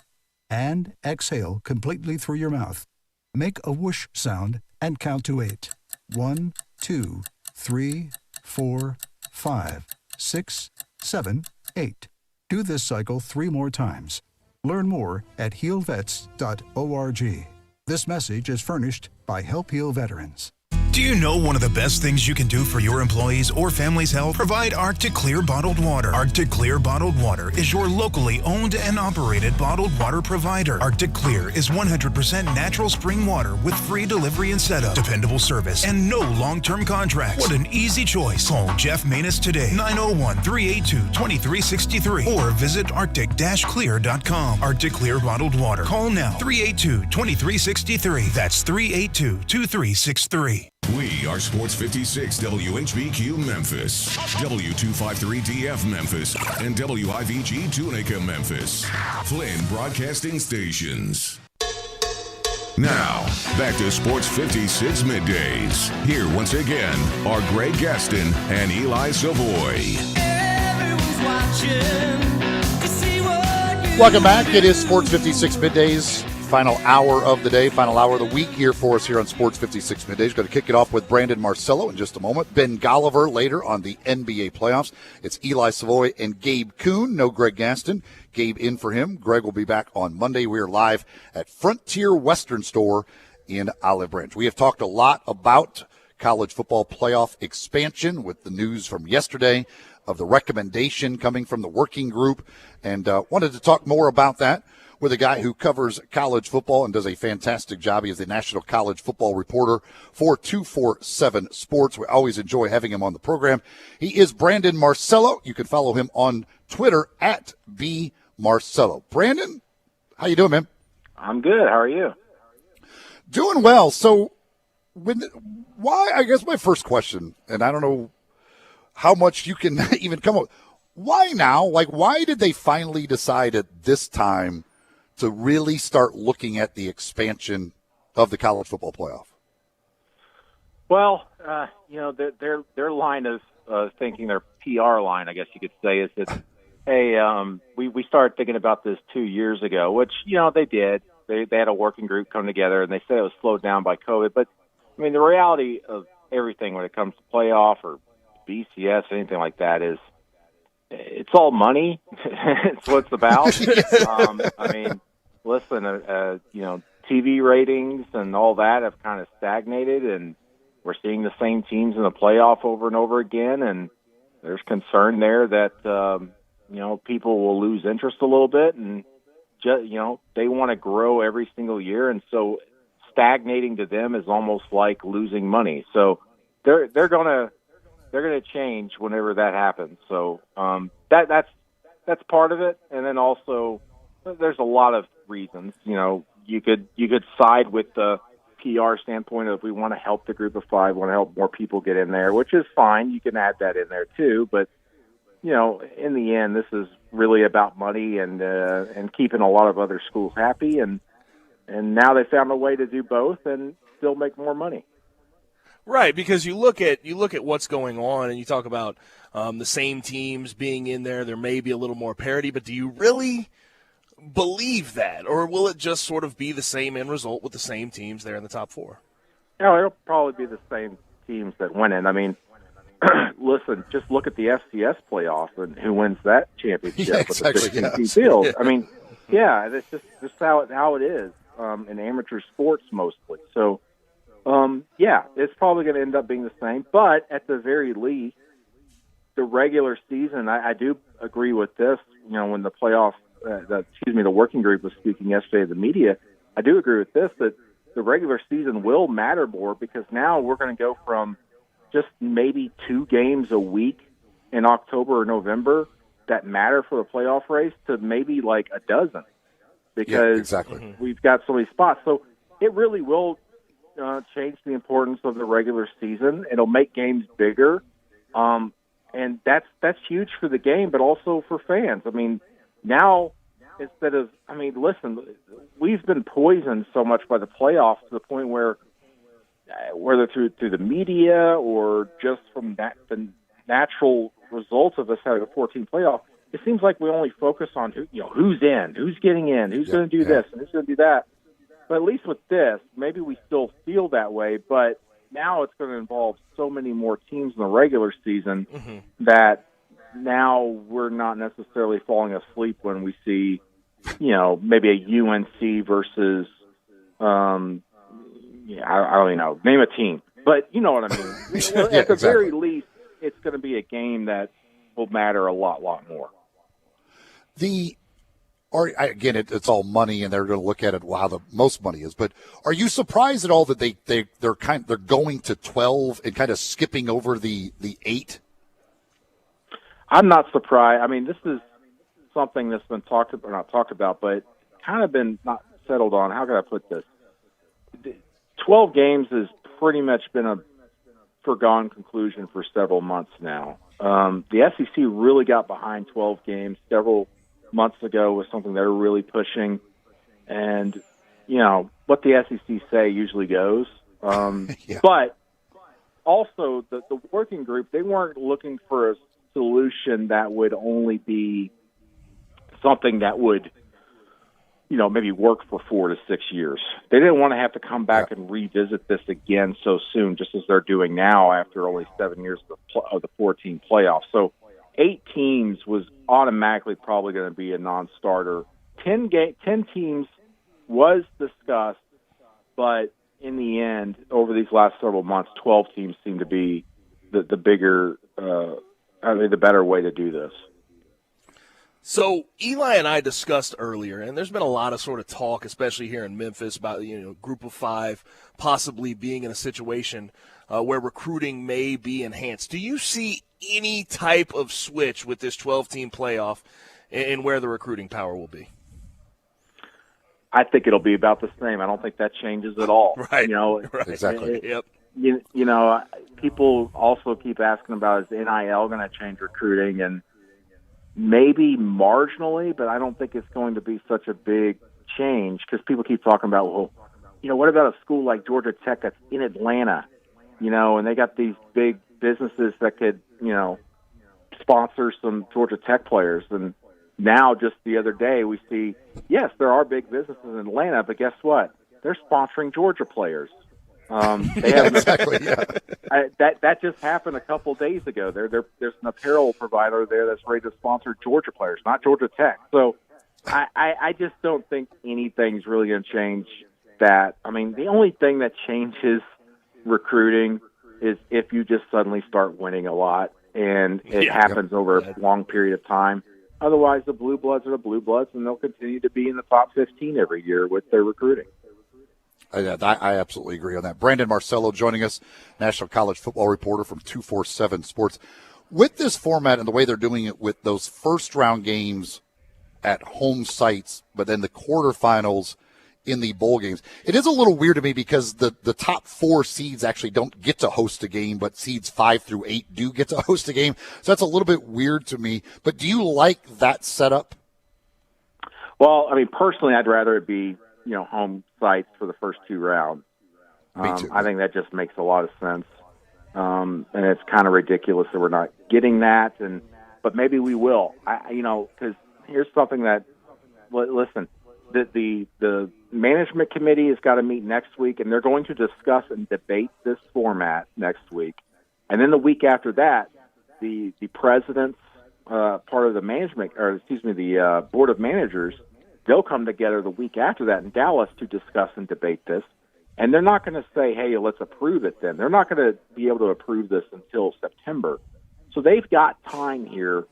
And exhale completely through your mouth. Make a whoosh sound and count to 8. 1, 2, 3, 4, 5, 6, 7, 8. Do this cycle 3 more times. Learn more at healvets.org. This message is furnished by Help Heal Veterans. Do you know one of the best things you can do for your employees or family's health? Provide Arctic Clear bottled water. Arctic Clear bottled water is your locally owned and operated bottled water provider. Arctic Clear is 100% natural spring water with free delivery and setup, dependable service, and no long-term contracts. What an easy choice. Call Jeff Manus today, 901-382-2363, or visit arctic-clear.com. Arctic Clear bottled water. Call now, 382-2363. That's 382-2363. We are Sports 56 WHBQ Memphis, W253DF Memphis, and WIVG Tunica Memphis. Flynn Broadcasting Stations. Now, back to Sports 56 Middays. Here once again are Greg Gaston and Eli Savoy. Welcome back. It is Sports 56 Middays. Final hour of the day, final hour of the week here for us here on Sports 56 Middays. Going to kick it off with Brandon Marcello in just a moment. Ben Golliver later on the NBA playoffs. It's Eli Savoy and Gabe Kuhn. No Greg Gaston. Gabe in for him. Greg will be back on Monday. We are live at Frontier Western Store in Olive Branch. We have talked a lot about college football playoff expansion with the news from yesterday of the recommendation coming from the working group, and wanted to talk more about that with a guy who covers college football and does a fantastic job. He is the national college football reporter for 247 Sports. We always enjoy having him on the program. He is Brandon Marcello. You can follow him on Twitter at @BMarcello. Brandon, how you doing, man? I'm good. How are you? Doing well. So why, I guess my first question, and I don't know how much you can even come up, why now? Like, why did they finally decide at this time to really start looking at the expansion of the college football playoff? Well, their line of thinking, their PR line, I guess you could say, is that, hey, we started thinking about this 2 years ago, which, they did. They had a working group come together, and they said it was slowed down by COVID. But, I mean, the reality of everything when it comes to playoff or BCS, anything like that, is it's all money. It's what it's about. I mean, listen, TV ratings and all that have kind of stagnated, and we're seeing the same teams in the playoff over and over again. And there's concern there that, people will lose interest a little bit, and they want to grow every single year. And so stagnating to them is almost like losing money. So they're going to change whenever that happens. So, that's part of it. And then also, there's a lot of reasons. You could side with the PR standpoint of we want to help the group of five, want to help more people get in there, which is fine. You can add that in there too. But in the end, this is really about money and keeping a lot of other schools happy. And now they found a way to do both and still make more money. Right, because you look at what's going on, and you talk about the same teams being in there. There may be a little more parity, but do you really believe that, or will it just sort of be the same end result with the same teams there in the top four? It'll probably be the same teams that win in. I mean, listen, just look at the FCS playoff and who wins that championship with the 16 field. I mean, that's just how it is in amateur sports mostly. So, it's probably going to end up being the same. But at the very least, the regular season, I do agree with this. When the playoff, the working group was speaking yesterday to the media, I do agree with this, that the regular season will matter more, because now we're going to go from just maybe 2 games a week in October or November that matter for the playoff race to maybe like a dozen, because we've got so many spots. So it really will change the importance of the regular season. It'll make games bigger, and that's huge for the game, but also for fans. I mean, now instead of, I mean, listen, we've been poisoned so much by the playoffs to the point where, whether through the media or just from the natural results of us having a 14 playoff, it seems like we only focus on who's in, who's getting in, who's going to do this, and who's going to do that. But at least with this, maybe we still feel that way, but now it's going to involve so many more teams in the regular season that now we're not necessarily falling asleep when we see, maybe a UNC versus, I don't even know, name a team. But you know what I mean. At the very least, it's going to be a game that will matter a lot more. Again, it's all money, and they're going to look at it how the most money is. But are you surprised at all that they're going to 12 and kind of skipping over the 8? I'm not surprised. I mean, this is something that's been not talked about, but kind of been not settled on. How can I put this? 12 games has pretty much been a foregone conclusion for several months now. The SEC really got behind 12 games several months ago was something they were really pushing. And, what the SEC say usually goes. But also the working group, they weren't looking for a solution that would only be something that would, maybe work for 4 to 6 years. They didn't want to have to come back and revisit this again so soon, just as they're doing now after only 7 years of the 14 playoffs. So 8 teams was automatically probably going to be a non-starter. 10 teams was discussed, but in the end, over these last several months, 12 teams seem to be the bigger, the better way to do this. So Eli and I discussed earlier, and there's been a lot of sort of talk, especially here in Memphis, about Group of 5 possibly being in a situation where recruiting may be enhanced. Do you see any type of switch with this 12-team playoff and where the recruiting power will be? I think it'll be about the same. I don't think that changes at all. Right. Right. Exactly. Yep. People also keep asking about, is NIL going to change recruiting? And maybe marginally, but I don't think it's going to be such a big change because people keep talking about, what about a school like Georgia Tech that's in Atlanta, and they got these big businesses that could, sponsor some Georgia Tech players. And now just the other day we see, yes, there are big businesses in Atlanta, but guess what? They're sponsoring Georgia players. They have that just happened a couple days ago. There's an apparel provider there that's ready to sponsor Georgia players, not Georgia Tech. So I just don't think anything's really going to change that. I mean, the only thing that changes recruiting is if you just suddenly start winning a lot, and it happens over a long period of time. Otherwise, the Blue Bloods are the Blue Bloods, and they'll continue to be in the top 15 every year with their recruiting. I absolutely agree on that. Brandon Marcello joining us, National College Football reporter from 247 Sports. With this format and the way they're doing it with those first-round games at home sites, but then the quarterfinals in the bowl games, it is a little weird to me because the top 4 seeds actually don't get to host a game, but seeds 5 through 8 do get to host a game. So that's a little bit weird to me. But do you like that setup? Well, I mean, personally, I'd rather it be home sites for the first 2 rounds. Me too. I think that just makes a lot of sense. And it's kind of ridiculous that we're not getting that, but maybe we will. Because here's something that, listen, the management committee has got to meet next week, and they're going to discuss and debate this format next week. And then the week after that, the president's part of the the board of managers, they'll come together the week after that in Dallas to discuss and debate this. And they're not going to say, hey, let's approve it then. They're not going to be able to approve this until September. So they've got time here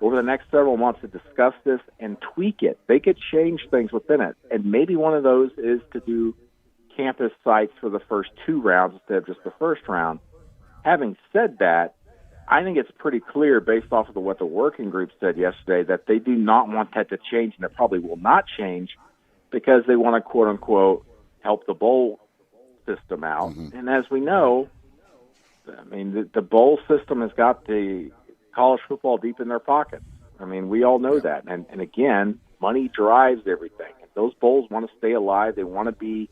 over the next several months to discuss this and tweak it. They could change things within it. And maybe one of those is to do campus sites for the first 2 rounds instead of just the first round. Having said that, I think it's pretty clear based off of what the working group said yesterday that they do not want that to change, and it probably will not change because they want to, quote-unquote, help the bowl system out. And as we know, I mean, the bowl system has got the college football deep in their pockets. I mean, we all know that. And again, money drives everything. Those bowls want to stay alive. They want to be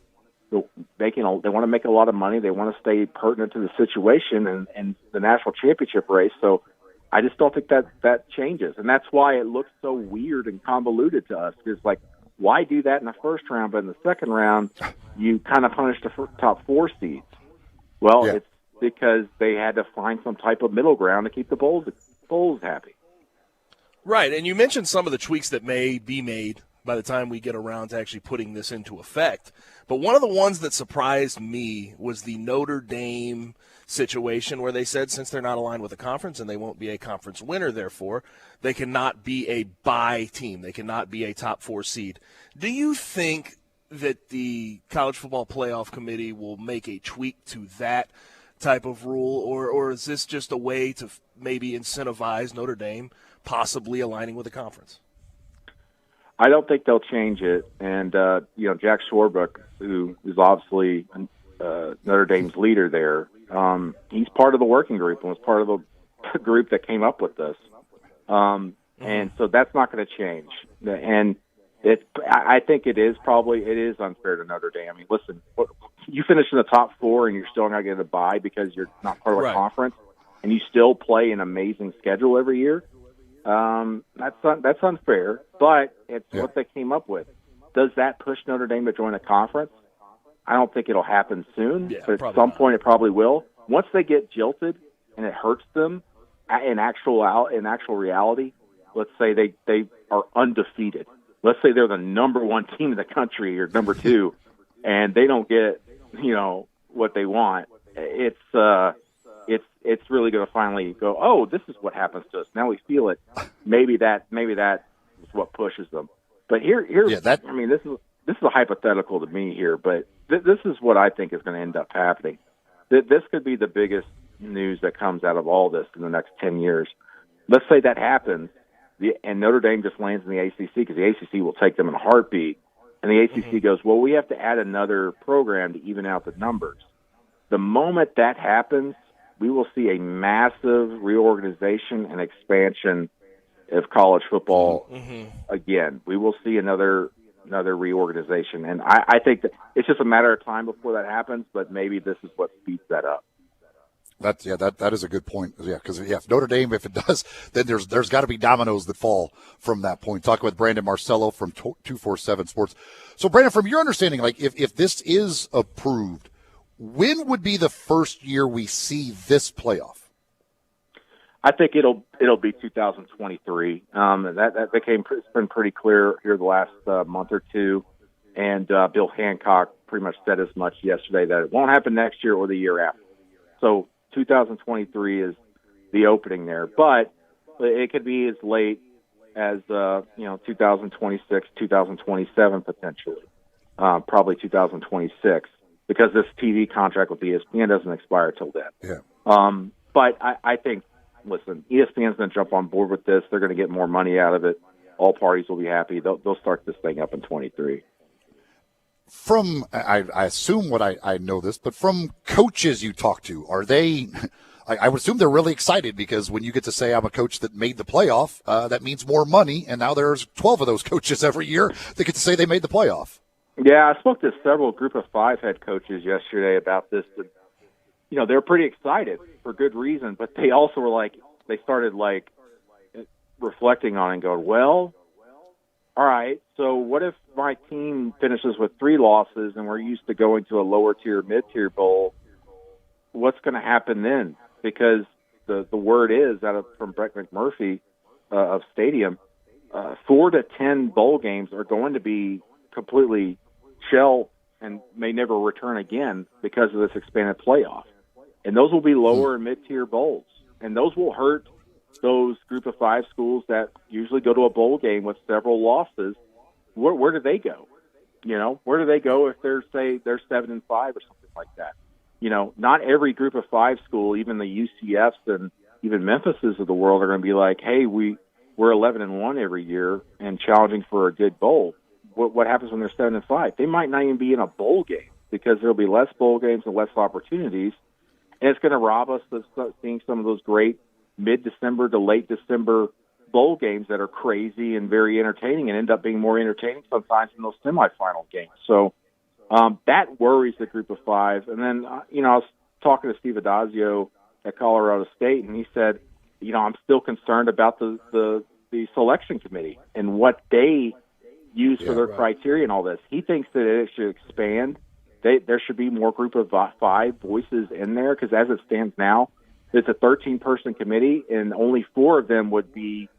they want to make a lot of money. They want to stay pertinent to the situation and the national championship race. So I just don't think that changes. And that's why it looks so weird and convoluted to us. It's like, why do that in the first round, but in the second round, you kind of punish the top 4 seeds? Well, it's because they had to find some type of middle ground to keep the bowls happy. Right, and you mentioned some of the tweaks that may be made by the time we get around to actually putting this into effect. But one of the ones that surprised me was the Notre Dame situation where they said since they're not aligned with a conference and they won't be a conference winner, therefore, they cannot be a bye team. They cannot be a top 4 seed. Do you think that the College Football Playoff Committee will make a tweak to that type of rule, or is this just a way to maybe incentivize Notre Dame possibly aligning with a conference? I don't think they'll change it. And, Jack Swarbrick, who is obviously Notre Dame's leader there, he's part of the working group and was part of the group that came up with this. And so that's not going to change. And I think it is unfair to Notre Dame. I mean, listen, you finish in the top 4 and you're still not going to buy because you're not part of a conference, and you still play an amazing schedule every year. That's unfair, but it's what they came up with. Does that push Notre Dame to join a conference? I don't think it'll happen soon, but at some point it probably will. Once they get jilted and it hurts them in actual reality, let's say they are undefeated. Let's say they're the number 1 team in the country or number 2, and they don't get what they want. It's really going to finally go, oh, this is what happens to us. Now we feel it. Maybe that is what pushes them. But I mean, this is a hypothetical to me here, but this is what I think is going to end up happening. This could be the biggest news that comes out of all this in the next 10 years. Let's say that happens, and Notre Dame just lands in the ACC because the ACC will take them in a heartbeat, and the ACC goes, well, we have to add another program to even out the numbers. The moment that happens, we will see a massive reorganization and expansion of college football again. We will see another reorganization, and I think that it's just a matter of time before that happens. But maybe this is what speeds that up. That is a good point. Yeah, because if Notre Dame, if it does, then there's got to be dominoes that fall from that point. Talking with Brandon Marcello from 247 Sports. So, Brandon, from your understanding, like if this is approved, when would be the first year we see this playoff? I think it'll be 2023. That it's been pretty clear here the last month or two, and Bill Hancock pretty much said as much yesterday that it won't happen next year or the year after. So 2023 is the opening there, but it could be as late as 2026, 2027 potentially, probably 2026 because this TV contract with ESPN doesn't expire till then. Yeah. But I think. Listen, ESPN's going to jump on board with this. They're going to get more money out of it. All parties will be happy. They'll start this thing up in 23. From, I assume I know this, but from coaches you talk to, are they, I would assume they're really excited because when you get to say I'm a coach that made the playoff, that means more money, and now there's 12 of those coaches every year that get to say they made the playoff. Yeah, I spoke to several Group of 5 head coaches yesterday about this. They're pretty excited for good reason, but they also were they started reflecting on it and going, well, all right, so what if my team finishes with 3 losses and we're used to going to a lower tier, mid-tier bowl? What's going to happen then? Because the word is from Brett McMurphy of Stadium, 4 to 10 bowl games are going to be completely shell and may never return again because of this expanded playoff. And those will be lower and mid-tier bowls. And those will hurt those Group of 5 schools that usually go to a bowl game with several losses. Where do they go? Where do they go if they're 7-5 or something like that? Not every Group of 5 school, even the UCFs and even Memphises of the world, are going to be like, hey, we're 11-1 every year and challenging for a good bowl. What happens when they're 7-5? They might not even be in a bowl game. because there'll be less bowl games and less opportunities, and it's going to rob us of seeing some of those great mid-December to late December bowl games that are crazy and very entertaining and end up being more entertaining sometimes than those semifinal games. So that worries the group of five. And then, I was talking to Steve Adazio at Colorado State, and he said, I'm still concerned about the selection committee and what they use for their criteria and all this. He thinks that it should expand. There should be more group of five voices in there, because as it stands now, it's a 13-person committee, and only 4 of them would be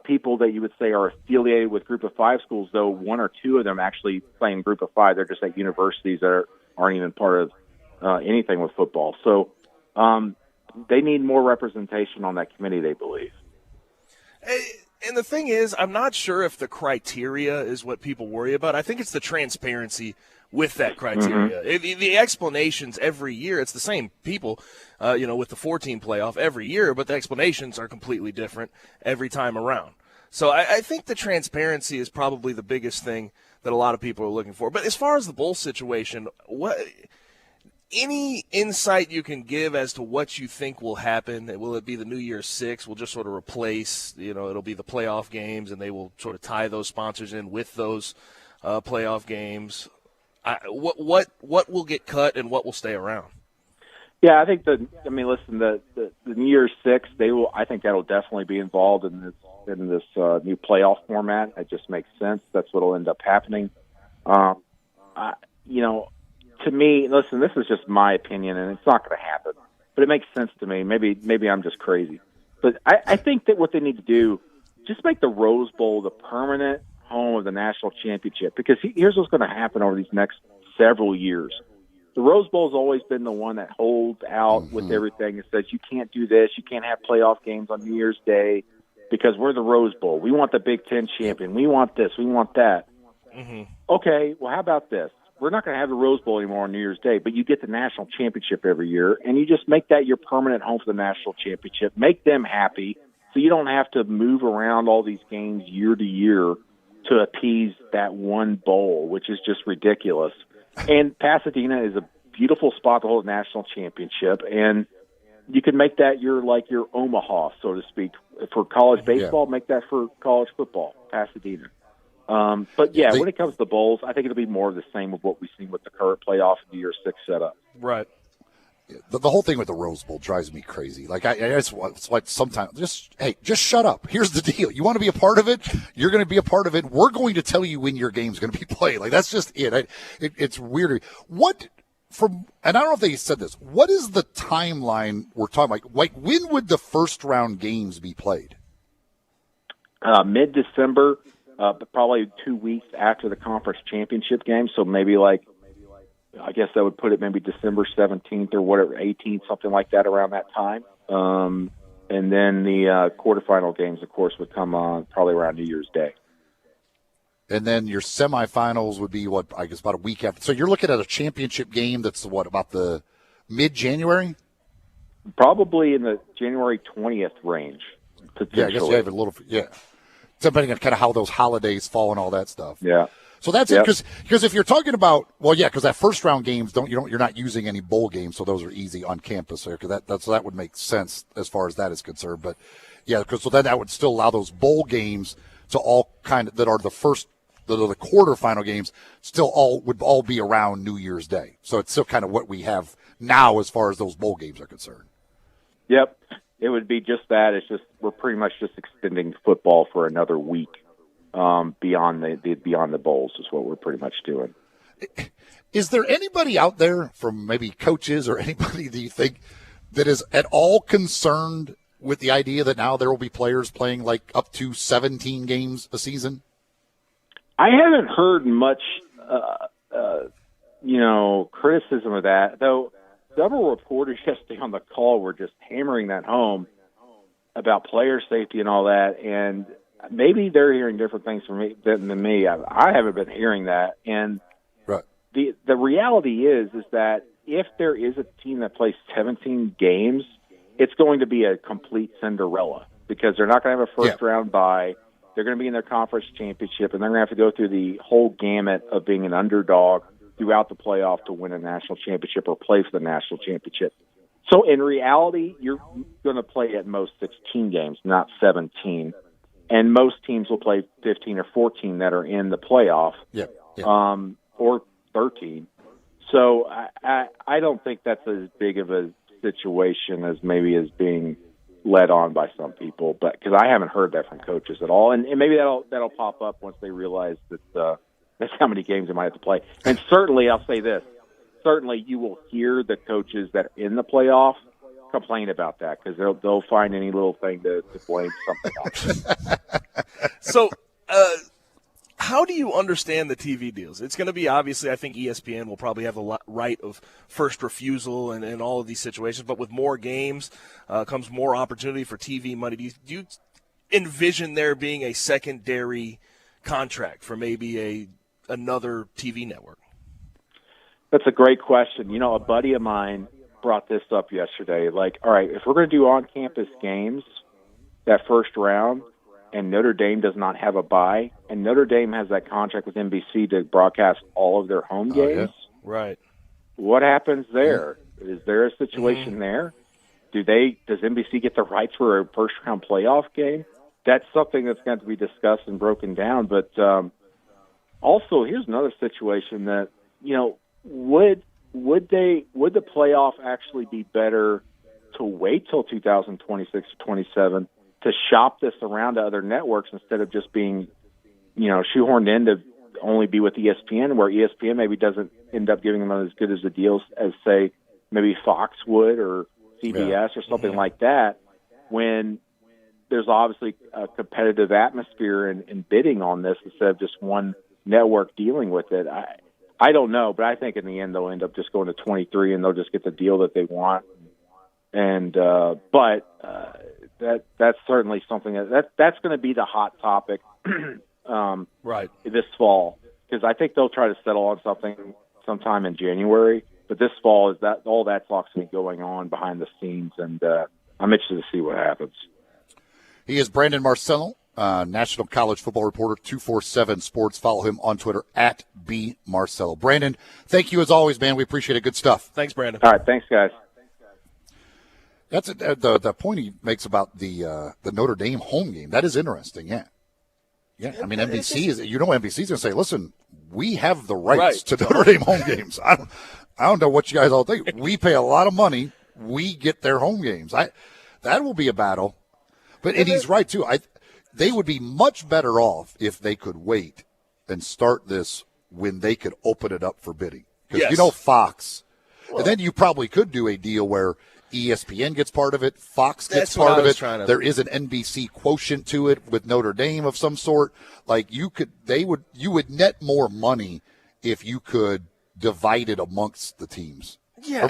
people that you would say are affiliated with group of 5 schools, though 1 or 2 of them actually play in group of 5. They're just at universities that aren't even part of anything with football. So they need more representation on that committee, they believe. And the thing is, I'm not sure if the criteria is what people worry about. I think it's the transparency with that criteria. Mm-hmm. The explanations every year, it's the same people, with the 14 playoff every year, but the explanations are completely different every time around. So I think the transparency is probably the biggest thing that a lot of people are looking for. But as far as the bowl situation, any insight you can give as to what you think will happen? Will it be the New Year's Six? We'll just sort of replace, it'll be the playoff games, and they will sort of tie those sponsors in with those playoff games. What will get cut and what will stay around? Yeah, I think the New Year's Six, I think that'll definitely be involved in this new playoff format. It just makes sense. That's what'll end up happening. To me, listen, this is just my opinion, and it's not going to happen, but it makes sense to me. Maybe I'm just crazy, but I think that what they need to do, just make the Rose Bowl the permanent home of the national championship, because here's what's going to happen over these next several years. The Rose Bowl has always been the one that holds out with everything and says, you can't do this, you can't have playoff games on New Year's Day because we're the Rose Bowl. We want the Big Ten champion. We want this. We want that. Mm-hmm. Okay, well, how about this? We're not going to have the Rose Bowl anymore on New Year's Day, but you get the national championship every year, and you just make that your permanent home for the national championship. Make them happy so you don't have to move around all these games year to year to appease that one bowl, which is just ridiculous. And Pasadena is a beautiful spot to hold a national championship, and you can make that your Omaha, so to speak. For college baseball, make that for college football, Pasadena. But when it comes to the bowls, I think it'll be more of the same of what we've seen with the current playoff and New Year's Six setup. Right. The whole thing with the Rose Bowl drives me crazy. It's like sometimes just shut up. Here's the deal. You want to be a part of it? You're going to be a part of it. We're going to tell you when your game's going to be played. That's just it. It's weird. And I don't know if they said this. What is the timeline we're talking about? Like when would the first round games be played? Mid-December, but probably 2 weeks after the conference championship game. So maybe I guess that would put it maybe December 17th or whatever, 18th, something like that around that time. And then the quarterfinal games, of course, would come on probably around New Year's Day. And then your semifinals would be, about a week after. So you're looking at a championship game that's, about the mid-January? Probably in the January 20th range. Yeah, I guess you have a little, depending on kind of how those holidays fall and all that stuff. Yeah. So that's it, because if you're talking about, because that first round games you're not using any bowl games, so those are easy on campus there, because that would make sense as far as that is concerned. But so then that would still allow those bowl games to all kind of that are the quarterfinal games would all be around New Year's Day. So it's still kind of what we have now as far as those bowl games are concerned. Yep, it would be just that. It's just we're pretty much just extending football for another week. Beyond the bowls is what we're pretty much doing. Is there anybody out there from maybe coaches or anybody that you think that is at all concerned with the idea that now there will be players playing up to 17 games a season? I haven't heard much, criticism of that, though several reporters yesterday on the call were just hammering that home about player safety and all that, and maybe they're hearing different things from me than me. I haven't been hearing that. And the reality is that if there is a team that plays 17 games, it's going to be a complete Cinderella because they're not going to have a first-round bye. They're going to be in their conference championship, and they're going to have to go through the whole gamut of being an underdog throughout the playoff to win a national championship or play for the national championship. So in reality, you're going to play at most 16 games, not 17. And most teams will play 15 or 14 that are in the playoff, or 13. So I don't think that's as big of a situation as maybe is being led on by some people, but because I haven't heard that from coaches at all, and maybe that'll pop up once they realize that that's how many games they might have to play. And certainly, I'll say this: certainly, you will hear the coaches that are in the playoff complain about that because they'll find any little thing to blame something else. So, how do you understand the TV deals? It's going to be, obviously, I think ESPN will probably have the right of first refusal in all of these situations, but with more games comes more opportunity for TV money. Do you envision there being a secondary contract for maybe another TV network? That's a great question. You know, a buddy of mine brought this up yesterday. Like, all right, if we're going to do on-campus games that first round and Notre Dame does not have a bye, and Notre Dame has that contract with NBC to broadcast all of their home games, right? What happens there? Is there a situation there? Does NBC get the rights for a first-round playoff game? That's something that's going to be discussed and broken down. But also, here's another situation that, you know, would the playoff actually be better to wait till 2026 or 27 to shop this around to other networks instead of just being, you know, shoehorned in to only be with ESPN, where ESPN maybe doesn't end up giving them as good as a deal as, say, maybe Fox would or CBS or something like that, when there's obviously a competitive atmosphere and bidding on this instead of just one network dealing with it. I don't know, but I think in the end they'll end up just going to 23 and they'll just get the deal that they want. And that's certainly something that's going to be the hot topic right this fall, because I think they'll try to settle on something sometime in January. But this fall is that all that talk's going to be going on behind the scenes, and I'm interested to see what happens. He is Brandon Marcello, National College Football Reporter, 247 Sports. Follow him on Twitter at @BMarcello. Brandon, thank you as always, man. We appreciate it. Good stuff. Thanks, Brandon. All right, thanks, guys. That's the point he makes about the Notre Dame home game. That is interesting. Yeah. I mean, NBC is NBC's going to say, listen, we have the rights to Notre Dame home games. I don't know what you guys all think. We pay a lot of money. We get their home games. That will be a battle. But and he's right too. They would be much better off if they could wait and start this when they could open it up for bidding. Because you know Fox, and then you probably could do a deal where ESPN gets part of it, Fox gets part of it. There is an NBC quotient to it with Notre Dame of some sort. Like you would net more money if you could divide it amongst the teams. Yeah,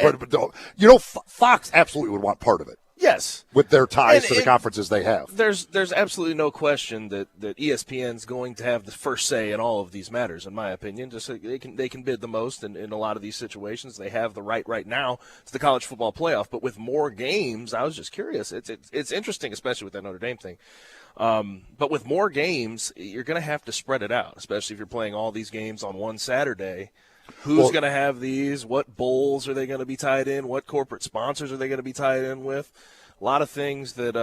Fox absolutely would want part of it. Yes, with their ties to the conferences they have. There's absolutely no question that ESPN's going to have the first say in all of these matters, in my opinion. Just so they can bid the most in a lot of these situations. They have the right now to the college football playoff. But with more games, I was just curious. It's interesting, especially with that Notre Dame thing. But with more games, you're going to have to spread it out, especially if you're playing all these games on one Saturday. Who's going to have these? What bowls are they going to be tied in? What corporate sponsors are they going to be tied in with? A lot of things that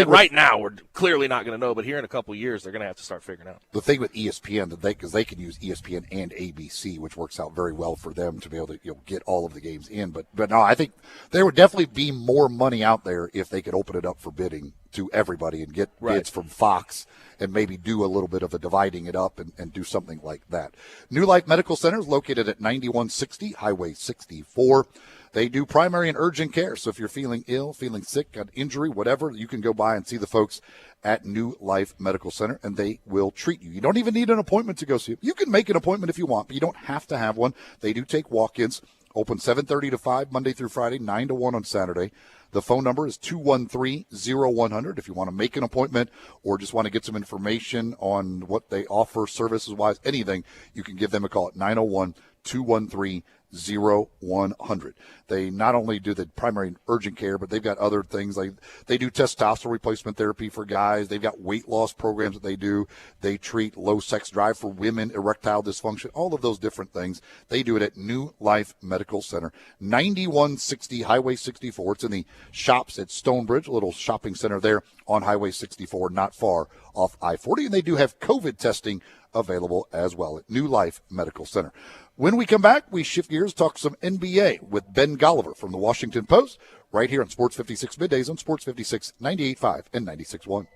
right now we're clearly not going to know, but here in a couple of years they're going to have to start figuring out. The thing with ESPN, because they can use ESPN and ABC, which works out very well for them to be able to get all of the games in. But no, I think there would definitely be more money out there if they could open it up for bidding to everybody and get bids from Fox and maybe do a little bit of a dividing it up and do something like that. New Life Medical Center is located at 9160 Highway 64. They do primary and urgent care. So if you're feeling ill, feeling sick, got injury, whatever, you can go by and see the folks at New Life Medical Center, and they will treat you. You don't even need an appointment to go see them. You can make an appointment if you want, but you don't have to have one. They do take walk-ins. Open 7:30 to 5 Monday through Friday, 9 to 1 on Saturday. The phone number is 213-0100 if you want to make an appointment or just want to get some information on what they offer services-wise, anything. You can give them a call at 901-213-0100. 888-986-0100. They not only do the primary urgent care, but they've got other things like they do testosterone replacement therapy for guys. They've got weight loss programs that they do. They treat low sex drive for women, erectile dysfunction, all of those different things. They do it at New Life Medical Center, 9160 Highway 64. It's in the shops at Stonebridge, a little shopping center there on Highway 64, not far off I-40. And they do have COVID testing available as well at New Life Medical Center. When we come back, we shift gears, talk some NBA with Ben Golliver from the Washington Post right here on Sports 56 Middays on Sports 56, 98.5 and 96.1.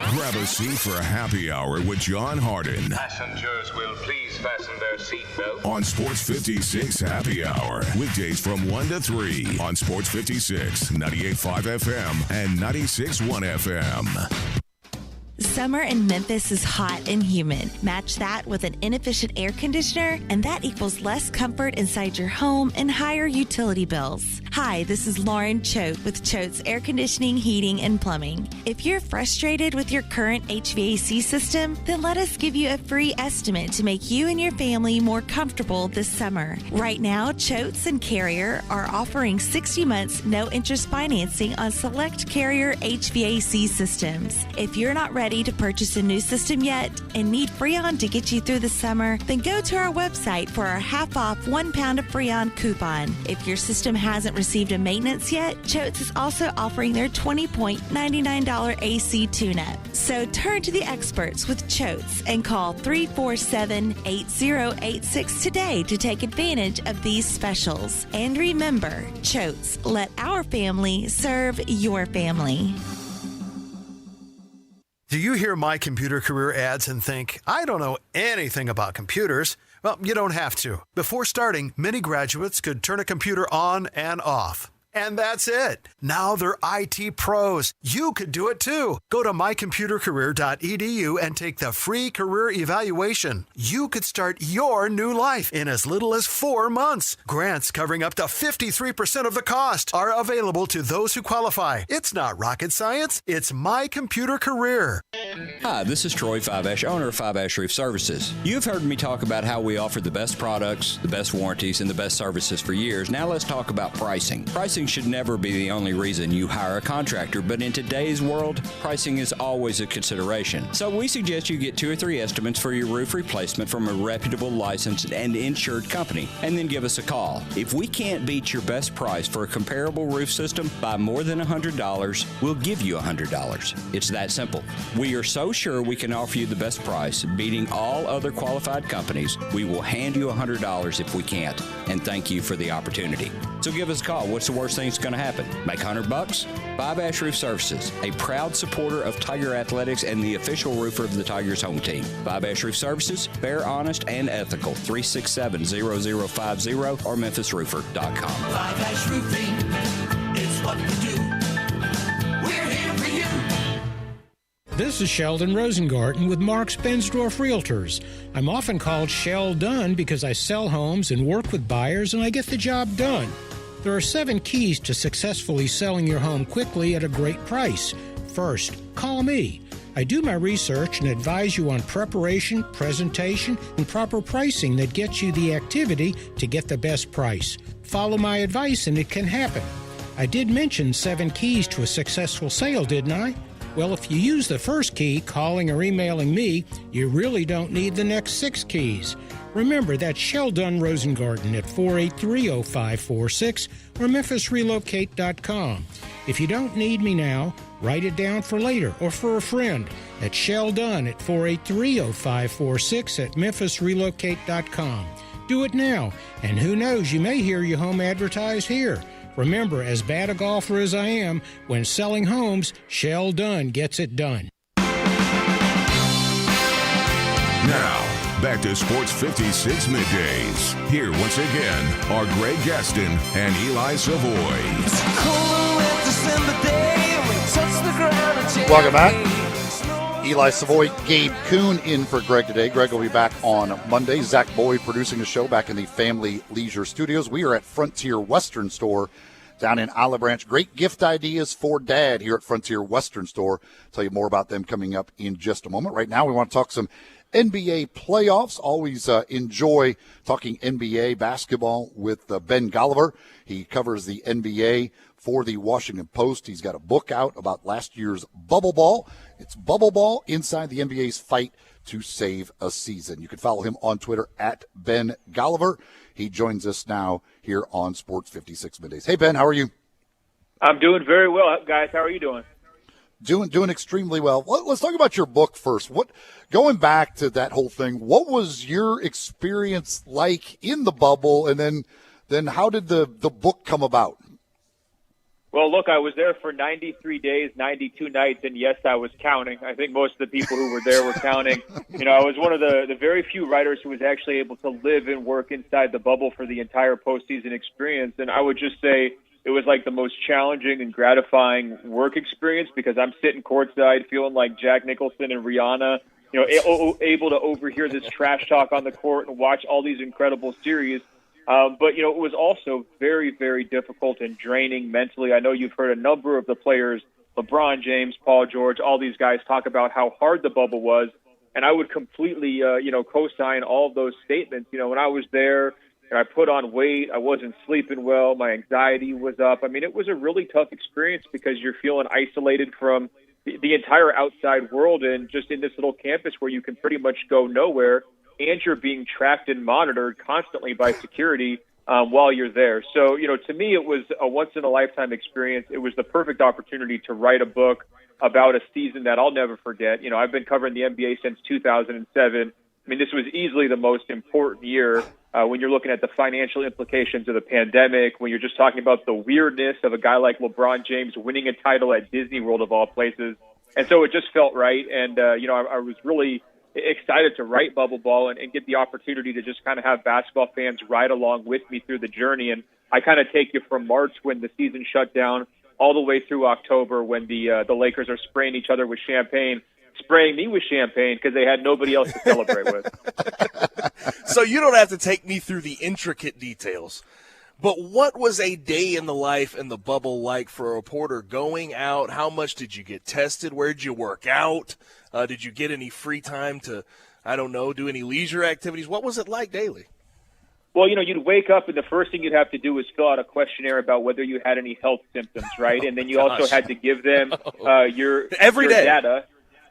Grab a seat for a happy hour with John Harden. Passengers will please fasten their seatbelts. On Sports 56 Happy Hour. Weekdays from 1 to 3 on Sports 56, 98.5 FM and 96.1 FM. Summer in Memphis is hot and humid. Match that with an inefficient air conditioner, and that equals less comfort inside your home and higher utility bills. Hi, this is Lauren Choate with Choate's Air Conditioning, Heating, and Plumbing. If you're frustrated with your current HVAC system, then let us give you a free estimate to make you and your family more comfortable this summer. Right now, Choates and Carrier are offering 60 months no-interest financing on select Carrier HVAC systems. If you're not ready to purchase a new system yet and need Freon to get you through the summer, then go to our website for our half-off 1 pound of Freon coupon. If your system hasn't received a maintenance yet, Choates is also offering their $20.99 AC tune-up. So turn to the experts with Choates and call 347-8086 today to take advantage of these specials. And remember, Choates, let our family serve your family. Do you hear My Computer Career ads and think, I don't know anything about computers? Well, you don't have to. Before starting, many graduates could turn a computer on and off. And that's it. Now they're IT pros. You could do it too. Go to mycomputercareer.edu and take the free career evaluation. You could start your new life in as little as 4 months. Grants covering up to 53% of the cost are available to those who qualify. It's not rocket science. It's My Computer Career. Hi, this is Troy Fiveash, owner of Fiveash Roof Services. You've heard me talk about how we offer the best products, the best warranties, and the best services for years. Now let's talk about pricing. Pricing should never be the only reason you hire a contractor, but in today's world, pricing is always a consideration. So we suggest you get 2 or 3 estimates for your roof replacement from a reputable, licensed, and insured company, and then give us a call. If we can't beat your best price for a comparable roof system by more than $100, we'll give you $100. It's that simple. We are so sure we can offer you the best price, beating all other qualified companies, we will hand you $100 if we can't, and thank you for the opportunity. So give us a call. What's the worst thing that's going to happen? Make $100? Fiveash Roof Services, a proud supporter of Tiger Athletics and the official roofer of the Tigers home team. Fiveash Roof Services, fair, honest, and ethical. 367-0050 or memphisroofer.com. Fiveash Roofing, it's what we do. We're here for you. This is Sheldon Rosengarten with Marks Bensdorf Realtors. I'm often called Shell Done because I sell homes and work with buyers and I get the job done. There are 7 keys to successfully selling your home quickly at a great price. First, call me. I do my research and advise you on preparation, presentation, and proper pricing that gets you the activity to get the best price. Follow my advice and it can happen. I did mention 7 keys to a successful sale, didn't I? Well, if you use the first key, calling or emailing me, you really don't need the next 6 keys. Remember, that's Sheldon Rosengarten at 483-0546 or memphisrelocate.com. If you don't need me now, write it down for later or for a friend at Sheldon at 483-0546 at memphisrelocate.com. Do it now, and who knows, you may hear your home advertised here. Remember, as bad a golfer as I am, when selling homes, Shell Done gets it done. Now, back to Sports 56 Middays. Here once again are Greg Gaston and Eli Savoy. Welcome back. Eli Savoy, Gabe Kuhn in for Greg today. Greg will be back on Monday. Zach Boyd producing the show back in the Family Leisure Studios. We are at Frontier Western Store down in Olive Branch. Great gift ideas for Dad here at Frontier Western Store. Tell you more about them coming up in just a moment. Right now, we want to talk some NBA playoffs. Always enjoy talking NBA basketball with Ben Golliver. He covers the NBA for the Washington Post. He's got a book out about last year's Bubble Ball. It's Bubble Ball Inside the NBA's Fight to Save a Season. You can follow him on Twitter at Ben Golliver. He joins us now here on Sports 56 Middays. Hey, Ben, how are you? I'm doing very well, guys. How are you doing? Doing extremely well. Let's talk about your book first. Going back to that whole thing, what was your experience like in the bubble, and then how did the book come about? Well, look, I was there for 93 days, 92 nights, and yes, I was counting. I think most of the people who were there were counting. I was one of the very few writers who was actually able to live and work inside the bubble for the entire postseason experience, and I would just say it was like the most challenging and gratifying work experience because I'm sitting courtside feeling like Jack Nicholson and Rihanna, able to overhear this trash talk on the court and watch all these incredible series. But it was also very, very difficult and draining mentally. I know you've heard a number of the players, LeBron James, Paul George, all these guys talk about how hard the bubble was. And I would completely, co-sign all of those statements. When I was there, I put on weight. I wasn't sleeping well. My anxiety was up. I mean, it was a really tough experience because you're feeling isolated from the entire outside world and just in this little campus where you can pretty much go nowhere, and you're being tracked and monitored constantly by security while you're there. So, to me, it was a once-in-a-lifetime experience. It was the perfect opportunity to write a book about a season that I'll never forget. I've been covering the NBA since 2007. I mean, this was easily the most important year when you're looking at the financial implications of the pandemic, when you're just talking about the weirdness of a guy like LeBron James winning a title at Disney World of all places. And so it just felt right. And, I was really excited to write Bubble Ball and get the opportunity to just kind of have basketball fans ride along with me through the journey. And I kind of take you from March when the season shut down all the way through October when the Lakers are spraying each other with champagne, spraying me with champagne because they had nobody else to celebrate with. So you don't have to take me through the intricate details, but what was a day in the life in the bubble like for a reporter going out? How much did you get tested? Where did you work out? Did you get any free time to, do any leisure activities? What was it like daily? Well, you'd wake up and the first thing you'd have to do was fill out a questionnaire about whether you had any health symptoms, right? And then you also had to give them your data.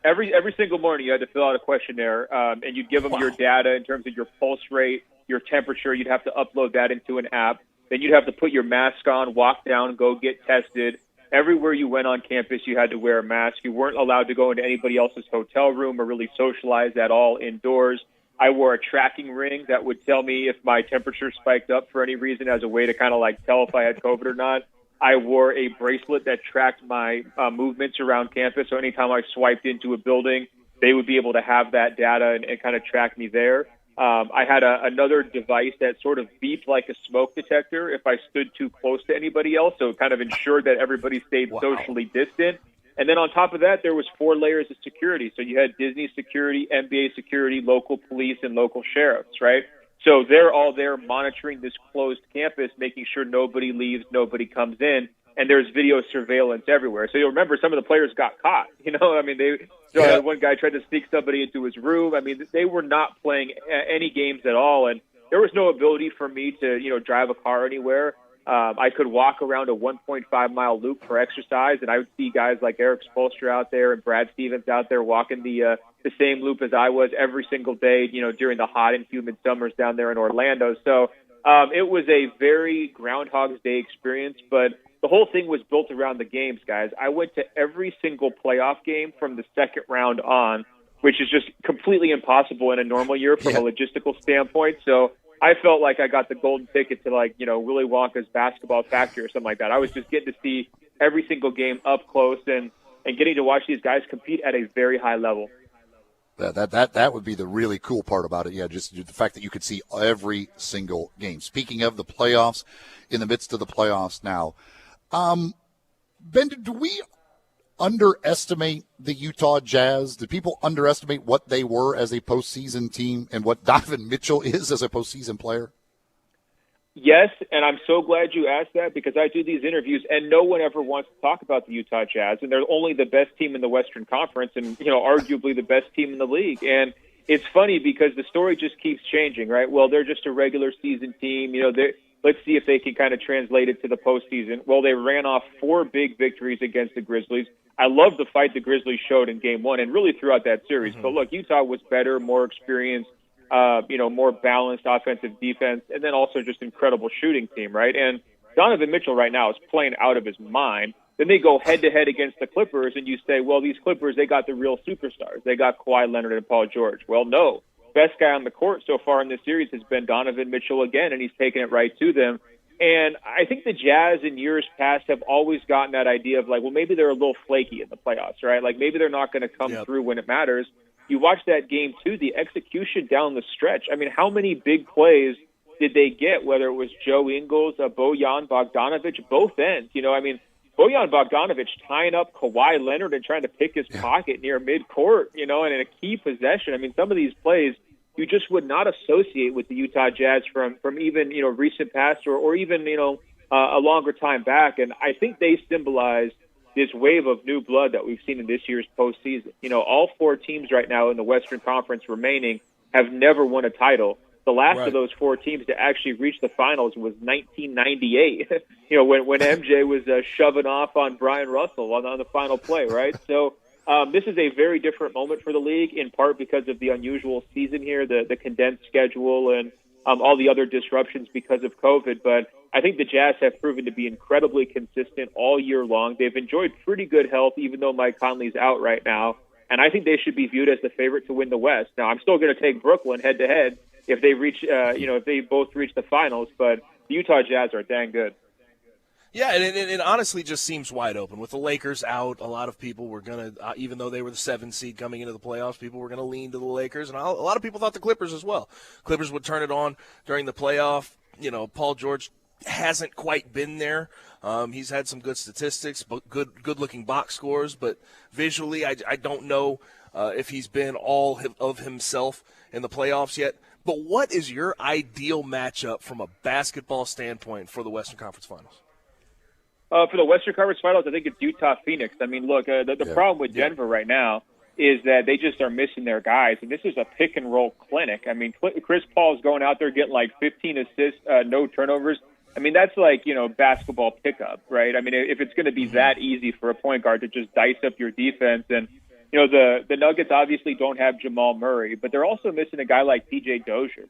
Every single morning you had to fill out a questionnaire, and you'd give them your data in terms of your pulse rate, your temperature. You'd have to upload that into an app. Then you'd have to put your mask on, walk down, go get tested. Everywhere you went on campus, you had to wear a mask. You weren't allowed to go into anybody else's hotel room or really socialize at all indoors. I wore a tracking ring that would tell me if my temperature spiked up for any reason as a way to kind of like tell if I had COVID or not. I wore a bracelet that tracked my movements around campus. So anytime I swiped into a building, they would be able to have that data and kind of track me there. I had another device that sort of beeped like a smoke detector if I stood too close to anybody else. So it kind of ensured that everybody stayed socially distant. And then on top of that, there was 4 layers of security. So you had Disney security, NBA security, local police, and local sheriffs, right? So they're all there monitoring this closed campus, making sure nobody leaves, nobody comes in, and there's video surveillance everywhere. So you'll remember some of the players got caught. One guy tried to sneak somebody into his room. I mean, they were not playing any games at all, and there was no ability for me to, drive a car anywhere. I could walk around a 1.5-mile loop for exercise, and I would see guys like Eric Spoelstra out there and Brad Stevens out there walking the same loop as I was every single day, during the hot and humid summers down there in Orlando. So it was a very Groundhog's Day experience, but the whole thing was built around the games, guys. I went to every single playoff game from the second round on, which is just completely impossible in a normal year from a logistical standpoint. So I felt like I got the golden ticket to Willy Wonka's basketball factory or something like that. I was just getting to see every single game up close and getting to watch these guys compete at a very high level. That would be the really cool part about it. Yeah, just the fact that you could see every single game. Speaking of the playoffs, in the midst of the playoffs now, Ben, do we underestimate the Utah Jazz? Did people underestimate what they were as a postseason team and what Donovan Mitchell is as a postseason player? Yes, and I'm so glad you asked that because I do these interviews and no one ever wants to talk about the Utah Jazz, and they're only the best team in the Western Conference and, arguably the best team in the league. And it's funny because the story just keeps changing, right? Well, they're just a regular season team. Let's see if they can kind of translate it to the postseason. Well, they ran off 4 big victories against the Grizzlies. I love the fight the Grizzlies showed in Game 1 and really throughout that series. But look, Utah was better, more experienced, more balanced offensive defense, and then also just incredible shooting team, right? And Donovan Mitchell right now is playing out of his mind. Then they go head-to-head against the Clippers, and you say, well, these Clippers, they got the real superstars. They got Kawhi Leonard and Paul George. Well, no. Best guy on the court so far in this series has been Donovan Mitchell again, and he's taken it right to them. And I think the Jazz in years past have always gotten that idea of like, well, maybe they're a little flaky in the playoffs, right? Like maybe they're not going to come through when it matters. You watch that game, too, the execution down the stretch. I mean, how many big plays did they get, whether it was Joe Ingles, Bojan Bogdanovic, both ends? Bojan Bogdanovic tying up Kawhi Leonard and trying to pick his pocket near midcourt, and in a key possession. I mean, some of these plays you just would not associate with the Utah Jazz from even, recent past or even, a longer time back. And I think they symbolize this wave of new blood that we've seen in this year's postseason. All 4 teams right now in the Western Conference remaining have never won a title. The last of those 4 teams to actually reach the finals was 1998, when MJ was shoving off on Brian Russell on the final play, right? So this is a very different moment for the league, in part because of the unusual season here, the condensed schedule, and all the other disruptions because of COVID. But I think the Jazz have proven to be incredibly consistent all year long. They've enjoyed pretty good health, even though Mike Conley's out right now. And I think they should be viewed as the favorite to win the West. Now, I'm still going to take Brooklyn head-to-head if they reach, if they both reach the finals. But the Utah Jazz are dang good. Yeah, and it honestly just seems wide open. With the Lakers out, a lot of people were going to, even though they were the 7th seed coming into the playoffs, people were going to lean to the Lakers. And a lot of people thought the Clippers as well. Clippers would turn it on during the playoff. Paul George hasn't quite been there. He's had some good statistics, but good-looking box scores. But visually, I don't know if he's been all of himself in the playoffs yet. But what is your ideal matchup from a basketball standpoint for the Western Conference Finals? For the Western Conference Finals, I think it's Utah-Phoenix. I mean, look, the problem with Denver right now is that they just are missing their guys, and this is a pick-and-roll clinic. I mean, Chris Paul's going out there getting like 15 assists, no turnovers. I mean, that's like, basketball pickup, right? I mean, if it's going to be that easy for a point guard to just dice up your defense, and, the Nuggets obviously don't have Jamal Murray, but they're also missing a guy like PJ Dozier,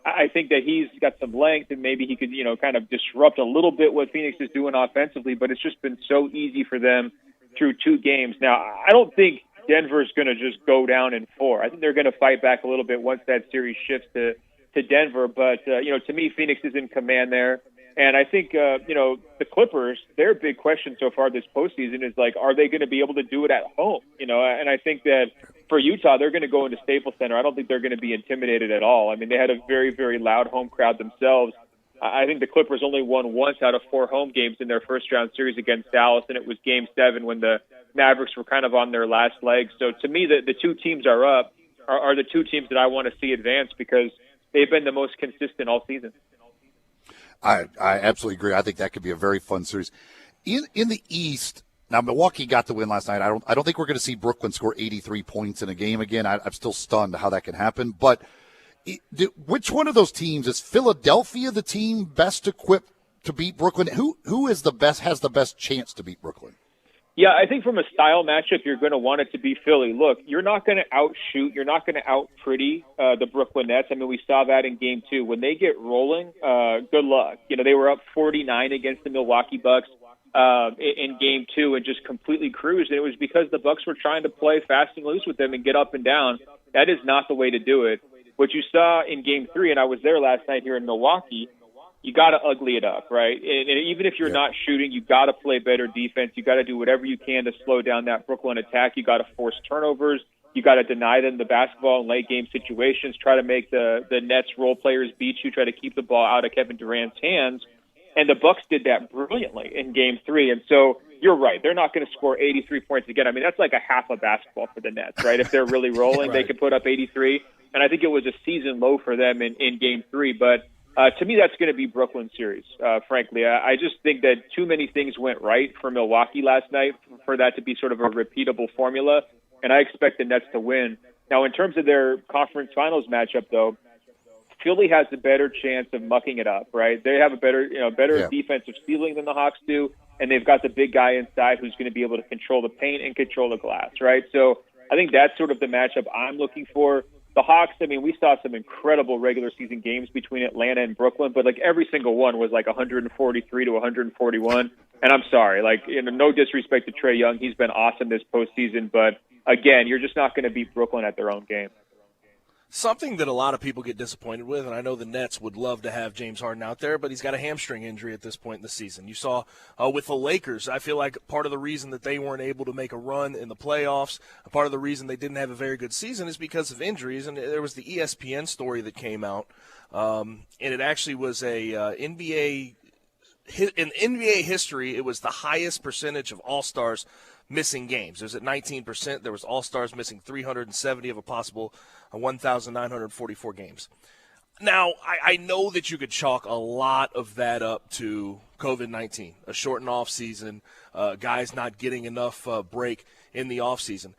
I think that he's got some length and maybe he could, kind of disrupt a little bit what Phoenix is doing offensively, but it's just been so easy for them through 2 games. Now, I don't think Denver's going to just go down in 4. I think they're going to fight back a little bit once that series shifts to Denver. But, to me, Phoenix is in command there. And I think, the Clippers, their big question so far this postseason is like, are they going to be able to do it at home? And I think that for Utah, they're going to go into Staples Center. I don't think they're going to be intimidated at all. I mean, they had a very, very loud home crowd themselves. I think the Clippers only won once out of 4 home games in their first-round series against Dallas, and it was Game 7 when the Mavericks were kind of on their last leg. So to me, the 2 teams are the 2 teams that I want to see advance because they've been the most consistent all season. I absolutely agree. I think that could be a very fun series. In the East, now Milwaukee got the win last night. I don't think we're going to see Brooklyn score 83 points in a game again. I'm still stunned how that can happen. But which one of those teams is Philadelphia the team best equipped to beat Brooklyn? Who is the best, has the best chance to beat Brooklyn? Yeah, I think from a style matchup, you're going to want it to be Philly. Look, you're not going to outshoot, you're not going to out-pretty the Brooklyn Nets. I mean, we saw that in Game 2. When they get rolling, good luck. They were up 49 against the Milwaukee Bucks in Game 2 and just completely cruised. And it was because the Bucks were trying to play fast and loose with them and get up and down. That is not the way to do it. What you saw in Game 3, and I was there last night here in Milwaukee, you got to ugly it up, right? And even if you're not shooting, you got to play better defense. You got to do whatever you can to slow down that Brooklyn attack. You got to force turnovers. You got to deny them the basketball in late game situations. Try to make the Nets role players beat you. Try to keep the ball out of Kevin Durant's hands. And the Bucks did that brilliantly in Game 3. And so you're right. They're not going to score 83 points again. I mean, that's like a half a basketball for the Nets, right? If they're really rolling, They could put up 83. And I think it was a season low for them in Game 3. But to me, that's going to be Brooklyn's series, frankly. I just think that too many things went right for Milwaukee last night for that to be sort of a repeatable formula, and I expect the Nets to win. Now, in terms of their conference finals matchup, though, Philly has a better chance of mucking it up, right? They have a better defensive ceiling than the Hawks do, and they've got the big guy inside who's going to be able to control the paint and control the glass, right? So I think that's sort of the matchup I'm looking for. The Hawks, I mean, we saw some incredible regular season games between Atlanta and Brooklyn, but like every single one was like 143 to 141. And I'm sorry, like, no disrespect to Trae Young, he's been awesome this postseason, but again, you're just not going to beat Brooklyn at their own game. Something that a lot of people get disappointed with, and I know the Nets would love to have James Harden out there, but he's got a hamstring injury at this point in the season. You saw with the Lakers, I feel like part of the reason that they weren't able to make a run in the playoffs, part of the reason they didn't have a very good season is because of injuries. And there was the ESPN story that came out, and it actually was in NBA history, it was the highest percentage of All-Stars missing games. It was at 19%. There was All-Stars missing 370 of a possible 1,944 games. Now, I know that you could chalk a lot of that up to COVID-19, a shortened offseason, guys not getting enough break in the offseason.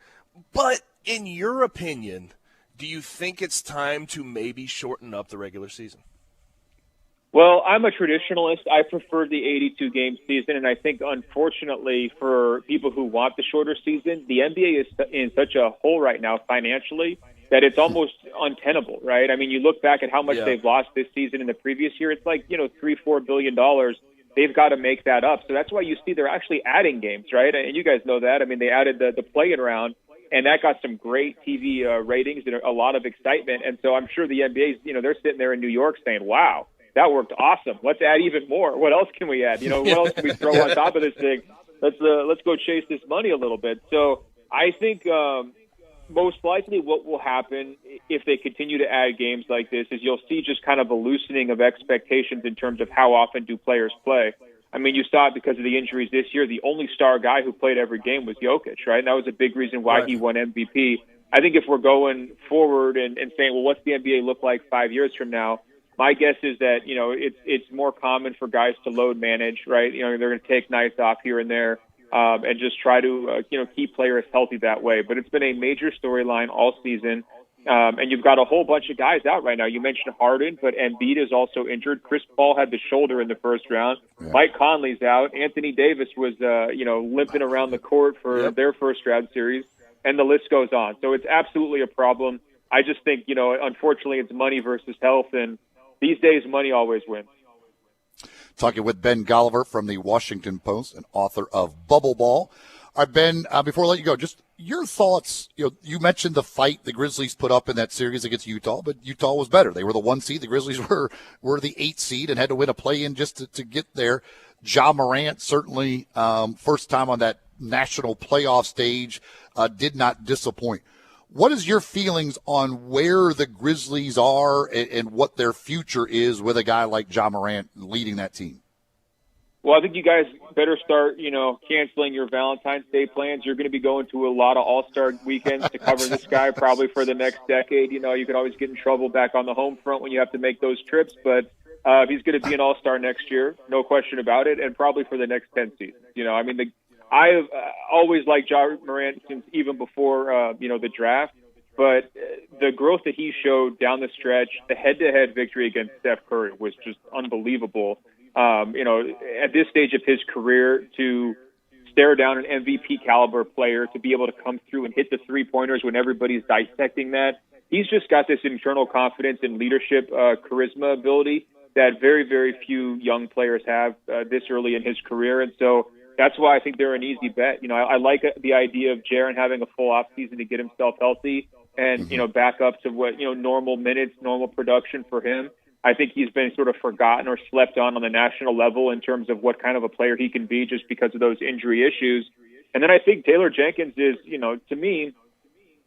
But in your opinion, do you think it's time to maybe shorten up the regular season? Well, I'm a traditionalist. I prefer the 82-game season, and I think, unfortunately, for people who want the shorter season, the NBA is in such a hole right now financially that it's almost untenable, right? I mean, you look back at how much they've lost this season and the previous year, it's like, $3-4 billion. They've got to make that up. So that's why you see they're actually adding games, right? And you guys know that. I mean, they added the play-in round, and that got some great TV ratings and a lot of excitement. And so I'm sure the NBA's, they're sitting there in New York saying, wow, that worked awesome. Let's add even more. What else can we add? What else can we throw on top of this thing? Let's go chase this money a little bit. So I think most likely what will happen if they continue to add games like this is you'll see just kind of a loosening of expectations in terms of how often do players play. I mean, you saw it because of the injuries this year. The only star guy who played every game was Jokic, right? And that was a big reason why he won MVP. I think if we're going forward and saying, well, what's the NBA look like 5 years from now? My guess is that, it's more common for guys to load manage, right? They're going to take nights off here and there and just try to, keep players healthy that way. But it's been a major storyline all season. And you've got a whole bunch of guys out right now. You mentioned Harden, but Embiid is also injured. Chris Paul had the shoulder in the first round. Yeah. Mike Conley's out. Anthony Davis was, limping around the court for their first round series. And the list goes on. So it's absolutely a problem. I just think, unfortunately, it's money versus health. And these days, money always wins. Talking with Ben Golliver from the Washington Post and author of Bubble Ball. All right, Ben, before I let you go, just your thoughts. You mentioned the fight the Grizzlies put up in that series against Utah, but Utah was better. They were the 1 seed. The Grizzlies were the 8 seed and had to win a play-in just to get there. Ja Morant, certainly first time on that national playoff stage, did not disappoint. What is your feelings on where the Grizzlies are and what their future is with a guy like Ja Morant leading that team? Well, I think you guys better start, canceling your Valentine's Day plans. You're going to be going to a lot of All-Star weekends to cover this guy probably for the next decade. You can always get in trouble back on the home front when you have to make those trips. But he's going to be an All-Star next year, no question about it, and probably for the next 10 seasons. I've always liked Ja Morant since even before, the draft. But the growth that he showed down the stretch, the head-to-head victory against Steph Curry was just unbelievable. At this stage of his career, to stare down an MVP caliber player, to be able to come through and hit the three-pointers when everybody's dissecting that, he's just got this internal confidence and leadership, charisma ability that very, very few young players have this early in his career. And so that's why I think they're an easy bet. I like the idea of Jaren having a full off season to get himself healthy and, back up to what, normal minutes, normal production for him. I think he's been sort of forgotten or slept on the national level in terms of what kind of a player he can be just because of those injury issues. And then I think Taylor Jenkins is, to me,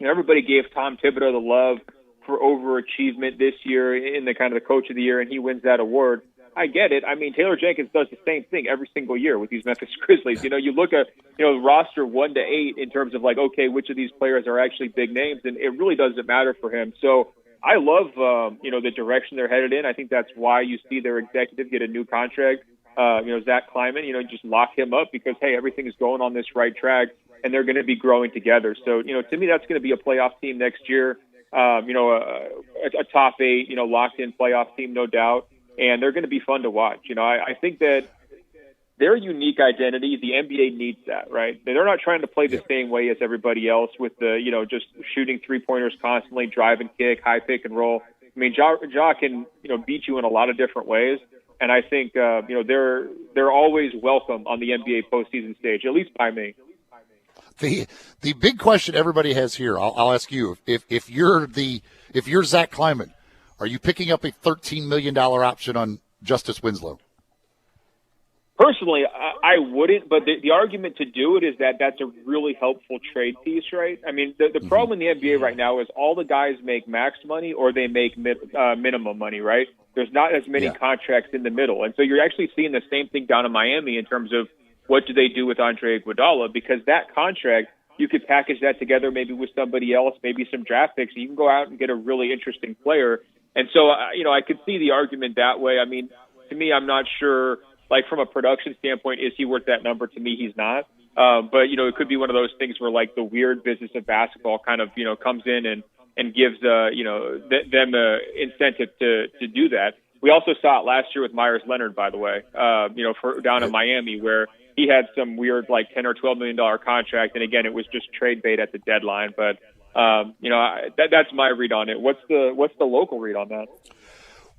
everybody gave Tom Thibodeau the love for overachievement this year in the kind of the coach of the year, and he wins that award. I get it. I mean, Taylor Jenkins does the same thing every single year with these Memphis Grizzlies. You look at, the roster 1 to 8 in terms of like, okay, which of these players are actually big names, and it really doesn't matter for him. So I love, the direction they're headed in. I think that's why you see their executive get a new contract. Zach Kleiman, just lock him up because, hey, everything is going on this right track. and they're going to be growing together. So, to me, that's going to be a playoff team next year. A top 8, locked in playoff team, no doubt. And they're going to be fun to watch. I think that their unique identity, the NBA needs that, right? They're not trying to play the same way as everybody else with the, just shooting 3-pointers constantly, drive and kick, high pick and roll. I mean, Ja can, beat you in a lot of different ways. And I think, they're always welcome on the NBA postseason stage, at least by me. The big question everybody has here, I'll ask you, if you're Zach Kleiman, are you picking up a $13 million option on Justice Winslow? Personally, I wouldn't, but the argument to do it is that that's a really helpful trade piece, right? I mean, the problem in the NBA right now is all the guys make max money or they make minimum money, right? There's not as many contracts in the middle. And so you're actually seeing the same thing down in Miami in terms of what do they do with Andre Iguodala, because that contract, you could package that together maybe with somebody else, maybe some draft picks, and you can go out and get a really interesting player. And so, I could see the argument that way. I mean, to me, I'm not sure. Like, from a production standpoint, is he worth that number? To me, he's not. But, it could be one of those things where, like, the weird business of basketball kind of, comes in and gives, them the incentive to do that. We also saw it last year with Myers Leonard, by the way, down in Miami, where he had some weird, like, $10 or $12 million contract. And, again, it was just trade bait at the deadline. But, that's my read on it. What's the local read on that?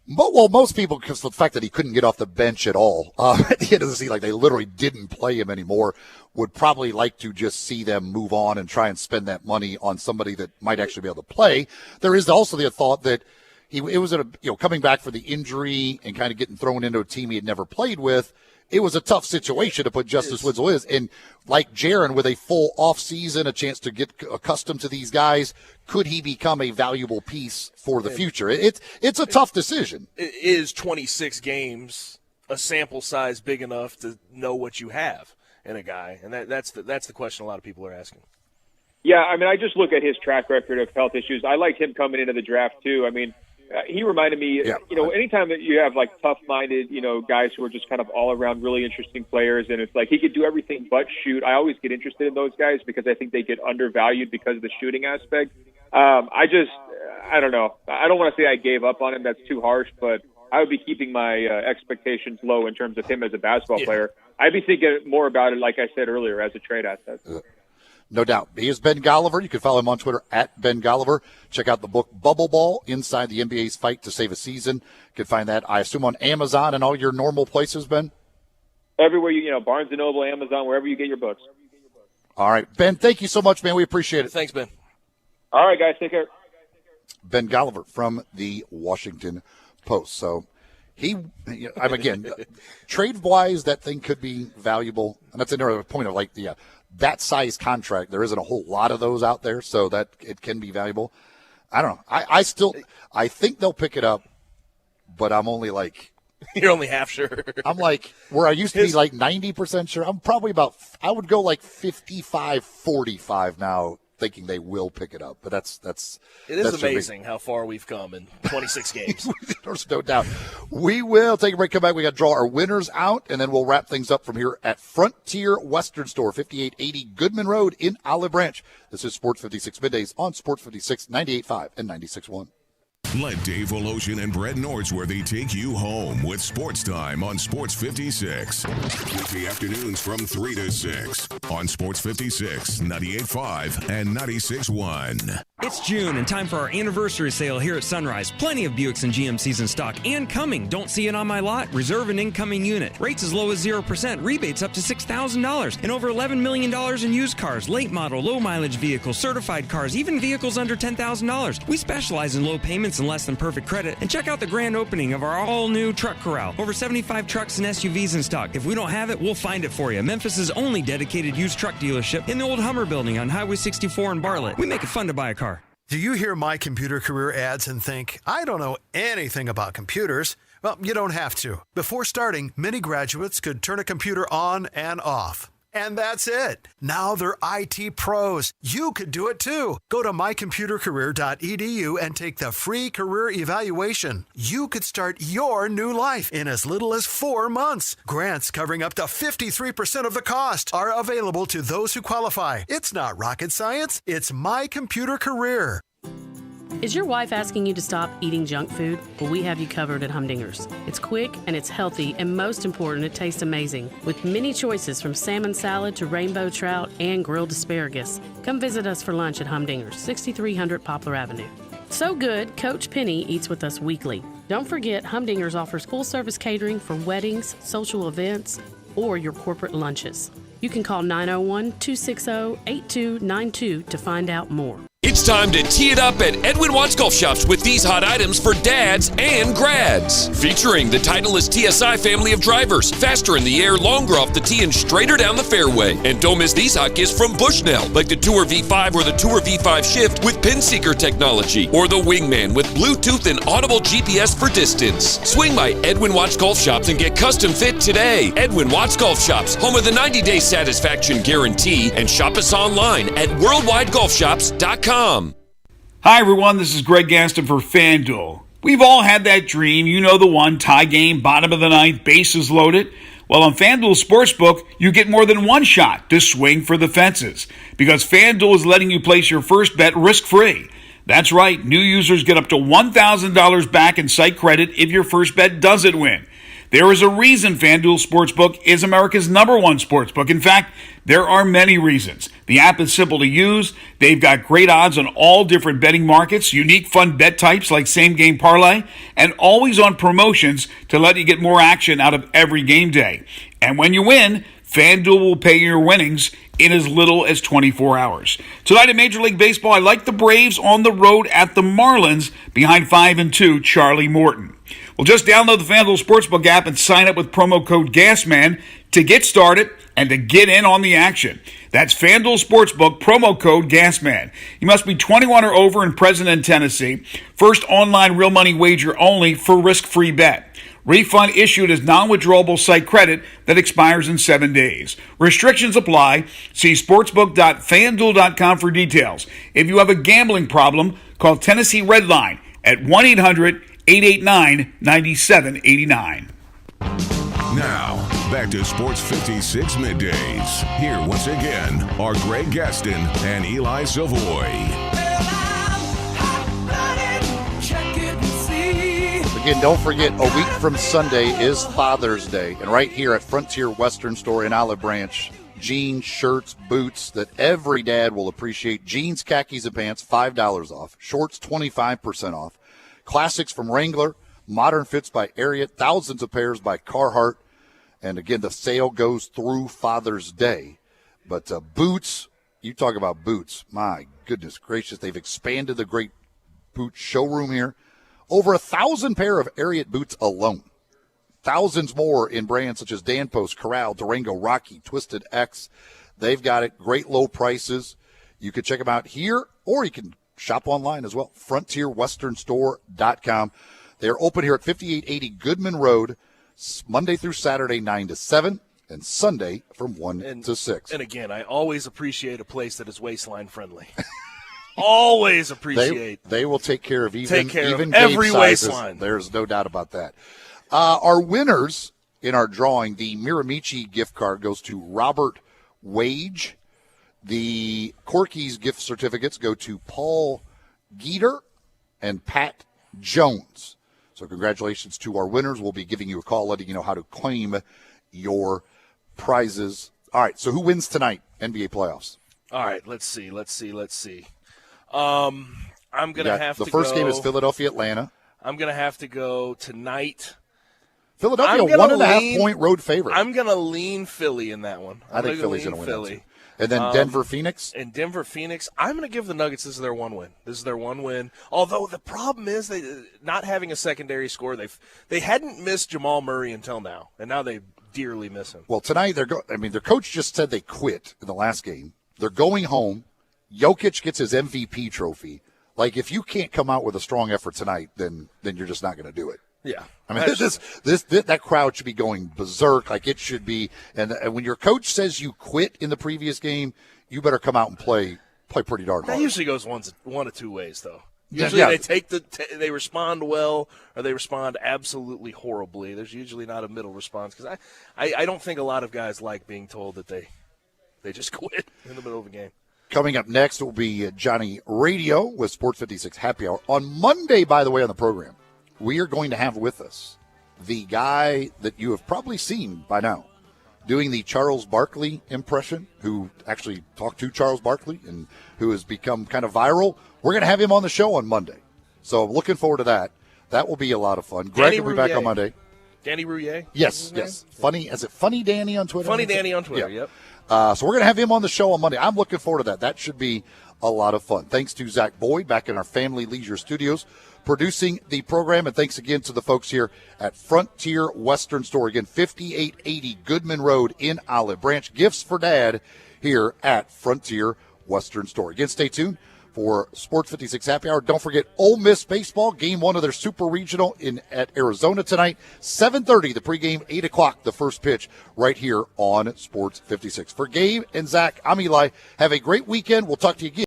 Well, most people, because the fact that he couldn't get off the bench at all at the end of the season, like they literally didn't play him anymore, would probably like to just see them move on and try and spend that money on somebody that might actually be able to play. There is also the thought that it was coming back for the injury and kind of getting thrown into a team he had never played with. It was a tough situation to put Justice Winslow in. And like Jaren, with a full off season, a chance to get accustomed to these guys, could he become a valuable piece for the future? It's a tough decision. Is 26 games a sample size big enough to know what you have in a guy? And that's the question a lot of people are asking. Yeah, I mean, I just look at his track record of health issues. I liked him coming into the draft too. I mean, he reminded me, anytime that you have like tough-minded, guys who are just kind of all-around really interesting players, and it's like he could do everything but shoot. I always get interested in those guys because I think they get undervalued because of the shooting aspect. I don't know. I don't want to say I gave up on him. That's too harsh, but I would be keeping my expectations low in terms of him as a basketball player. I'd be thinking more about it, like I said earlier, as a trade asset. No doubt. He is Ben Golliver. You can follow him on Twitter at Ben Golliver. Check out the book Bubble Ball, Inside the NBA's Fight to Save a Season. You can find that, I assume, on Amazon and all your normal places, Ben? Everywhere, Barnes & Noble, Amazon, wherever you get your books. All right. Ben, thank you so much, man. We appreciate it. Thanks, Ben. All right, guys. Take care. Ben Golliver from the Washington Post. So again, trade-wise, that thing could be valuable. And that's another point of that size contract. There isn't a whole lot of those out there, so that it can be valuable. I don't know. I think they'll pick it up, but I'm only you're only half sure. I'm where I used to be 90% sure. I'm probably I would go 55-45 now, thinking they will pick it up. But that's amazing how far we've come in 26 games. There's no doubt. We will take a break, come back. We got to draw our winners out, and then we'll wrap things up from here at Frontier Western Store, 5880 Goodman Road in Olive Branch. This is Sports 56 Middays on Sports 56, 98.5 and 96.1. Let Dave Voloshin and Brett Nordsworthy take you home with Sports Time on Sports 56. Weekday afternoons from 3 to 6 on Sports 56, 98.5 and 96.1. It's June and time for our anniversary sale here at Sunrise. Plenty of Buicks and GMCs in stock and coming. Don't see it on my lot? Reserve an incoming unit. Rates as low as 0%. Rebates up to $6,000. And over $11 million in used cars, late model, low mileage vehicles, certified cars, even vehicles under $10,000. We specialize in low payments and less than perfect credit. And check out the grand opening of our all-new truck corral. Over 75 trucks and SUVs in stock. If we don't have it, we'll find it for you. Memphis's only dedicated used truck dealership in the old Hummer building on Highway 64 in Bartlett. We make it fun to buy a car. Do you hear My Computer Career ads and think, I don't know anything about computers? Well, you don't have to. Before starting, many graduates could turn a computer on and off. And that's it. Now they're IT pros. You could do it too. Go to mycomputercareer.edu and take the free career evaluation. You could start your new life in as little as 4 months. Grants covering up to 53% of the cost are available to those who qualify. It's not rocket science. It's My Computer Career. Is your wife asking you to stop eating junk food? Well, we have you covered at Humdinger's. It's quick and it's healthy, and most important, it tastes amazing. With many choices from salmon salad to rainbow trout and grilled asparagus. Come visit us for lunch at Humdinger's, 6300 Poplar Avenue. So good, Coach Penny eats with us weekly. Don't forget, Humdinger's offers full-service catering for weddings, social events, or your corporate lunches. You can call 901-260-8292 to find out more. It's time to tee it up at Edwin Watts Golf Shops with these hot items for dads and grads. Featuring the Titleist TSI family of drivers. Faster in the air, longer off the tee, and straighter down the fairway. And don't miss these hot gifts from Bushnell, like the Tour V5 or the Tour V5 Shift with pin seeker technology. Or the Wingman with Bluetooth and audible GPS for distance. Swing by Edwin Watts Golf Shops and get custom fit today. Edwin Watts Golf Shops, home of the 90-day satisfaction guarantee. And shop us online at worldwidegolfshops.com. Hi, everyone. This is Greg Gaston for FanDuel. We've all had that dream. You know the one. Tie game, bottom of the ninth, bases loaded. Well, on FanDuel Sportsbook, you get more than one shot to swing for the fences because FanDuel is letting you place your first bet risk-free. That's right. New users get up to $1,000 back in site credit if your first bet doesn't win. There is a reason FanDuel Sportsbook is America's #1 sportsbook. In fact, there are many reasons. The app is simple to use. They've got great odds on all different betting markets, unique fun bet types like same-game parlay, and always on promotions to let you get more action out of every game day. And when you win, FanDuel will pay your winnings in as little as 24 hours. Tonight in Major League Baseball, I like the Braves on the road at the Marlins behind 5-2 Charlie Morton. Well, just download the FanDuel Sportsbook app and sign up with promo code GASMAN to get started and to get in on the action. That's FanDuel Sportsbook, promo code GASMAN. You must be 21 or over and present in Tennessee. First online real money wager only for risk-free bet. Refund issued as non-withdrawable site credit that expires in 7 days. Restrictions apply. See sportsbook.fanduel.com for details. If you have a gambling problem, call Tennessee Redline at 1-800-889-9789. Now, back to Sports 56 Middays. Here once again are Greg Gaston and Eli Savoy. Again, don't forget, a week from Sunday is Father's Day. And right here at Frontier Western Store in Olive Branch, jeans, shirts, boots that every dad will appreciate. Jeans, khakis, and pants, $5 off. Shorts, 25% off. Classics from Wrangler, modern fits by Ariat, thousands of pairs by Carhartt. And again, the sale goes through Father's Day. But boots, you talk about boots. My goodness gracious, they've expanded the great boot showroom here. Over 1,000 pair of Ariat boots alone. Thousands more in brands such as Danpost, Corral, Durango, Rocky, Twisted X. They've got it. Great low prices. You can check them out here, or you can shop online as well. FrontierWesternStore.com. They're open here at 5880 Goodman Road, Monday through Saturday, 9 to 7, and Sunday from 1 to 6. And again, I always appreciate a place that is waistline friendly. Always appreciate. They will take care of even every sizes. waistline. There's no doubt about that. Our winners in our drawing, the Miramichi gift card goes to Robert Wage. The Corky's gift certificates go to Paul Geeter and Pat Jones. So congratulations to our winners. We'll be giving you a call, letting you know how to claim your prizes. All right, so who wins tonight, NBA playoffs? All right, let's see. I'm going to have to go. The first game is Philadelphia-Atlanta. I'm going to have to go tonight. Philadelphia, 1.5-point road favorite. I'm going to lean Philly in that one. I think Philly's going to win that too. And then Denver-Phoenix? And Denver-Phoenix, I'm going to give the Nuggets, this is their one win. Although the problem is they not having a secondary score. They hadn't missed Jamal Murray until now, and now they dearly miss him. Well, tonight their coach just said they quit in the last game. They're going home. Jokic gets his MVP trophy. Like, if you can't come out with a strong effort tonight, then you're just not going to do it. Yeah. I mean, that crowd should be going berserk like it should be. And when your coach says you quit in the previous game, you better come out and play pretty darn hard. That usually goes one of two ways, though. Yeah, Usually they respond well or they respond absolutely horribly. There's usually not a middle response because I don't think a lot of guys like being told that they just quit in the middle of a game. Coming up next will be Johnny Radio with Sports 56 Happy Hour. On Monday, by the way, on the program, we are going to have with us the guy that you have probably seen by now doing the Charles Barkley impression, who actually talked to Charles Barkley and who has become kind of viral. We're going to have him on the show on Monday. So I'm looking forward to that. That will be a lot of fun. Greg will be back on Monday. Danny Rouillet? Yes. Funny. Is it Funny Danny on Twitter? Funny Danny on Twitter, yeah. Yep. So we're going to have him on the show on Monday. I'm looking forward to that. That should be a lot of fun. Thanks to Zach Boyd back in our Family Leisure Studios producing the program. And thanks again to the folks here at Frontier Western Store. Again, 5880 Goodman Road in Olive Branch. Gifts for Dad here at Frontier Western Store. Again, stay tuned for Sports 56 Happy Hour. Don't forget Ole Miss baseball, game one of their Super Regional at Arizona tonight. 7:30, the pregame, 8 o'clock, the first pitch right here on Sports 56. For Gabe and Zach, I'm Eli. Have a great weekend. We'll talk to you again.